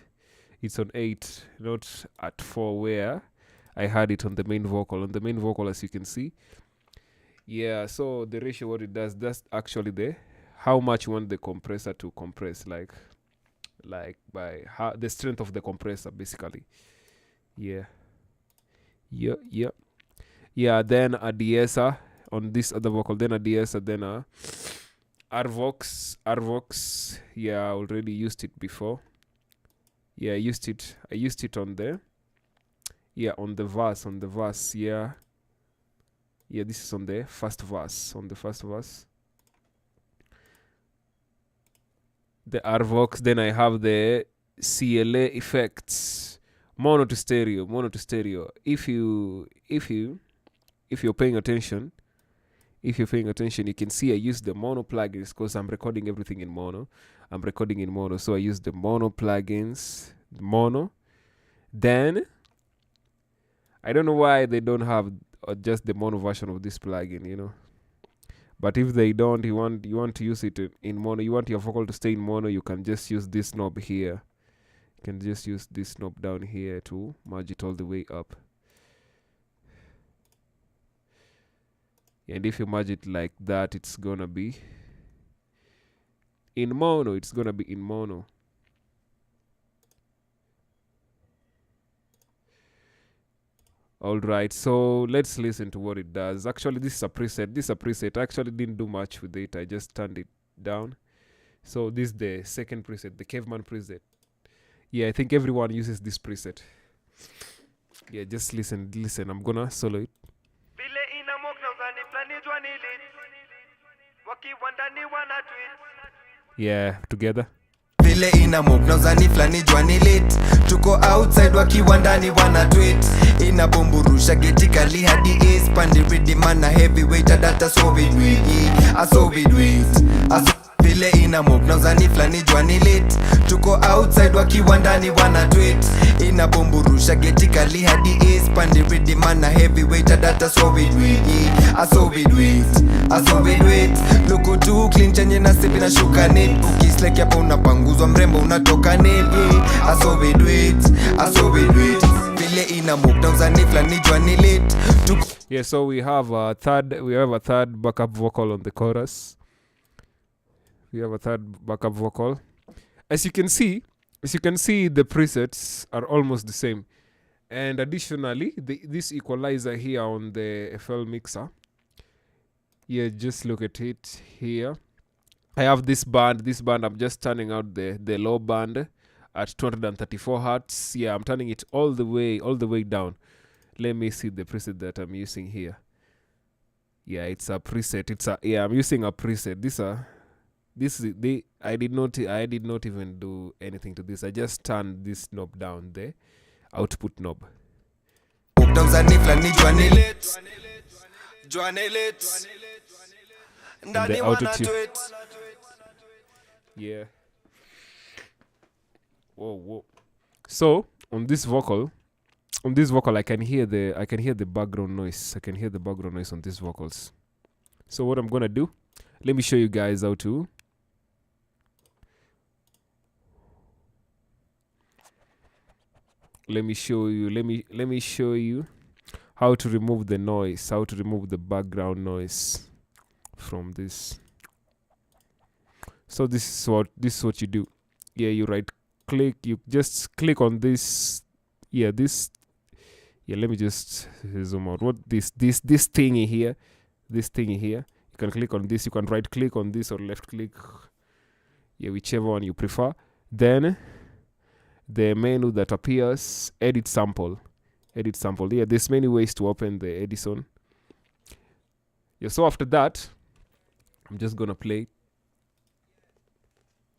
It's on 8, not at 4 where I had it on the main vocal. On the main vocal, as you can see. Yeah, so the ratio, what it does, that's actually how much you want the compressor to compress, like by the strength of the compressor, basically. Yeah. Then a de-esser on this other vocal, then a de-esser, then a Arvox. Yeah, I already used it before. Yeah, I used it on the verse. Yeah, this is on the first verse. The Arvox. Then I have the CLA effects. Mono to stereo. If you if you're paying attention, you can see I use the mono plugins because I'm recording everything in mono. So I use the mono plugins, mono. Then I don't know why they don't have just the mono version of this plugin, you know. But if they don't, you want to use it in mono, you want your vocal to stay in mono, you can just use this knob here. You can just use this knob down here to merge it all the way up. And if you merge it like that, it's gonna be in mono. All right, so let's listen to what it does. Actually, this is a preset. I actually didn't do much with it. I just turned it down. So this is the second preset, the caveman preset. Yeah, I think everyone uses this preset. Yeah, just listen. I'm gonna solo it. Yeah, together. Vile ina move na uzani flani jwani lit. Tuko outside wakiwa ndani wana tweet. Ina bomburusha geti kali hadi east. Pandi ready mana heavyweight data so we do it. Vile ina move na uzani flani jwani lit. Tuko outside wakiwa ndani wana tweet. Ina bomburusha geti kali hadi east. Pandi ready mana heavyweight data so we do it. Loko tu clean chenye na sipi na shuka net. Ukisleki hapa unapanguzwa mrembo unatoka net. I saw we do it. Vile ina move na uzani flani jwani lit. Yeah, so we have a third backup vocal on the chorus. As you can see, the presets are almost the same. And additionally, this equalizer here on the FL mixer. Yeah, just look at it here. I have this band. I'm just turning out the low band at 234 hertz. Yeah, I'm turning it all the way down. Let me see the preset that I'm using here. Yeah, it's a preset. I'm using a preset. I did not even do anything to this. I just turned this knob down, the output knob. And the auto tune. Yeah. Whoa. So on this vocal, I can hear the background noise. On these vocals. So what I'm gonna do, let me show you guys how to. Let me show you how to remove the noise, how to remove the background noise from this. So this is what you do. Yeah, you right click, you just click on this. Yeah, this. Yeah, let me just zoom out. What this thingy here? This thingy here. You can click on this. You can right click on this or left click. Yeah, whichever one you prefer. Then the menu that appears, edit sample. Yeah, there's many ways to open the Edison. Yeah, so after that, I'm just gonna play.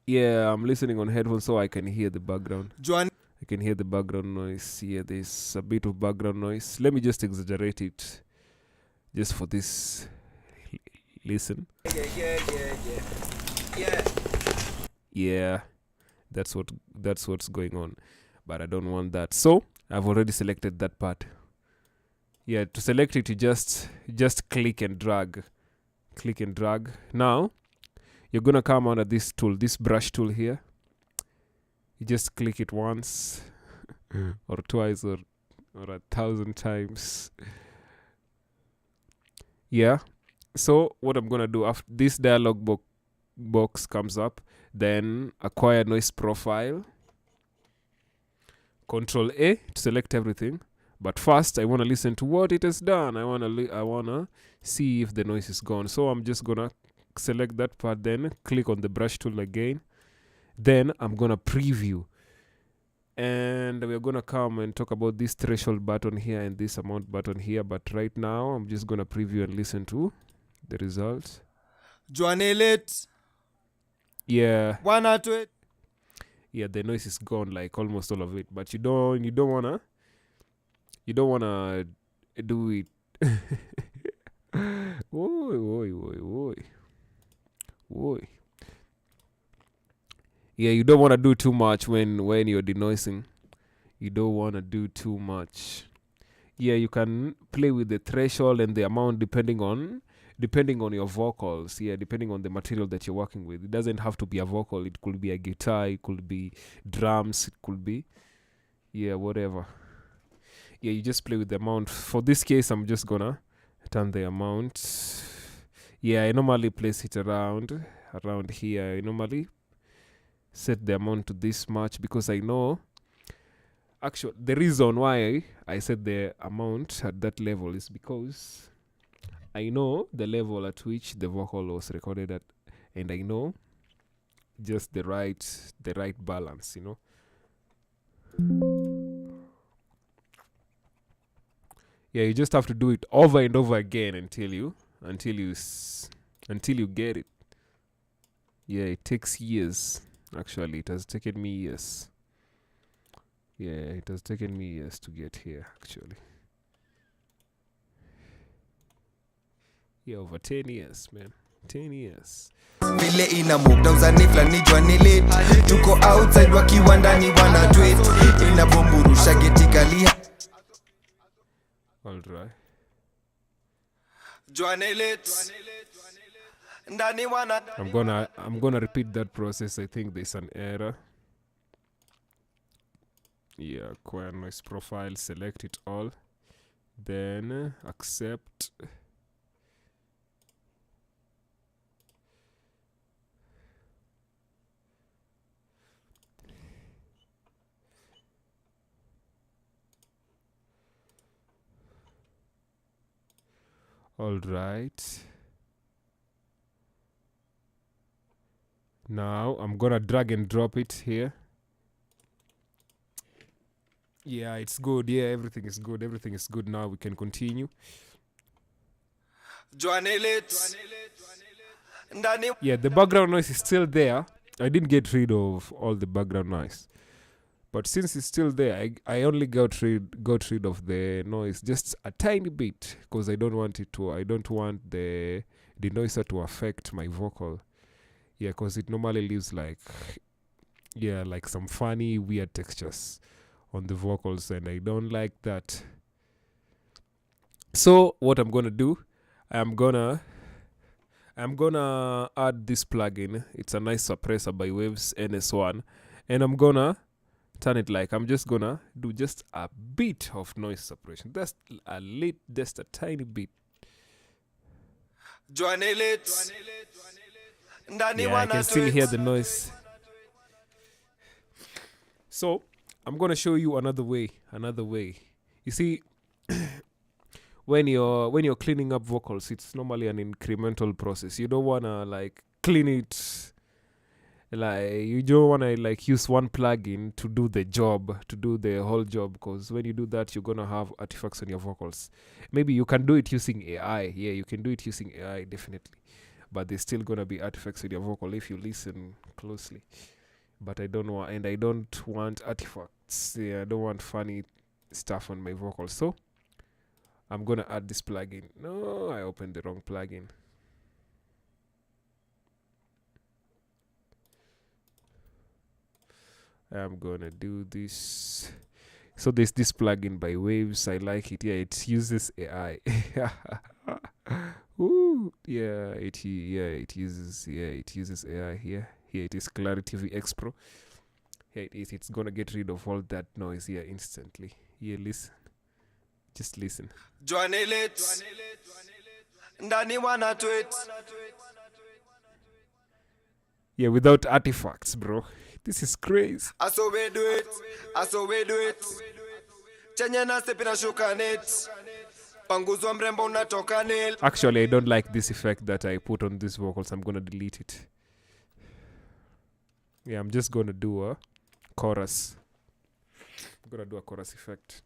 Yeah, I'm listening on headphones so I can hear the background. I can hear the background noise. Yeah, there's a bit of background noise. Let me just exaggerate it just for this listen. Yeah, that's what's going on. But I don't want that. So I've already selected that part. Yeah, to select it, you just click and drag. Now you're gonna come under this tool, this brush tool here. You just click it once or twice or 1,000 times. Yeah. So what I'm gonna do after this dialog box comes up, then acquire noise profile. Control A to select everything. But first, I want to listen to what it has done. I wanna see if the noise is gone. So I'm just gonna select that part, then click on the brush tool again. Then I'm gonna preview, and we're gonna come and talk about this threshold button here and this amount button here. But right now, I'm just gonna preview and listen to the results. Yeah. Yeah, the noise is gone, like almost all of it. But you don't wanna do it. Oi. Yeah, you don't want to do too much when you're denoising. You don't want to do too much. Yeah, you can play with the threshold and the amount depending on your vocals. Yeah, depending on the material that you're working with. It doesn't have to be a vocal. It could be a guitar. It could be drums. It could be, yeah, whatever. Yeah, you just play with the amount. For this case, I'm just gonna turn the amount. Yeah, I normally place it around here. I normally set the amount to this much because I know. Actually, the reason why I set the amount at that level is because I know the level at which the vocal was recorded at, and I know just the right balance, Yeah, you just have to do it over and over again until you get it. Yeah, it takes years. Actually, it has taken me years. Yeah, it has taken me years to get here, actually. Yeah, over 10 years, man. 10 years. Vile ina move uzani flani jua ni late. Tuko outside wakiwa ndani wana tweet. Ina bomburusha geti kali. All right. Jua ni late. Ndani wana. I'm gonna repeat that process. I think there's an error. Yeah, acquire noise profile, select it all, then accept. All right. Now I'm gonna drag and drop it here. Yeah, it's good. Yeah, everything is good. Everything is good. Now we can continue. Yeah, the background noise is still there. I didn't get rid of all the background noise. But since it's still there, I only got rid of the noise just a tiny bit because I don't want the denoiser to affect my vocal. Yeah, because it normally leaves like some funny weird textures on the vocals, and I don't like that. So what I'm gonna do, I'm gonna add this plugin. It's a nice suppressor by Waves NS1, and I'm gonna turn it like I'm just gonna do just a bit of noise suppression. Just a tiny bit. Yeah, I can still hear the noise. So I'm gonna show you another way. You see, when you're cleaning up vocals, it's normally an incremental process. You don't wanna like clean it. Like you don't wanna like use one plugin to do the whole job, because when you do that, you're gonna have artifacts on your vocals. Maybe you can do it using AI. Yeah, you can do it using AI, definitely. But there's still gonna be artifacts in your vocal if you listen closely. But I don't want artifacts. Yeah, I don't want funny stuff on my vocals. So I'm gonna add this plugin. No, I opened the wrong plugin. I'm gonna do this. So there's this plugin by Waves. I like it. Yeah, it uses AI. Ooh, it uses AI here. Here it is, Clarity VX Pro. Here it is. It's gonna get rid of all that noise here instantly. Here, listen. Just listen. Yeah, without artifacts, bro. This is crazy. Aso we do it. Chenye na sepina shuka net. Panguzwa mrembo unatoka nil. Actually, I don't like this effect that I put on these vocals. I'm gonna delete it. Yeah, I'm just gonna do a chorus. I'm gonna do a chorus effect.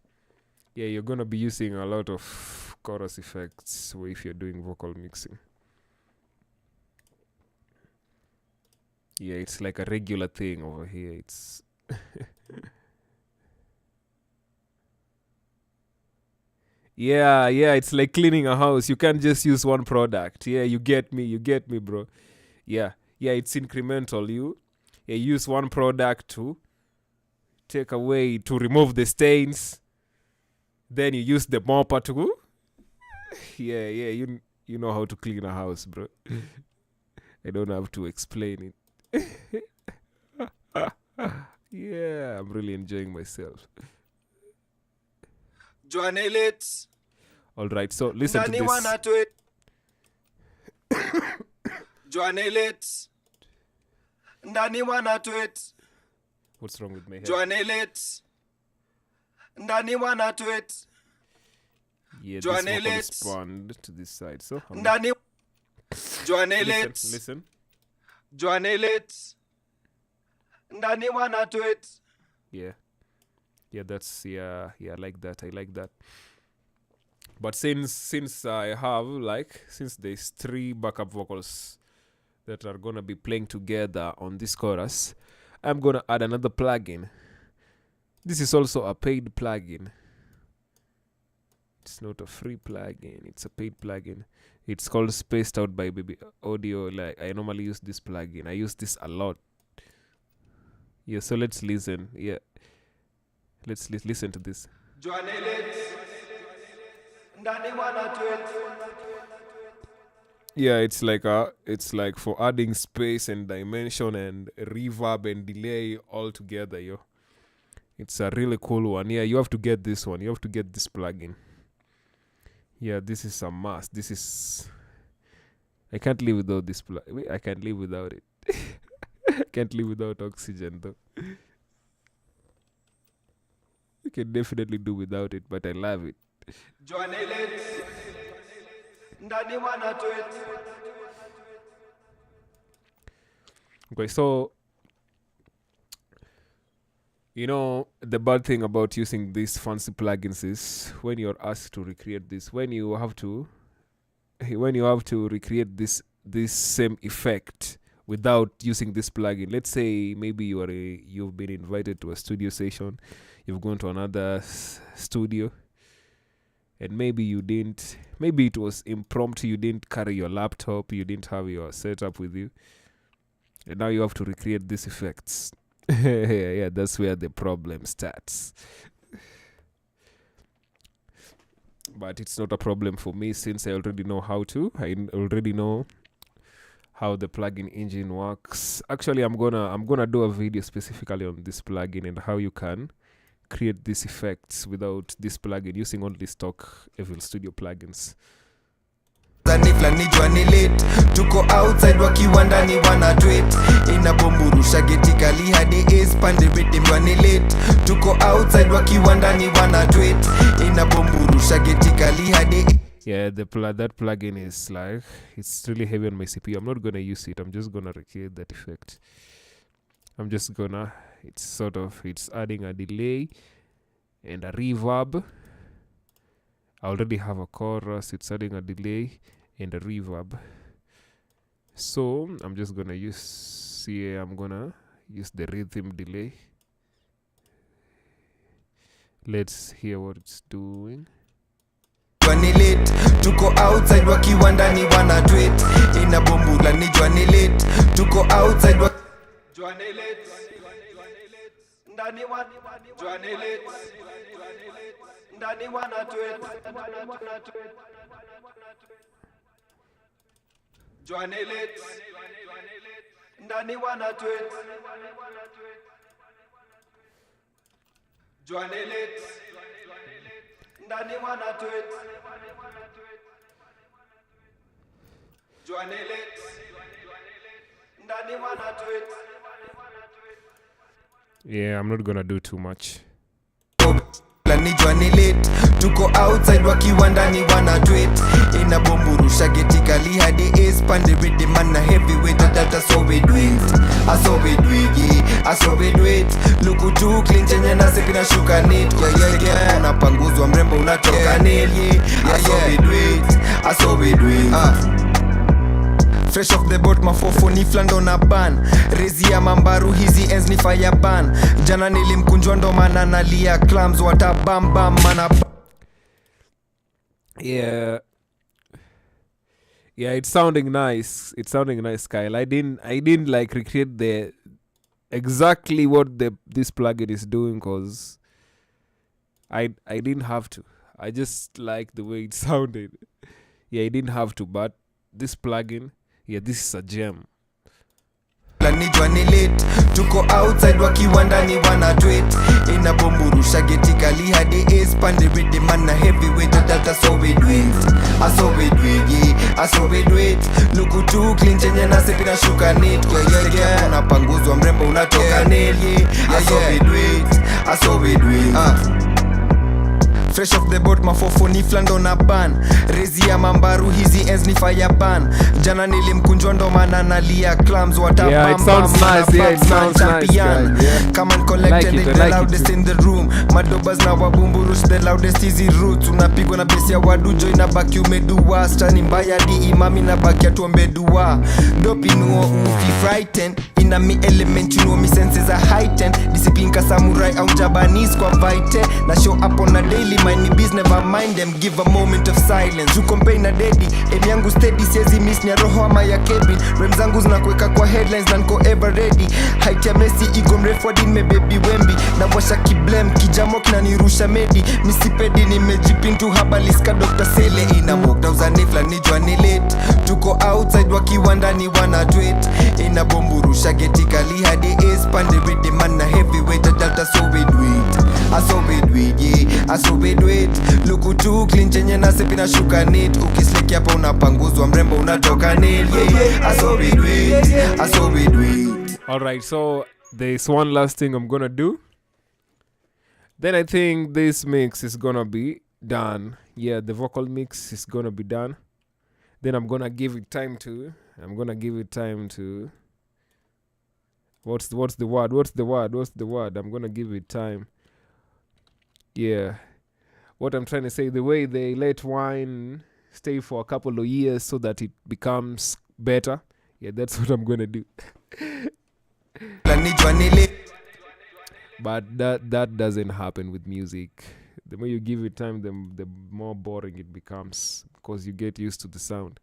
Yeah, you're gonna be using a lot of chorus effects if you're doing vocal mixing. Yeah, it's like a regular thing over here. It's Yeah, it's like cleaning a house. You can't just use one product. Yeah, you get me, bro. Yeah, it's incremental. You use one product to take away, to remove the stains. Then you use the mopper to you know how to clean a house, bro. I don't have to explain it. Yeah, I'm really enjoying myself. All right, so listen to this. What's wrong with my head? Yeah, this will correspond to this side. So listen. Yeah, that's I like that. But since I have since there's 3 backup vocals that are gonna be playing together on this chorus, I'm gonna add another plugin. This is also a paid plugin. It's not a free plugin, it's a paid plugin. It's called Spaced Out by Baby Audio. Like, I normally use this plugin. I use this a lot. Yeah, so let's listen. Yeah, let's listen to this. Yeah, it's like for adding space and dimension and reverb and delay all together, yo. It's a really cool one. Yeah, you have to get this one. You have to get this plugin. Yeah, this is a must. I can't live without this plugin. I can't live without it. I can't live without oxygen, though. I can definitely do without it, but I love it. Okay, so the bad thing about using these fancy plugins is when you're asked to recreate this, when you have to recreate this same effect without using this plugin. Let's say maybe you've been invited to a studio session, you've gone to another studio, and maybe it was impromptu, you didn't carry your laptop, you didn't have your setup with you, and now you have to recreate these effects. Yeah, that's where the problem starts. But it's not a problem for me since I already know how to. I already know how the plugin engine works. Actually, I'm gonna do a video specifically on this plugin and how you can create these effects without this plugin using only stock FL Studio plugins. Tuko outside wakiwa ndani wana tweet inabomburusha getikali hadi is pande rhythm wani late. Tuko outside wakiwa ndani wana tweet inabomburusha getikali hadi. Yeah, that plugin is it's really heavy on my CPU. I'm not gonna use it. I'm just gonna recreate that effect. It's adding a delay and a reverb. I already have a chorus. It's adding a delay and a reverb. So I'm just gonna use the rhythm delay. Let's hear what it's doing. Tuko outside wakiwa ndani wana tweet inabombula ni jwani late. Tuko outside jwani late. Ndani wana jwani late. Ndani wana tweet. Jwani late. Ndani wana tweet. Jwani late. Ndani wana tweet. Jwani late. Ndani wana tweet. Yeah, I'm not gonna do too much. Ni jwani late. Tuko outside wakiwa ndani wana tweet inabomburusha getikali hadi is pande rhythm na heavyweight data so we do it. I saw we do it. Look too clean chenye na sepina shuka neat. Yeah. Unapanguzwa mrembo unatoka nail. I saw we do it. Fresh off the boat mafofo ni flando na ban. Rezi ya mambaru hizi ends ni fire ban. Jana nilimkunjwa ndo maana nalia clams watabam bam mana. Yeah. Yeah, it's sounding nice. It's sounding nice, Kyle. I didn't like recreate the exactly what this plugin is doing, cause I didn't have to. I just like the way it sounded. Yeah, I didn't have to, but this plugin, yeah, this is a gem. Nijwa ni late, tuko outside wakiwa ndani wana tweet. Inabomburusha geti kali hadi ace pande rhythm man heavyweight data so we do it. I saw we do it, yeah, I saw we do it. Look too clean chenye na sepi na shuka neat. Yeah, unapanguzwa mrembo unatoka nail, yeah. I saw we do it, I saw we do it. Fresh off the boat mafofo ni flando na ban. Rezi ya mambaru hizi ends ni fire ban. Jana nilimkunjwa ndo maana nalia clams wata Yeah, it sounds nice. Yeah, it sounds nice, guys. Yeah. Come and collect Like and it, they I the like it loudest too. in the room. Madobas na wabumburush the loudest easy roots. Unapigwa na besi ya wadujo inabaki umedua. Stani mbaya di imami na baki atuombedua. Dopi nuo ufi frightened. Ina mi element you know me senses are heightened. Discipline ka samurai au Japanese kwa vite. Na show up on a daily mind me biz never mind them. Give a moment of silence. You compare na daddy. Emi yangu steady siezi miss ni roho ama ya Kevin. Rem zangu zinakuweka kwa headlines na niko ever ready. Height ya Messi ego mrefu hadi me baby Wemby. Na washa kiblem kijamo kinanirusha medi. Misipedi nimejipintu habaliska Dr. Sele. Ina mokta uzanifla nijwa ni late. Tuko outside wakiwa ndani wana tweet. Ina bomburusha geti kali hadi ace pande rhythm man na heavyweight data so we do it. I saw we do it, yeah, I saw we do it. Look too clean chenye na sepi na shuka neat. Ukisleki hapa unapanguzwa mrembo unatoka nail, yeah. I saw we do it, I saw we do it. Alright, so there's one last thing I'm gonna do. Then I think this mix is gonna be done. Yeah, the vocal mix is gonna be done. Then I'm gonna give it time to. What's the word? I'm gonna give it time. Yeah. What I'm trying to say, the way they let wine stay for a couple of years so that it becomes better. Yeah, that's what I'm gonna do. But that doesn't happen with music. The more you give it time, the more boring it becomes because you get used to the sound.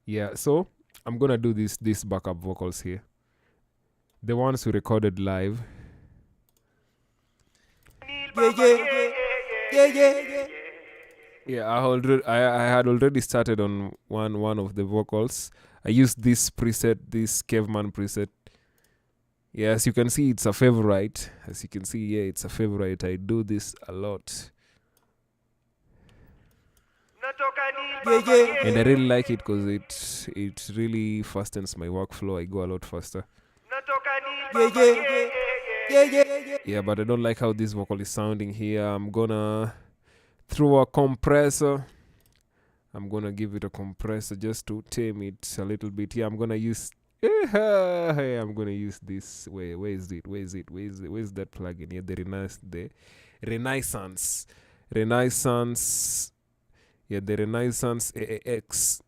Yeah, so I'm gonna do these backup vocals here. The ones we recorded live. Yeah, I had already started on one of the vocals. I used this preset, this caveman preset. Yeah, as you can see, it's a favorite. It's a favorite. I do this a lot. And I really like it because it really fastens my workflow. I go a lot faster. Yeah, but I don't like how this vocal is sounding here. I'm gonna throw a compressor. I'm gonna give it a compressor just to tame it a little bit. Yeah, I'm gonna use this. Where is it? Where's that plugin? Yeah, the Renaissance. Yeah, the Renaissance AAX.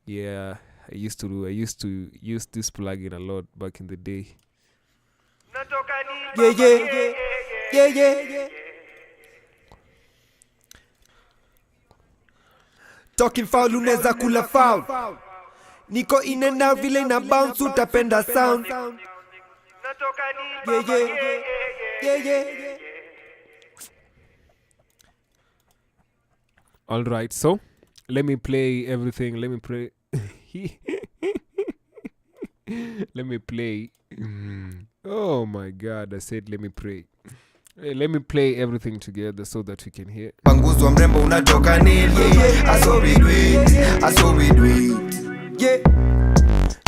Yeah, I used to use this plugin a lot back in the day. Yeah. Talking foul unaweza kula foul. Niko in and out vile na bounce utapenda sound. Yeah. All right, so let me play everything. Let me play. Oh my God! I said let me pray. Let me play everything together so that we can hear. Panguzwa mrembo unatoka nail, yeah. I saw we do it. Yeah.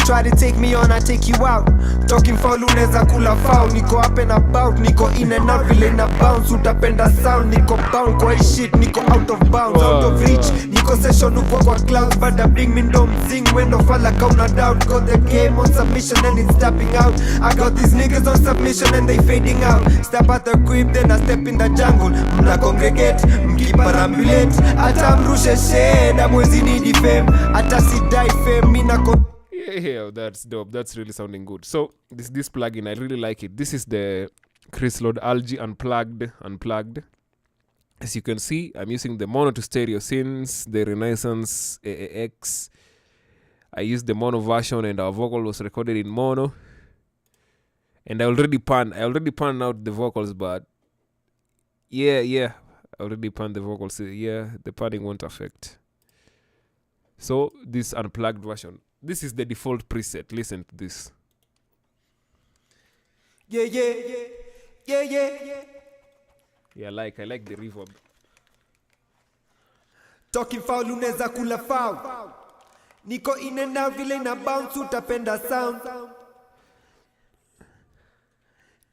Try to take me on, I take you out. Talking foul unaweza kula foul. Niko up and about, niko in and out vile na bounce utapenda sound. Niko bound kwa hii shit, niko out of bounds, out of reach. Niko session uko kwa clouds, but I bring me no sing when no fall like no doubt. Got the game on submission and it's tapping out. I got these niggas on submission and they fading out. Step out the crib, then I step in the jungle. Mna congregate, mkiparambulate. Ata mrushe shade, amwezi nidi fame. Ata si die fame, mina Yeah, that's dope. That's really sounding good. So this plugin, I really like it. This is the Chris Lord Algae unplugged. As you can see, I'm using the mono to stereo since the Renaissance AAX. I used the mono version and our vocal was recorded in mono. And I already panned out the vocals, but I already panned the vocals. The panning won't affect. So this unplugged version. This is the default preset. Listen to this. Yeah. Yeah, I like the reverb. Talking foul unaweza kula foul. Niko in and out vile na bounce utapenda sound.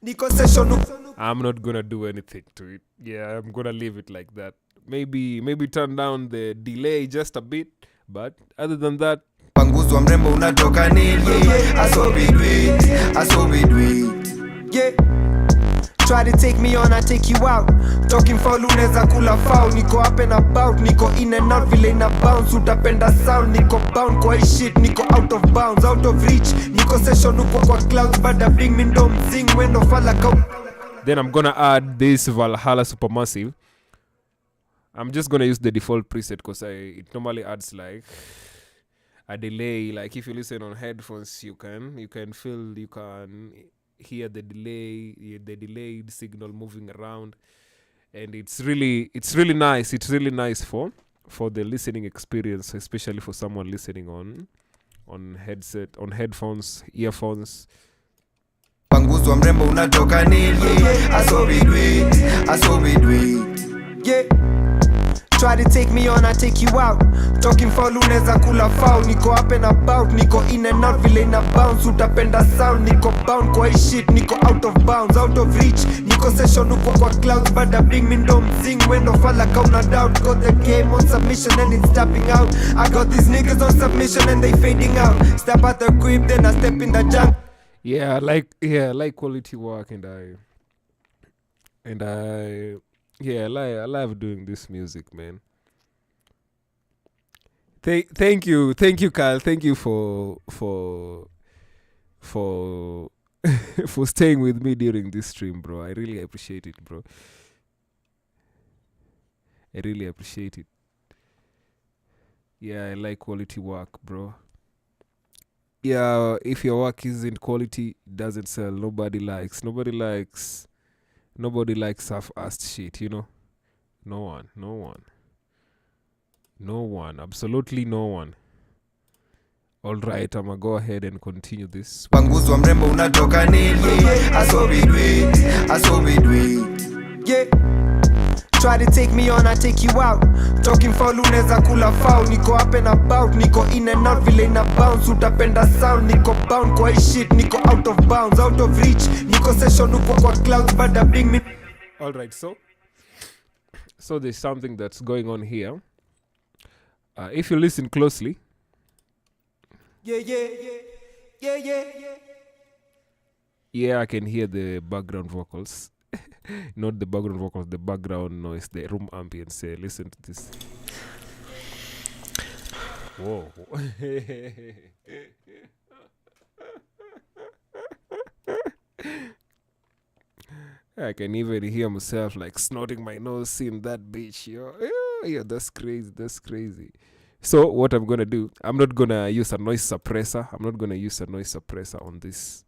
Niko session. I'm not gonna do anything to it. Yeah, I'm gonna leave it like that. Maybe turn down the delay just a bit, but other than that, Panguzwa mrembo unatoka nini? I saw we do it. Yeah. Try to take me on, I take you out. Talking foul unaweza kula foul. Niko up and about, niko in and out vile na bounce utapenda sound. Niko bound kwa hii shit, niko out of bounds, out of reach. Niko session uko kwa clouds, bada bring me ndo mzing wendo fala kau. then I'm gonna add this Valhalla Supermassive. I'm just gonna use the default preset because it normally adds like a delay. Like if you listen on headphones, you can hear the delayed signal moving around, and it's really nice. It's really nice for the listening experience, especially for someone listening on headphones, earphones. Panguzwa mrembo unatoka nini? I saw we do it. Yeah. Try to take me on, I take you out. Talking foul unaweza kula foul. Niko up and about, niko in and out vile na bounce utapenda sound. Niko bound kwa hii shit, niko out of bounds, out of reach. Niko session uko kwa clouds, bada bring me ndo mzing wendo fala kauna doubt. Got the game on submission and it's tapping out. I got these niggas on submission and they fading out. Step out the crib, then I step in the junk. I like quality work, and I love doing this music, man. Thank you, Kyle. Thank you for for staying with me during this stream, bro. I really appreciate it, bro. I really appreciate it. Yeah, I like quality work, bro. Yeah, if your work isn't quality, it doesn't sell. Nobody likes half-assed shit, you know. No one, absolutely no one. All right, I'ma go ahead and continue this. Panguzwa mrembo unatoka nini? I saw we do it. Yeah. Try to take me on, I take you out. Talking foul unaweza kula foul. Niko up and about, niko in and out vile na bounce utapenda sound. Niko bound kwa hii shit, niko out of bounds, out of reach. Niko session uko kwa clouds, bada bring me. All right, so there's something that's going on here. If you listen closely, I can hear the background vocals. Not the background vocals, the background noise, the room ambience. Listen to this. Whoa. I can even hear myself like snorting my nose, seeing that bitch. Yeah, that's crazy. So what I'm gonna do, I'm not gonna use a noise suppressor. On this.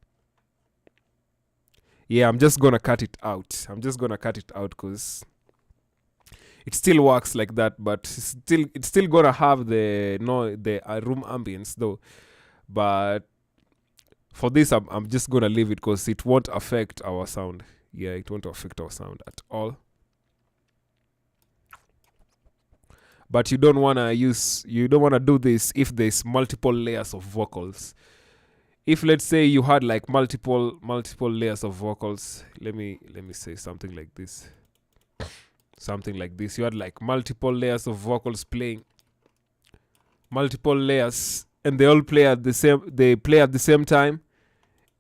Yeah, I'm just gonna cut it out. Because it still works like that, but it's still gonna have the room ambience though. But for this, I'm just gonna leave it because it won't affect our sound. Yeah, it won't affect our sound at all. But you don't wanna do this if there's multiple layers of vocals. If let's say you had like multiple layers of vocals, let me say something like this. You had like multiple layers of vocals playing, multiple layers, and they all play at the same time,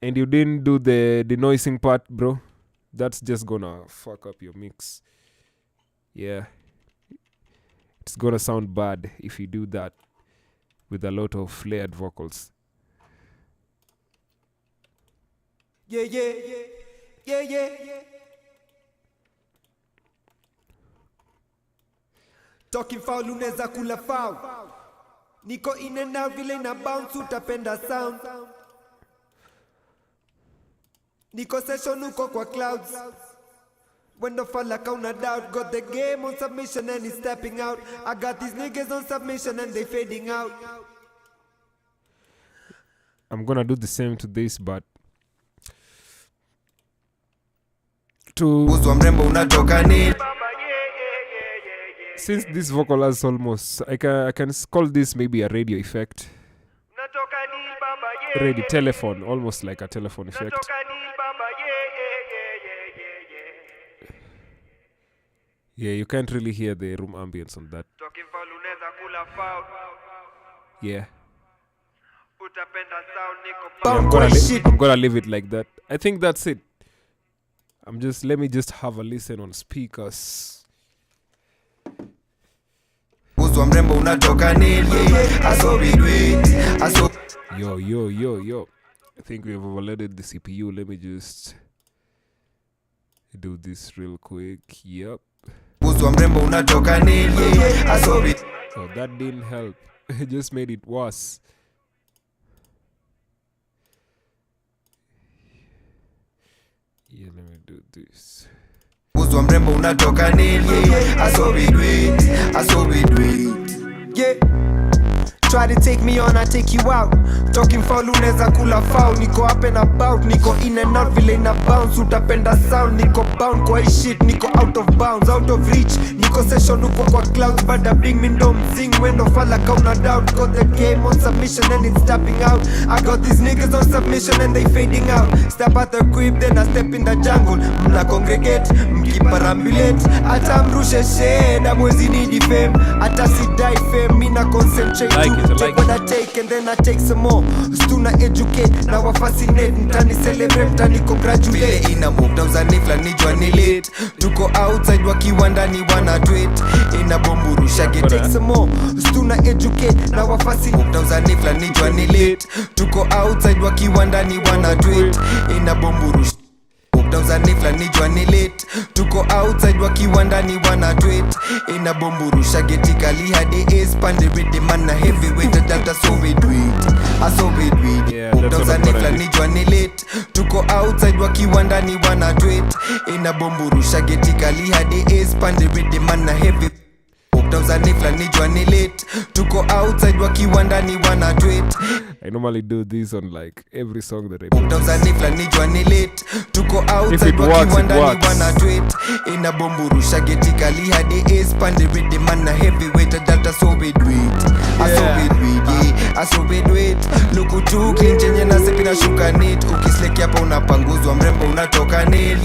and you didn't do the denoising part, bro. That's just gonna fuck up your mix. Yeah. It's gonna sound bad if you do that with a lot of layered vocals. Yeah. Yeah. Talking foul unaweza kula foul. Niko in and out vile na bounce utapenda sound. Niko session uko kwa clouds. When the fall like on a doubt, got the game on submission and he's stepping out. I got these niggas on submission and they fading out. I'm gonna do the same to this, but to since this vocal has almost, I can call this maybe a radio effect. Radio telephone, almost like a telephone effect. Yeah, you can't really hear the room ambience on that. Yeah. I'm gonna leave it like that. I think that's it. Let me just have a listen on speakers. Yo. I think we've overloaded the CPU. Let me just do this real quick. Yep. Oh, that didn't help. It just made it worse. Yeah, let me do this. Yeah. Try to take me on, I take you out. Talking foul unaweza kula foul. Niko up and about, niko in and out vile na bounce. Utapenda sound, niko bound kwa hii shit. Niko out of bounds, out of reach. Niko session uko kwa clouds. Bada bring me ndo mzing. Wendo fala kauna doubt. Got the game on submission and it's tapping out. I got these niggas on submission and they fading out. Step out the crib, then I step in the jungle. Mna congregate, mkiparambulate. Ata mrushe shade, amwezi nidi fame. Ata si die fame, mina concentrate take what I take and then I take some more. Stuna educate, now I fascinate. Mtani celebrate, mtani congratulate. Vile ina move down za nifla nijwa ni late. Tuko outside wakiwa ndani wana tweet. Ina bomburusha get take some more. Stuna educate, now I fascinate. Move down za nifla nijwa ni late. Tuko outside wakiwa ndani wana tweet. Ina bomburusha nifla nijwa ni late. Tuko outside wakiwa ndani wana tweet. Ina bomburusha getikali hadi ace. Pande ready man na heavyweight. Data so we do it. I so we do it. Nifla nijwa ni late. Tuko outside wakiwa ndani wana tweet. Ina bomburusha getikali hadi ace. Pande ready man na heavyweight. Nifla nijwa ni late. Tuko outside wakiwa ndani wana tweet. I normally do this on like every song that I nifla nijwa ni late. Tuko outside wakiwa ndani wana tweet. Ina bomburusha getikali hadi ace. Pande ready man na heavyweight. Data so we do it. I so we do it. I so we do it. Luku tu clean chenye na sepi na shuka neat. Ukisleki hapa unapanguzwa mrembo unatoka nail.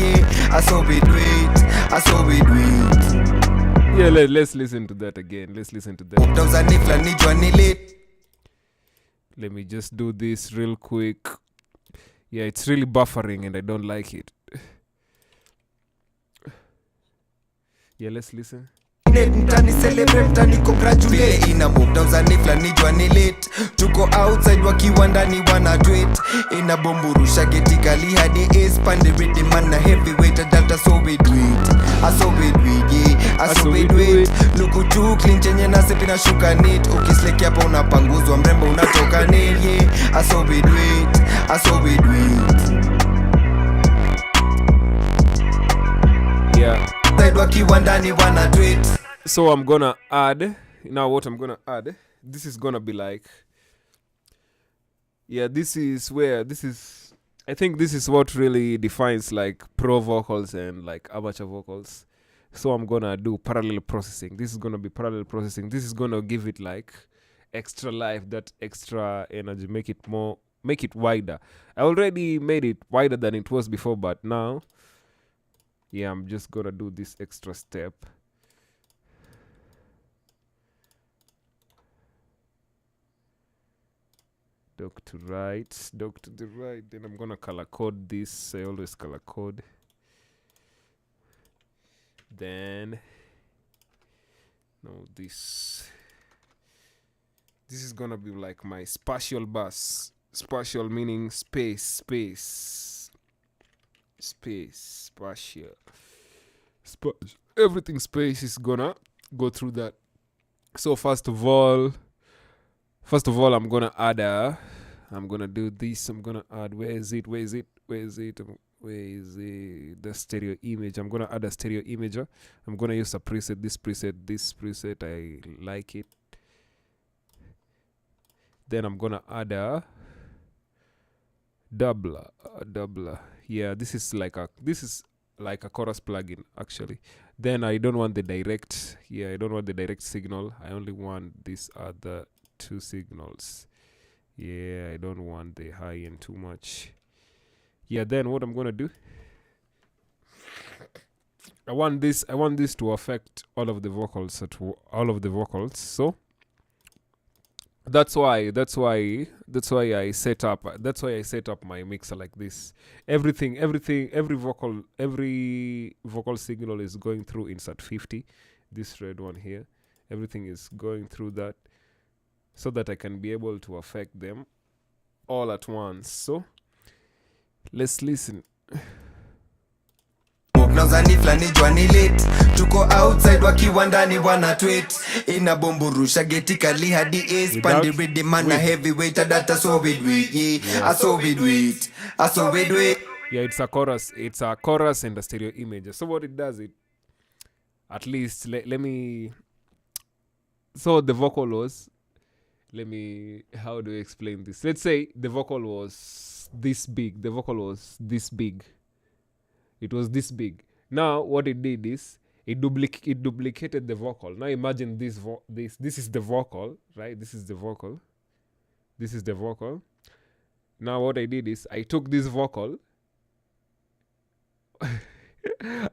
I so we do it. I so we do it. Yeah, let's listen to that again. Let's listen to that. Let me just do this real quick. Yeah, it's really buffering and I don't like it. Yeah, let's listen. Mtani celebrate, mtani congratulate. Ina move down za nifla nijwa ni late. Tuko outside wakiwa ndani wana tweet. Ina bomburusha getikali hadi ace. Pande ready man na heavyweight. Data so we do it. I so we do it, yeah. I so we do it. Luku tu clean chenye na sepi na shuka neat. Ukisleki hapa unapanguzwa mrembo unatoka nail, yeah. I so we do it. I so we do it. Yeah. Wakiwa ndani wana tweet. So I'm gonna add, now what I'm gonna add, this is gonna be like, yeah, I think this is what really defines like pro vocals and like amateur vocals. So I'm gonna do parallel processing. This is gonna be parallel processing. This is gonna give it like extra life, that extra energy, make it wider. I already made it wider than it was before, but now, yeah, I'm just gonna do this extra step. Dock to right, dock to the right. Then I'm gonna color code this. I always color code. Then, no, this is gonna be like my spatial bus. Spatial meaning space. spatial. Everything space is gonna go through that. So first of all, I'm gonna do this. I'm gonna add, where is it? The stereo image. I'm gonna add a stereo imager. I'm gonna use a preset. This preset, I like it. Then I'm gonna add a doubler. Yeah, this is like a chorus plugin actually. Then I don't want the direct. Yeah, I don't want the direct signal. I only want these other two signals. Yeah, I don't want the high end too much. Yeah, then what I'm gonna do, I want this to affect all of the vocals. So that's why I set up my mixer like this. Every vocal signal is going through insert 50. This red one here, everything is going through that, so that I can be able to affect them all at once. So let's listen. Nauzani flani jwani late, tuko outside wakiwa ndani wana tweet. Inabomburusha geti kali hadi ace, pandi rhythm mana heavyweight data, so we do it. Yeah, I saw we do it. Yeah, it's a chorus and a stereo image. So what it does, it at least let me, so the vocal was, how do I explain this? Let's say the vocal was this big. It was this big. Now what it did is it duplicated the vocal. Now imagine this is the vocal, right? This is the vocal. Now what I did is I took this vocal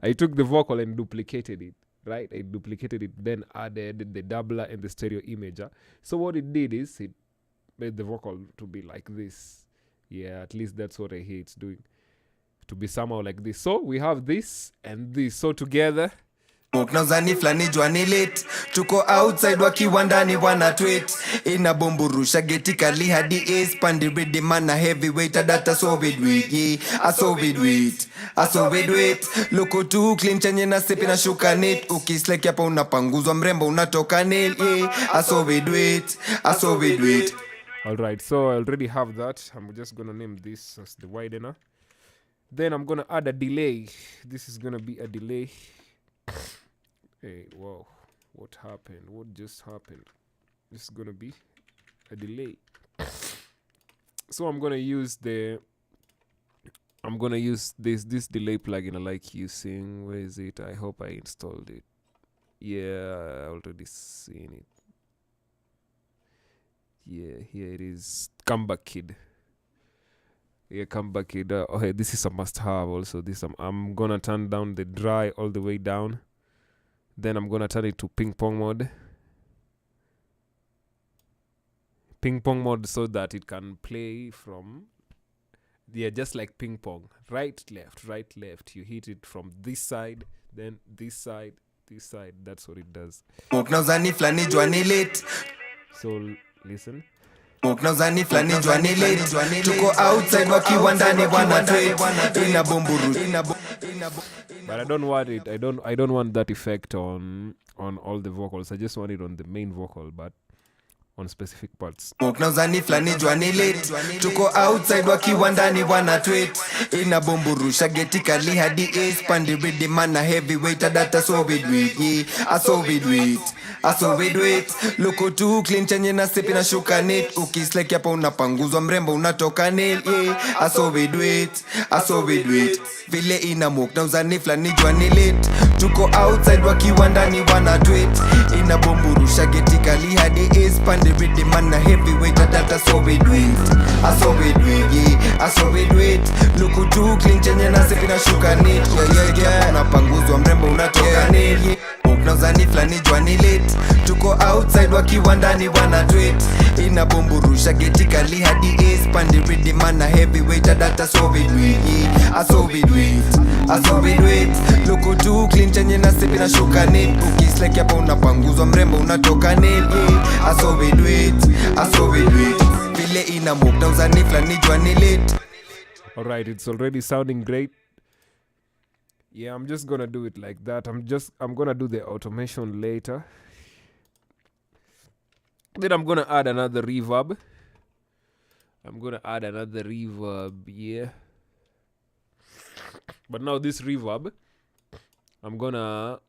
I took the vocal and duplicated it, right? I duplicated it, then added the doubler and the stereo imager. So what it did is it made the vocal to be like this. Yeah, at least that's what I hear it's doing, to be somehow like this. So we have this and this, so together. Nauzani flani jwani late, tuko outside wakiwa ndani wana tweet. Inabomburusha geti kali hadi ace, pandi rhythm mana heavyweight data, so we do it. Yeah, I saw we do it. Loko tu clean chenye na sipi na shuka net. Ukisleki hapa unapanguzwa mrembo unatoka nail. Yeah, I saw we do it. Alright, so I already have that. I'm just gonna name this as the widener. Then I'm gonna add a delay. This is gonna be a delay. Hey, wow, what happened? What just happened? This is gonna be a delay. So I'm gonna use this delay plugin I like using. Where is it? I hope I installed it. Yeah, I already seen it. Yeah, here it is. Comeback Kid. Yeah, Comeback Kid. Okay, this is a must-have also. I'm gonna turn down the dry all the way down. Then I'm gonna turn it to ping pong mode. So that it can play from, just like ping pong. Right, left. You hit it from this side, then this side. That's what it does. Nauzani flani jwani late. So listen. Nauzani flani jwani late, tuko outside wakiwa ndani wana tweet. Inabomburusha. But I don't want it. I don't want that effect on all the vocals. I just want it on the main vocal, but on specific parts. Nauzani flani jwani late, tuko outside wakiwa ndani wana tweet. Inabomburusha geti kali hadi ace, pandi rhythm mana heavyweight data, so we do it. Yeah, I saw we do it. Loko tu clean chenye na sipi na shuka net. Ukisleki hapa unapanguzwa mrembo unatoka nail. Yeah, I saw we do it. Vile inamok nauzani flani jwani late, tuko outside wakiwa ndani wana tweet. Inabomburusha geti kali hadi ace, pandi rhythm mana heavyweight data, so we do it. I saw we do it. Loko tu clean chenye na sipi na shuka net. Yeah. Unapanguzwa mrembo unatoka nail. Yeah. Nauzani flani jwani late, tuko outside wakiwa ndani wana tweet. Inabomburusha geti kali hadi ace, pandi rhythm mana heavyweight data, so we do it. Yeah, I saw we do it. Loko tu clean chenye na sipi na shuka net. Ukisleki hapa unapanguzwa mrembo unatoka nail. Yeah, I saw we do it. Vile inamok nauzani flani jwani late. Alright, it's already sounding great. Yeah, I'm just gonna do it like that. I'm gonna do the automation later. Then I'm gonna add another reverb. Yeah. But now this reverb, I'm gonna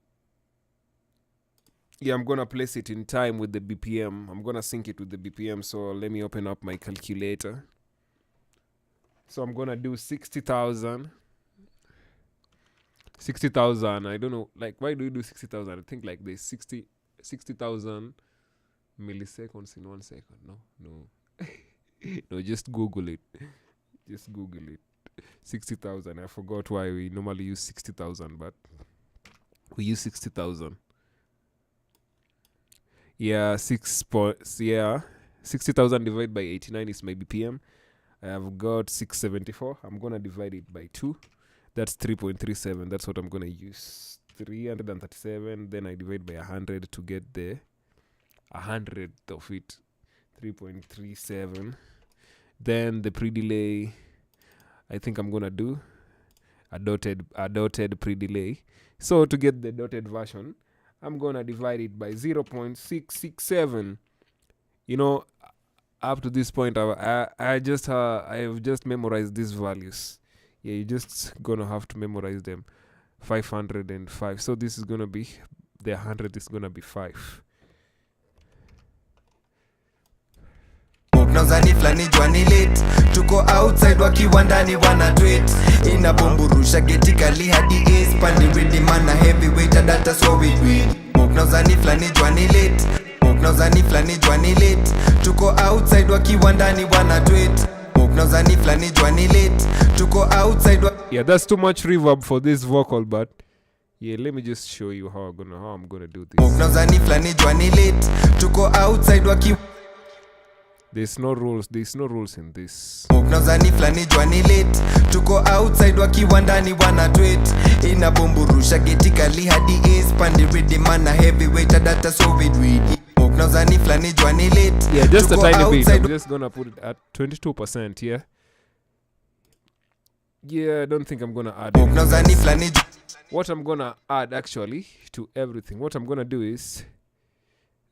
place it in time with the BPM. I'm gonna sync it with the BPM. So let me open up my calculator. So I'm gonna do 60,000. 60,000. I don't know. Like, why do you do 60,000? I think like this 60,000 milliseconds in 1 second. No. No, just Google it. 60,000. I forgot why we normally use 60,000, but we use 60,000. Yeah, 60,000 divided by 89 is my BPM. I have got 674. I'm gonna divide it by 2. That's 3.37. That's what I'm gonna use. 337. Then I divide by 100 to get the 100th of it. 3.37. Then the pre-delay, I think I'm gonna do a dotted pre-delay. So to get the dotted version, I'm gonna divide it by 0.667. You know, up to this point, I have just memorized these values. Yeah, you're just gonna have to memorize them. 505. So this is gonna be the 100 is gonna be 5. Nauzani flani jwani late, tuko outside wakiwa ndani wana tweet. Inabomburusha geti kali hadi ace, pandi ready mana heavyweight data so we tweet. Nauzani flani jwani late, nauzani flani jwani late, tuko outside wakiwa ndani wana tweet. Nauzani flani jwani late, tuko outside Yeah, that's too much reverb for this vocal, but yeah, let me just show you how I'm gonna do this. Nauzani flani jwani late, tuko outside wakiwa. There's no rules in this. Nauzani flani jwani late, tuko outside wakiwa ndani wana tweet. Inabomburusha geti kali hadi ace, pandi ready mana heavyweight data so we tweet. Nauzani flani jwani late. Yeah, just a tiny bit. I'm just gonna put it at 22%. Yeah, I don't think I'm gonna add anything. What I'm gonna add actually to everything, what I'm gonna do is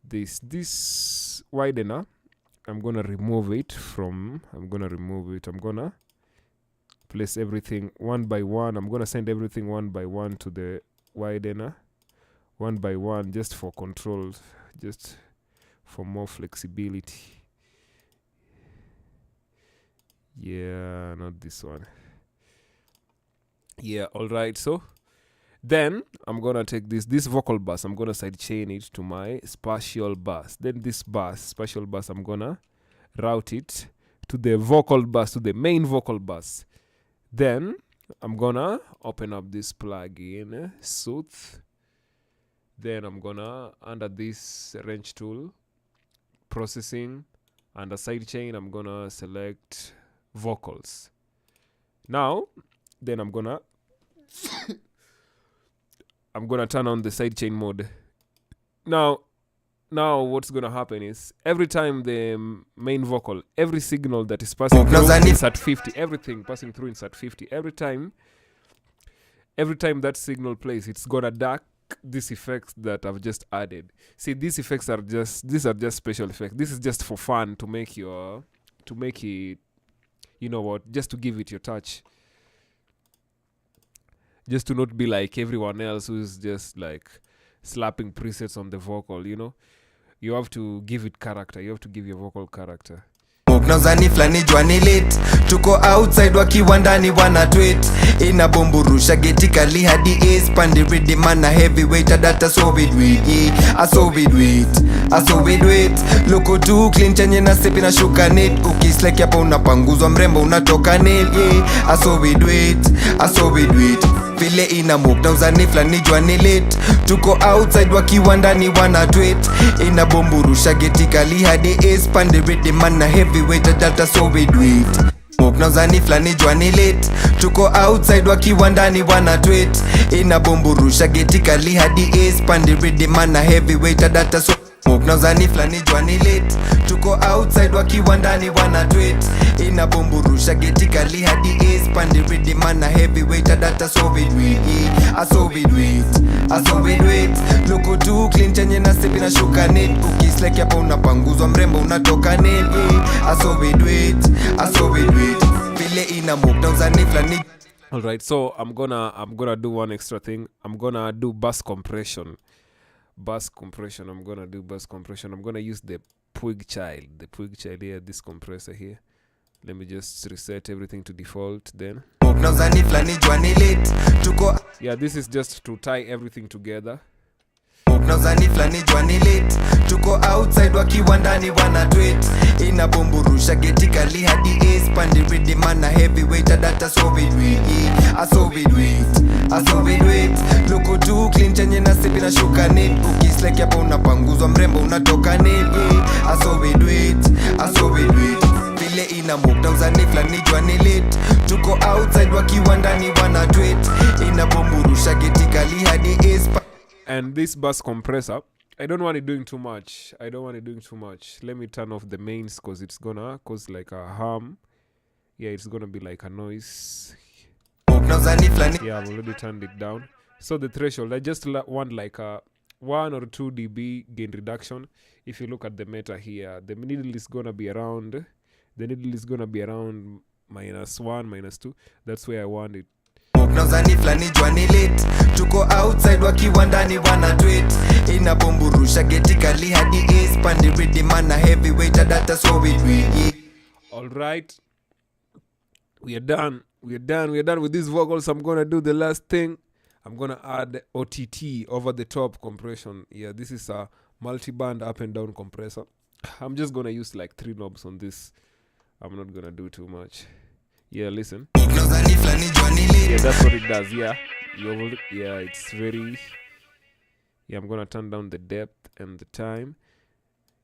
this widener. I'm gonna remove it. I'm gonna place everything one by one. I'm gonna send everything one by one to the widener, one by one, just for control, just for more flexibility. Yeah, not this one. Yeah, all right. So then I'm gonna take this vocal bus, I'm gonna sidechain it to my spatial bus. Then this spatial bus, I'm gonna route it to the vocal bus, to the main vocal bus. Then I'm gonna open up this plugin, Sooth. Then I'm gonna, under this range tool, processing, under sidechain, I'm gonna select vocals. Now, then I'm gonna turn on the sidechain mode. Now what's gonna happen is every time the main vocal, every signal that is passing through is at 50. Everything passing through is at 50. Every time that signal plays, it's gonna duck these effects that I've just added. See, these effects are just special effects. This is just for fun, to make it, you know what, just to give it your touch. Just to not be like everyone else who's just like slapping presets on the vocal, you know. You have to give it character. You have to give your vocal character. Nauzani flani jwani late, tuko outside wakiwa ndani wana tweet. Inabomburusha geti kali hadi ace, pandi ready mana heavyweight data so we do it. So we do it. Loko too clean, chenye na sepi na shuka net. Ukisleki hapa unapanguzwa, mrembo unatoka nail. So we do it. Vile ina move. Nauzani flani jwani late, tuko outside wakiwa ndani wana tweet. Inabomburusha geti kali hadi ace, pandi ready mana heavyweight data so we do it. Nauzani flani jwani late, tuko outside wakiwa ndani wana tweet. Inabomburusha geti kali hadi ace, pandi ready mana heavyweight data so Nauzani flani jwani late, tuko outside wakiwa ndani wana tweet. Inabumburusha geti kali hadi ace, pandi ready mana heavyweight data so we do it. I so we do it, I so we do it. Loko too clean chenye na sipi na shuka net, ukislek hapa unapanguzwa mrembo unatoka net. I so we do it, I so we do it. Vile ina move nauzani flani. All right, so I'm gonna do one extra thing. I'm gonna do bass compression. I'm gonna do bass compression. I'm gonna use the Puig Child here, this compressor here. Let me just reset everything to default then. Yeah, this is just to tie everything together. Nauzani flani jwani late, tuko outside wakiwa ndani wana tweet. Inabumburusha geti kali hadi ace, pandi ready mana heavyweight data so we do it. I so we do it, I so we do it. Loko too clean chenye na sipi na shuka net, ukislek hapa unapanguzwa mrembo unatoka net. I so we do it, I so we do it. Vile ina move nauzani flani jwani late, tuko outside wakiwa ndani wana tweet. Inabumburusha geti kali hadi ace. And this bass compressor, I don't want it doing too much. Let me turn off the mains because it's gonna cause like a hum. Yeah, it's gonna be like a noise. Yeah, I've already turned it down. So the threshold, I just want like a 1 or 2 dB gain reduction. If you look at the meta here, the needle is gonna be around -1, -2. That's where I want it. Nauzani flani jwani late, tuko outside wakiwa ndani wana tweet. Inabumburusha geti kali hadi ace, pandi ready mana heavyweight data so we do it. All right, we are done with these vocals. I'm gonna do the last thing. I'm gonna add OTT, over the top compression. Yeah, this is a multi-band up and down compressor. I'm just gonna use like 3 knobs on this. I'm not gonna do too much. Yeah, listen. Yeah, that's what it does. Yeah, it's very. Yeah, I'm gonna turn down the depth and the time.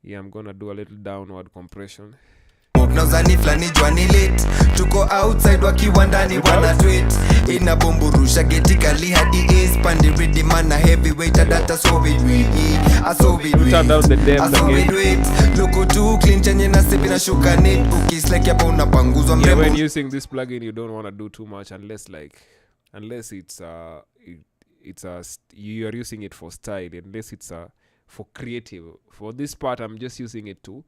Yeah, I'm gonna do a little downward compression. Nauzani flani jwani late, tuko outside wakiwa ndani wana tweet. Inabumburusha geti kali hadi ace, pandi ready mana heavyweight data so we do it. I so we do it, turn down the depth I so we do it. Loko too clean chenye na sipi na shuka net, ukislek hapa unapanguzwa Yeah, mrembo. when using this plugin, you don't want to do too much unless you are using it for style, unless it's for creative. For this part, I'm just using it to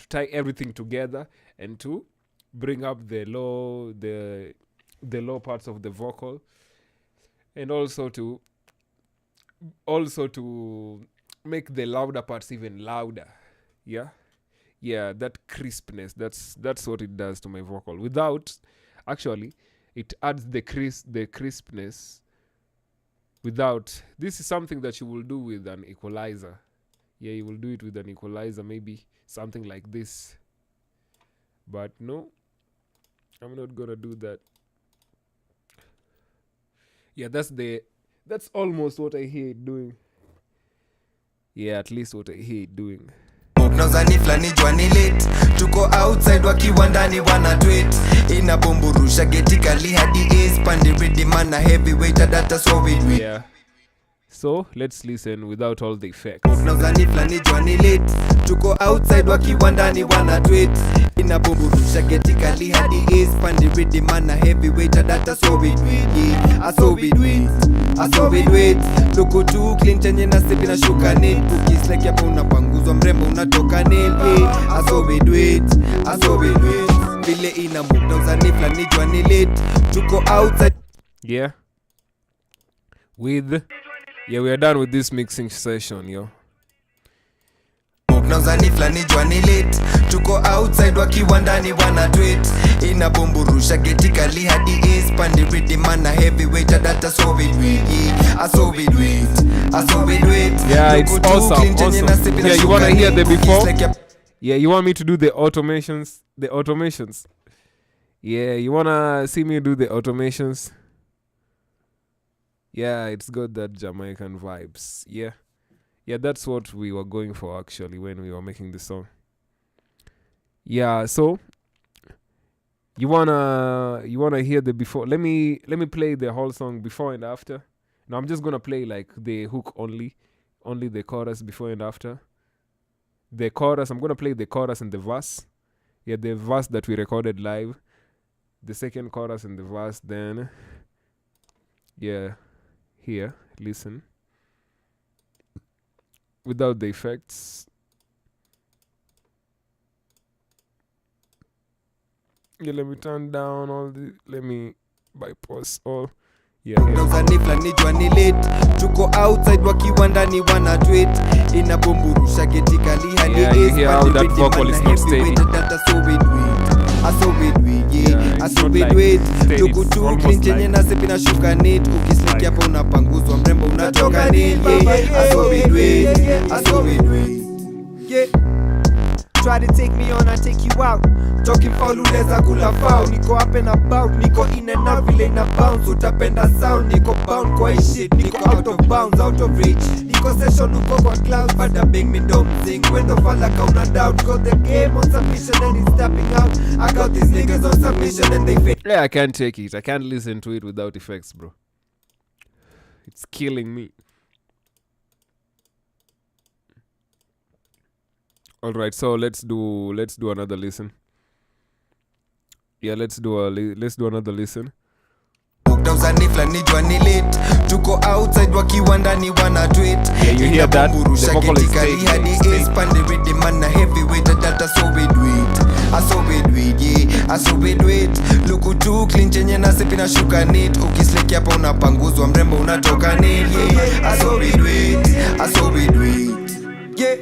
tie everything together and to bring up the low parts of the vocal, and also to make the louder parts even louder. Yeah, that crispness, that's what it does to my vocal. Without, actually, it adds the crispness without. This is something that you will do with an equalizer. Yeah, you will do it with an equalizer, maybe something like this. But no, I'm not gonna do that. Yeah, that's almost what I hear it doing. Yeah, at least what I hear it doing. Nauzani flani jwani late, tuko outside wakiwa ndani wana tweet. Inabumburusha geti kali hadi ace, pandi ready mana heavyweight data so we do it. Yeah. So let's listen without all the effects. Nauzani flani jwani late, tuko outside wakiwa ndani wana tweet. Inabumburusha geti kali hadi ace, pandi ready mana heavyweight data so we do it. I so we do it, I so we do it. Loko too clean chenye na sipi na shuka net, ukislek hapa unapanguzwa mrembo unatoka net. I so we do it, I so we do it. Vile ina move nauzani flani jwani late, tuko outside. Yeah. We are done with this mixing session, yo. Nauzani flani jwani late, tuko outside wakiwa ndani wana tweet. Inabumburusha geti kali hadi ace, pandi ready mana heavyweight data so we do it. I so we do it, I so we do it. Yeah, it's awesome. Yeah, you wanna hear the before? Yeah, you want me to do the automations? Yeah, you wanna see me do the automations? Yeah, it's got that Jamaican vibes. Yeah, that's what we were going for actually when we were making the song. Yeah, so you wanna hear the before? Let me play the whole song before and after. Now I'm just gonna play like the hook only the chorus before and after. the chorus. I'm gonna play the chorus and the verse. Yeah, the verse that we recorded live. The second chorus and the verse. Then, yeah, here, listen. Without the effects. Yeah, let me turn down all the. Let me bypass all. Yeah, Nifla ni late. Tuko outside wakiwa ndani wana tweet. Inabomburusha getikali hadi yeah, you hear how that vocal is not steady. Luku tu clean chenye na sepi na shuka neat. Ukisniki hapa unapanguzwa mrembo unatoka neat. Yeah. Try to take me on, I take you out. Talking foul unaweza kula foul. Niko up and about, niko in and out vile ina bounce. Utapenda sound, niko bound kwa hii shit. Niko out of bounds, out of reach. Niko session uko kwa clouds. Bada bing me don't sing. When the fall like una doubt. Got the game on submission and it's tapping out. I got these niggas on submission and they fake. Yeah, I can't take it. I can't listen to it without effects, bro. It's killing me. All right, so let's do another listen. Yeah, let's do another listen. Tuko outside wakiwa ndani wana tweet. Yeah, you hear that? The vocal is steady. Luku tu clean chenye na sepi na shuka neat. Ukisleki hapa unapanguzwa mrembo unatoka neat. Yeah.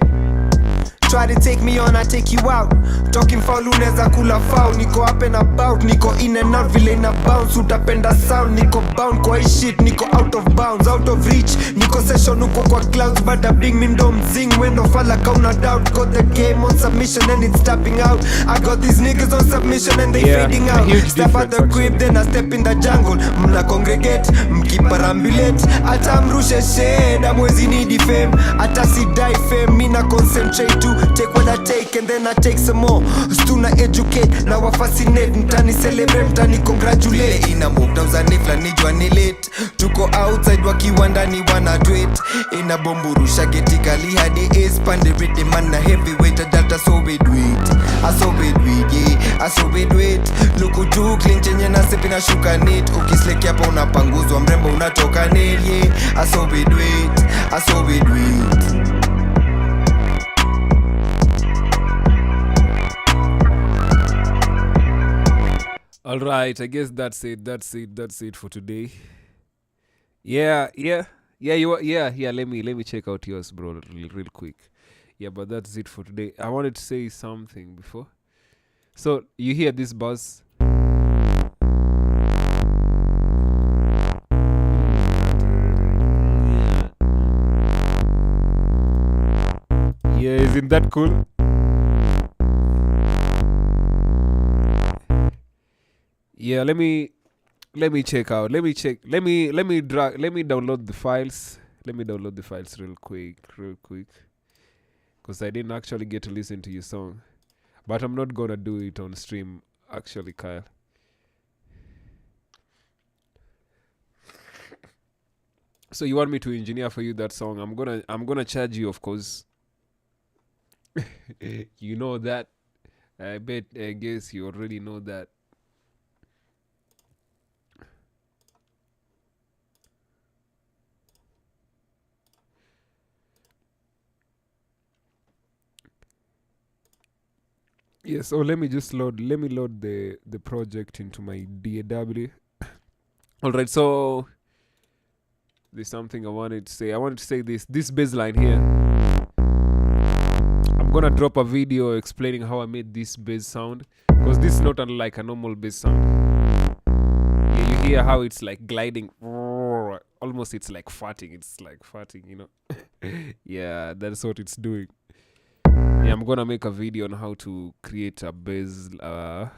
Try to take me on, I take you out. Talking foul unaweza kula foul. Niko up and about, niko in and out vile ina bounce. Utapenda sound, niko bound kwa hii shit. Niko out of bounds, out of reach. Niko session uko kwa clouds. Bada bing me don't sing. When no fall like una doubt. Got the game on submission and it's tapping out. I got these niggas on submission and they fading out. Step out the crib then I step in the jungle. Mna congregate, mkiparambulate. Ata mrushe shade, amwezi need fame. Ata si die fame, mina concentrate too. Take what I take and then I take some more. Stuna educate, now I fascinate. Mtani celebrate, mtani congratulate. Ina move down za nifla nijwa ni late. Tuko outside wakiwa ndani wana tweet. Ina bomburusha getikali hadi ace. Pande rhythm man na heavyweight. Data so we do it. I so we do it, yeah. I so we do it. Luku tu clean chenye na sepi na shuka neat. Ukisleki hapa unapanguzwa mrembo unatoka neat, yeah. I so we do it. I so we do it. All right, I guess that's it for today. Yeah. Let me check out yours, bro, real quick. Yeah, but that's it for today. I wanted to say something before. So you hear this buzz? Yeah, isn't that cool? Yeah, let me check out. Let me download the files. Let me download the files real quick. Because I didn't actually get to listen to your song. But I'm not gonna do it on stream, actually, Kyle. So you want me to engineer for you that song? I'm gonna charge you, of course. You know that. I guess you already know that. Yeah, so let me load the project into my DAW. All right, so there's something I wanted to say. I wanted to say this bass line here. I'm gonna drop a video explaining how I made this bass sound, because this is not unlike a normal bass sound. Yeah, you hear how it's like gliding. Almost it's like farting. It's like farting, you know. Yeah, that's what it's doing. Yeah, I'm gonna make a video on how to create a bass line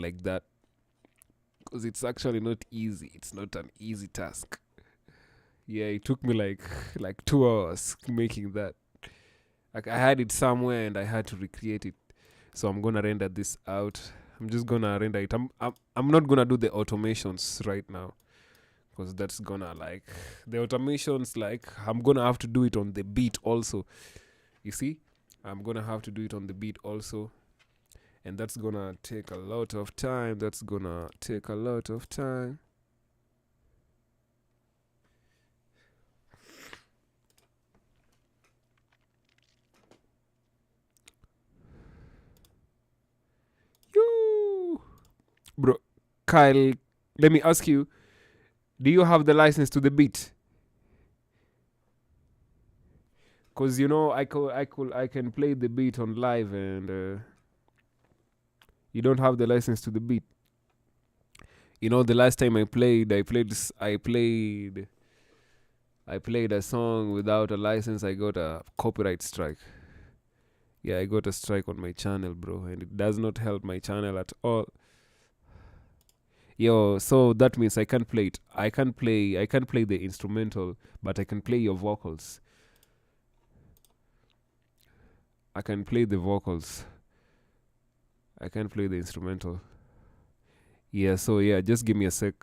like that, because it's actually not easy. It's not an easy task. Yeah, it took me like 2 hours making that. Like, I had it somewhere and I had to recreate it. So I'm gonna render this out. I'm just gonna render it. I'm not gonna do the automations right now, because that's gonna like the automations. Like I'm gonna have to do it on the beat also. You see, I'm gonna have to do it on the beat also, and that's gonna take a lot of time. That's gonna take a lot of time. You, bro, Kyle. Let me ask you: do you have the license to the beat? Cause you know I can play the beat on live, and you don't have the license to the beat. You know, the last time I played a song without a license. I got a copyright strike. Yeah, I got a strike on my channel, bro, and it does not help my channel at all. Yo, so that means I can't play it. I can't play the instrumental, but I can play your vocals. I can play the vocals. I can't play the instrumental. Yeah, so yeah, just give me a sec.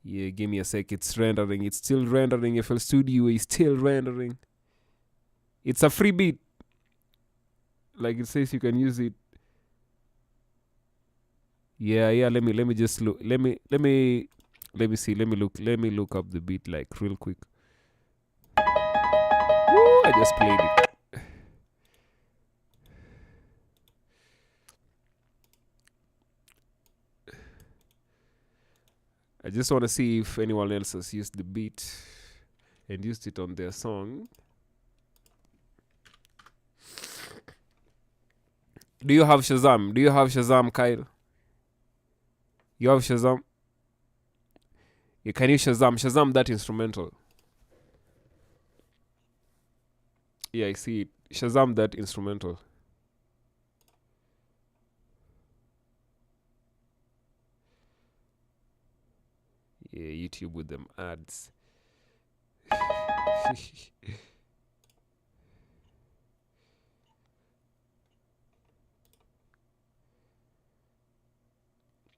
Yeah, give me a sec. It's rendering. It's still rendering. FL Studio is still rendering. It's a free beat. Like it says you can use it. Yeah. Let me just look. Let me see. Let me look up the beat like real quick. Woo, I just played it. I just want to see if anyone else has used the beat and used it on their song. Do you have Shazam? Do you have Shazam, Kyle? You have Shazam? Yeah, can you Shazam that instrumental? Yeah, I see it. Shazam that instrumental. Yeah, YouTube with them ads.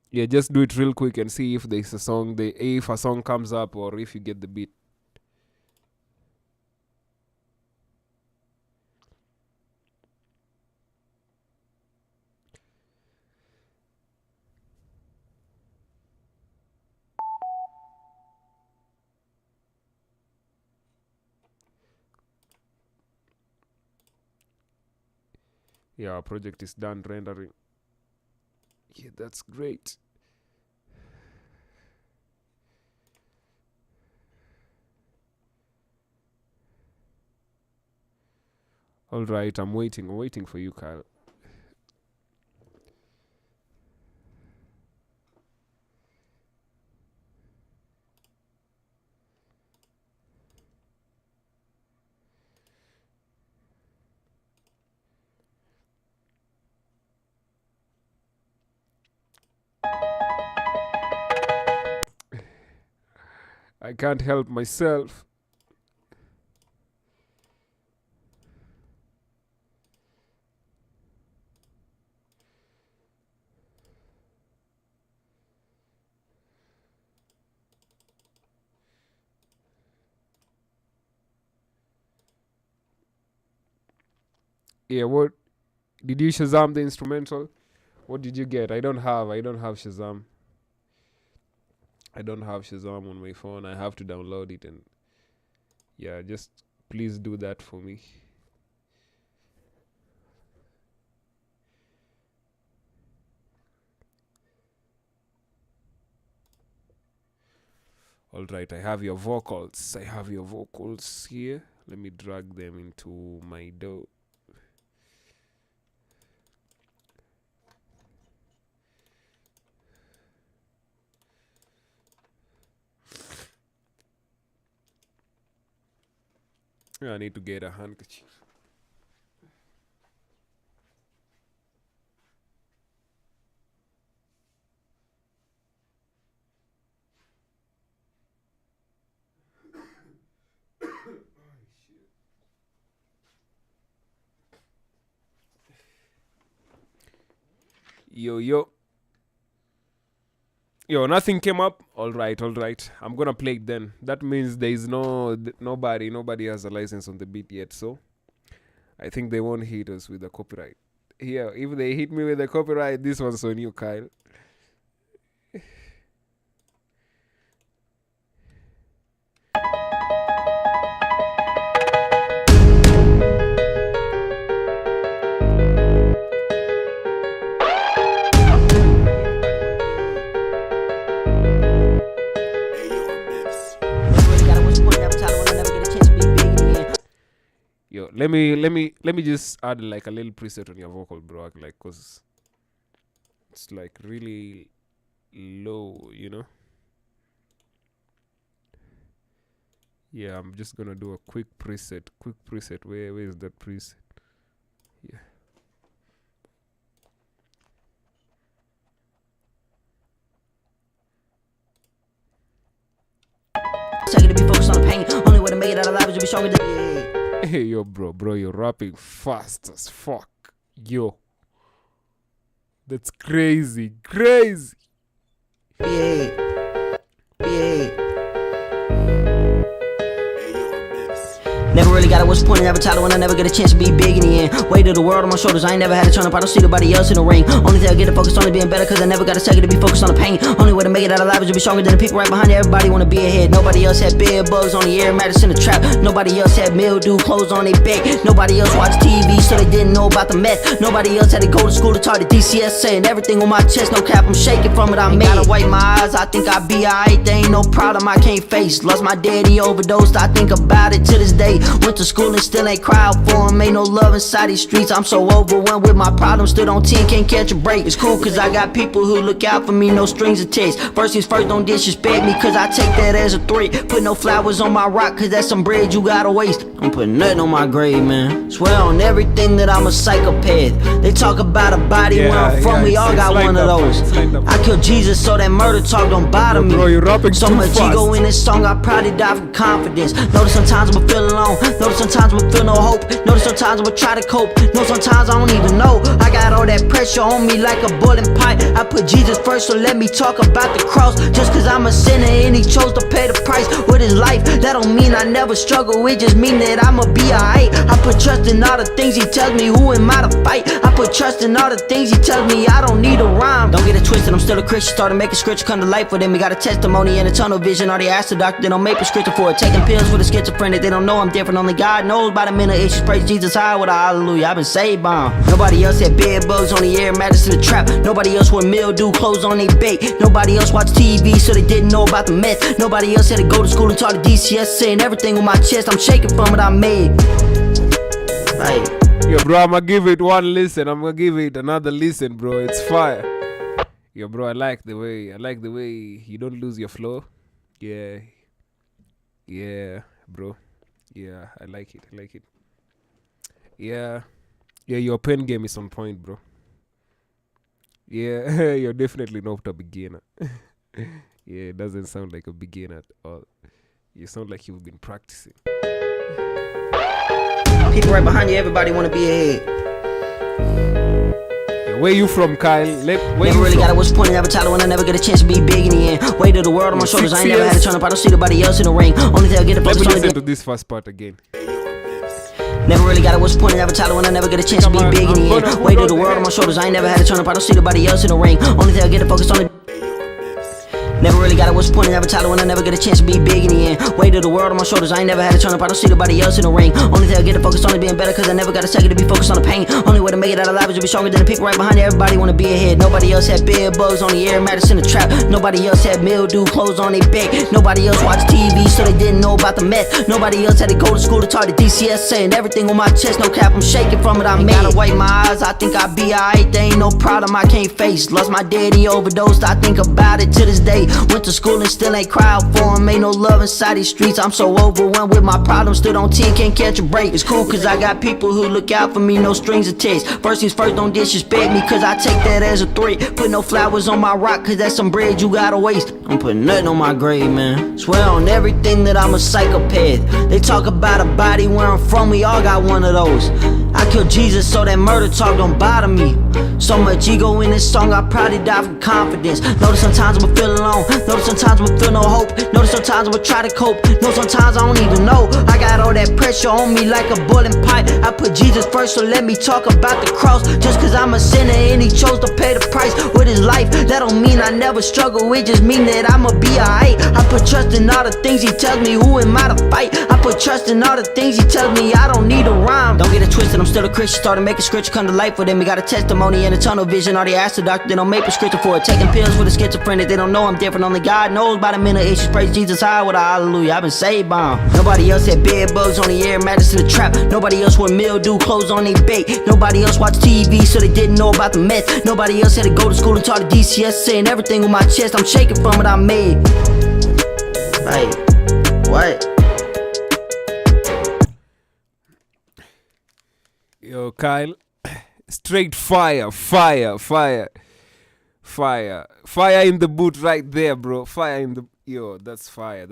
Yeah, just do it real quick and see if there's a song. If a song comes up or if you get the beat. Yeah, our project is done rendering. Yeah, that's great. All right, I'm waiting for you, Kyle. I can't help myself. Yeah, what did you Shazam the instrumental? What did you get? I don't have Shazam. I don't have Shazam on my phone. I have to download it, and yeah, just please do that for me. All right, I have your vocals. Here. Let me drag them into my DAW. I need to get a handkerchief. Yo, nothing came up. All right. I'm gonna play it then. That means there is nobody has a license on the beat yet. So I think they won't hit us with the copyright. Here, if they hit me with the copyright, this one's on you, Kyle. Yo, let me just add like a little preset on your vocal, bro, like, cause it's like really low, you know. Yeah, I'm just gonna do a quick preset. Where is that preset? Yeah. Second to be focused on the pain. Only way to make it out alive is to be stronger than. Hey, yo, bro, you're rapping fast as fuck. Yo, that's crazy. Never really got it, what's the point in having a title when I never get a chance to be big in the end? Weight of the world on my shoulders, I ain't never had to turn up, I don't see nobody else in the ring. Only thing I get to focus on is being better, cause I never got a second to be focused on the pain. Only way to make it out alive is to be stronger than the people right behind you. Everybody wanna be ahead, nobody else had bed bugs on the air mattress in the trap. Nobody else had mildew clothes on their back. Nobody else watched TV, so they didn't know about the meth. Nobody else had to go to school to talk to DCSA. And everything on my chest, no cap, I'm shaking from it, I made. Gotta wipe my eyes, I think I be alright. There ain't no problem I can't face. Lost my daddy, overdosed, I think about it to this day. Went to school and still ain't cry out for him. Ain't no love inside these streets. I'm so overwhelmed with my problems. Stood on 10, can't catch a break. It's cool cause I got people who look out for me, no strings attached. First things first, don't disrespect me cause I take that as a threat. Put no flowers on my rock cause that's some bread you gotta waste. Don't put nothing on my grave, man. Swear on everything that I'm a psychopath. They talk about a body where I'm from, we all got one of those. I killed Jesus so that murder talk don't bother me. Bro, you're rapping so too much fast. ego in this song, I probably die from confidence. Notice sometimes I'ma feel alone. Notice sometimes I'ma feel no hope. Notice sometimes I'ma try to cope. No, sometimes I don't even know. I got all that pressure on me like a boiling pot. I put Jesus first, so let me talk about the cross. Just cause I'm a sinner and he chose to pay the price with his life, that don't mean I never struggle. It just mean that I'ma be alright. I put trust in all the things he tells me. Who am I to fight? I put trust in all the things he tells me. I don't need a rhyme. Don't get it twisted, I'm still a Christian. Started making scripture come to life for them. We got a testimony and a tunnel vision. Or they ask the doctor, they don't make prescription for it. Taking pills for the schizophrenic, they don't know I'm different. Only God knows about the mental issues. Praise Jesus high with a hallelujah. I've been saved by him. Nobody else had bed bugs on the air mattress in the trap. Nobody else wore mildew clothes on their back. Nobody else watched TV so they didn't know about the meth. Nobody else had to go to school and talk to DCS. Saying everything on my chest, I'm shaking from it I made. Like, Yo, bro, I'm gonna give it one listen. I'm gonna give it another listen, bro. It's fire. Yo, bro, I like the way you don't lose your flow. Yeah, bro. Yeah, I like it. Yeah, your pen game is on point, bro. Yeah, you're definitely not a beginner. Yeah, it doesn't sound like a beginner at all. You sound like you've been practicing. people right behind you, everybody wanna be ahead. Where you from, Kyle? Where Never you really from? got it, what's the point in having a title when I never get a chance to be big in the end? Weight of the world on my shoulders, I ain't never had to turn up, I don't see nobody else in the ring. Only thing I get to Let focus me on listen is to this first part again. never really got it, what's the point in having a title when I never get a chance to be big in the end? Weight of the world on my shoulders, I ain't never had to turn up, I don't see nobody else in the ring. Only thing I get to focus on is never really got it, what's the point in having a title when I never get a chance to be big in the end? Weight of the world on my shoulders, I ain't never had to turn up, I don't see nobody else in the ring. Only thing I get to focus on is being better, cause I never got a second to be focused on the pain. Only way to make it out alive is to be stronger than the people right behind you. Everybody wanna be ahead. Nobody else had bed bugs on the air mattress in the trap. Nobody else had mildew clothes on their back. Nobody else watched TV so they didn't know about the meth. Nobody else had to go to school to talk to DCS. Saying everything on my chest, no cap, I'm shaking from it I made. Gotta wipe my eyes, I think I be alright. There ain't no problem I can't face. Lost my daddy, overdosed, I think about it to this day. Went to school and still ain't cried for him. Ain't no love inside these streets. I'm so overwhelmed with my problems. Stood on 10, can't catch a break. It's cool cause I got people who look out for me, no strings attached. First things first, don't disrespect me cause I take that as a threat. Put no flowers on my rock cause that's some bread you gotta waste. I'm putting nothing on my grave, man. Swear on everything that I'm a psychopath. They talk about a body where I'm from, we all got one of those. I killed Jesus so that murder talk don't bother me. So much ego in this song, I probably die from confidence. Notice sometimes I'ma feel alone. Notice sometimes I'ma feel no hope. Notice sometimes I'ma try to cope. No, sometimes I don't even know. I got all that pressure on me like a boiling pipe. I put Jesus first, so let me talk about the cross. Just cause I'm a sinner and he chose to pay the price with his life. That don't mean I never struggle, it just mean that I'ma be alright. I put trust in all the things he tells me, who am I to fight? I put trust in all the things he tells me, I don't need a rhyme. Don't get it twisted, I'm still a Christian. Started making scripture come to life for them. We got a testimony and a tunnel vision. All they ask the doctor, they don't make prescription for it. Taking pills for the schizophrenic, they don't know I'm different. Only God knows about the mental issues. Praise Jesus high with a hallelujah. I've been saved by him. Nobody else had bed bugs on the air mattress in the trap. Nobody else wore mildew clothes on their bait. Nobody else watched TV so they didn't know about the mess. Nobody else had to go to school and taught the DCS, saying everything on my chest. I'm shaking from it I made. Like, what? Yo, Kyle. Straight fire in the boot right there, bro. Fire in the... Yo, that's fire.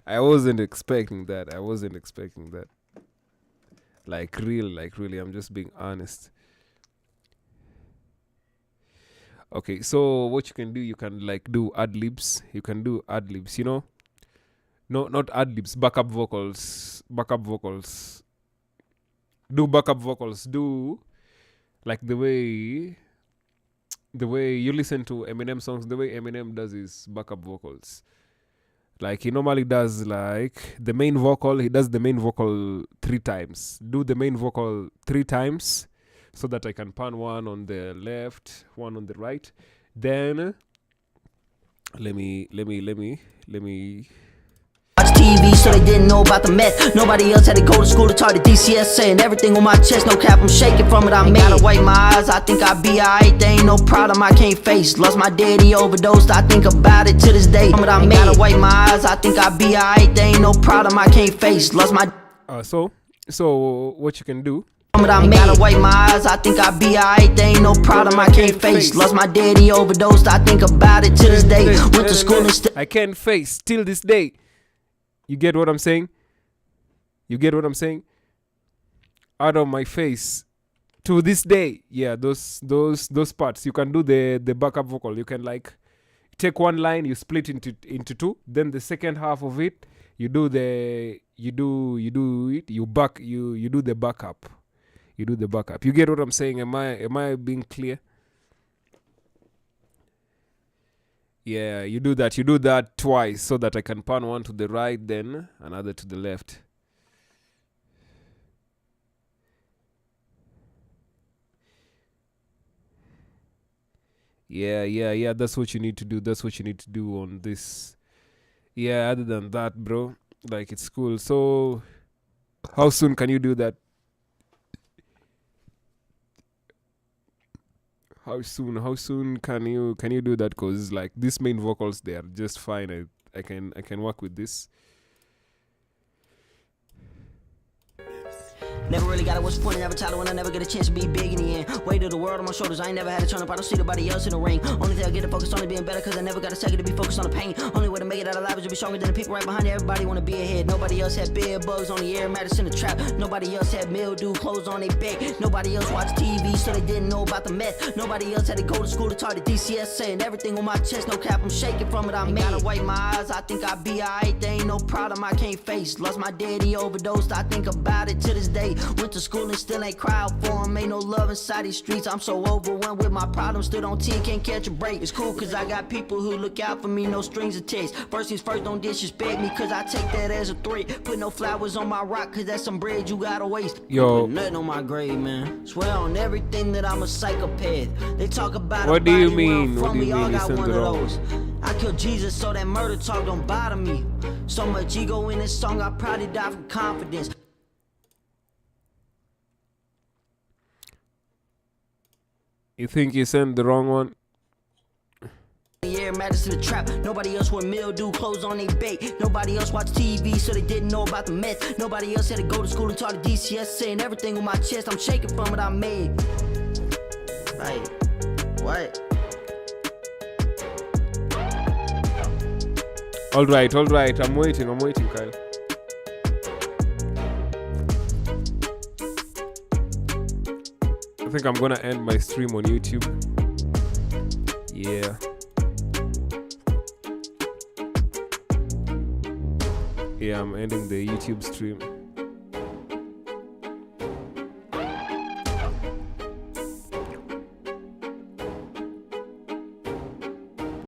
I wasn't expecting that. Like really, I'm just being honest. Okay, so what you can do, you can like do ad-libs. You know? No, not ad-libs, backup vocals. Do backup vocals. Do like the way you listen to Eminem songs, the way Eminem does his backup vocals. Like he normally does like the main vocal, he does the main vocal 3 times. Do the main vocal 3 times so that I can pan one on the left, one on the right. Then let me Watch TV so they didn't know about the meth. Nobody else had to go to school to taught the DCS, saying everything on my chest. No cap, I'm shaking from it I made. Gotta wipe my eyes, I think I be alright. There ain't no problem I can't face. Lost my daddy, overdosed, I think about it to this day. From it I made. Gotta wipe my eyes, I think I be alright. There ain't no problem I can't face. Lost my... So what you can do, I gotta wipe my eyes, I think I be alright. There ain't no problem I can't face. Lost my daddy, overdosed, I think about it to this day. Went to school and still I can't face till this day. You get what I'm saying? Out of my face to this day. Yeah, those parts. You can do the backup vocal. You can like take one line, you split into 2. Then the second half of it, you do the backup. You do the backup. You get what I'm saying? Am I being clear? Yeah, you do that twice so that I can pan one to the right, then another to the left. Yeah, that's what you need to do on this. Yeah, other than that, bro, like it's cool. So how soon can you do that? How soon can you do that? Cause like these main vocals, they are just fine. I can work with this. Never really got it, what's the point in ever title when I never get a chance to be big in the end? Weight of the world on my shoulders, I ain't never had to turn up, I don't see nobody else in the ring. Only thing I get to focus on is being better, cause I never got a second to be focused on the pain. Only way to make it out alive is to be stronger than the people right behind you. Everybody wanna be ahead. Nobody else had bed bugs on the air mattress in the trap. Nobody else had mildew clothes on their back. Nobody else watched TV so they didn't know about the meth. Nobody else had to go to school to taught the DCS, saying everything on my chest. No cap, I'm shaking from it I made. Gotta wipe my eyes, I think I be alright. There ain't no problem I can't face. Lost my daddy, overdosed, I think about it to this day. Went to school and still ain't cried for him. Ain't no love inside these streets. I'm so overwhelmed with my problems. Stood on 10, can't catch a break. It's cool cause I got people who look out for me, no strings attached. First things first, don't disrespect me cause I take that as a threat. Put no flowers on my rock cause that's some bread you gotta waste. Yo, put nothing on my grave, man. Swear on everything that I'm a psychopath. They talk about what a do you body where I'm mean? from, What do you we all mean? got Listen one to of the those. I killed Jesus so that murder talk don't bother me. So much ego in this song, I probably die from confidence. You think you sent the wrong one? air mattress in the trap. Nobody else wear mildew clothes on their bait. Nobody else watch TV, so they didn't know about the mess. Nobody else had to go to school and taught the DCS. Saying everything with my chest, I'm shaking from what I made. Like, what? All right. I'm waiting, Kyle. I think I'm gonna end my stream on YouTube. Yeah. Yeah, I'm ending the YouTube stream.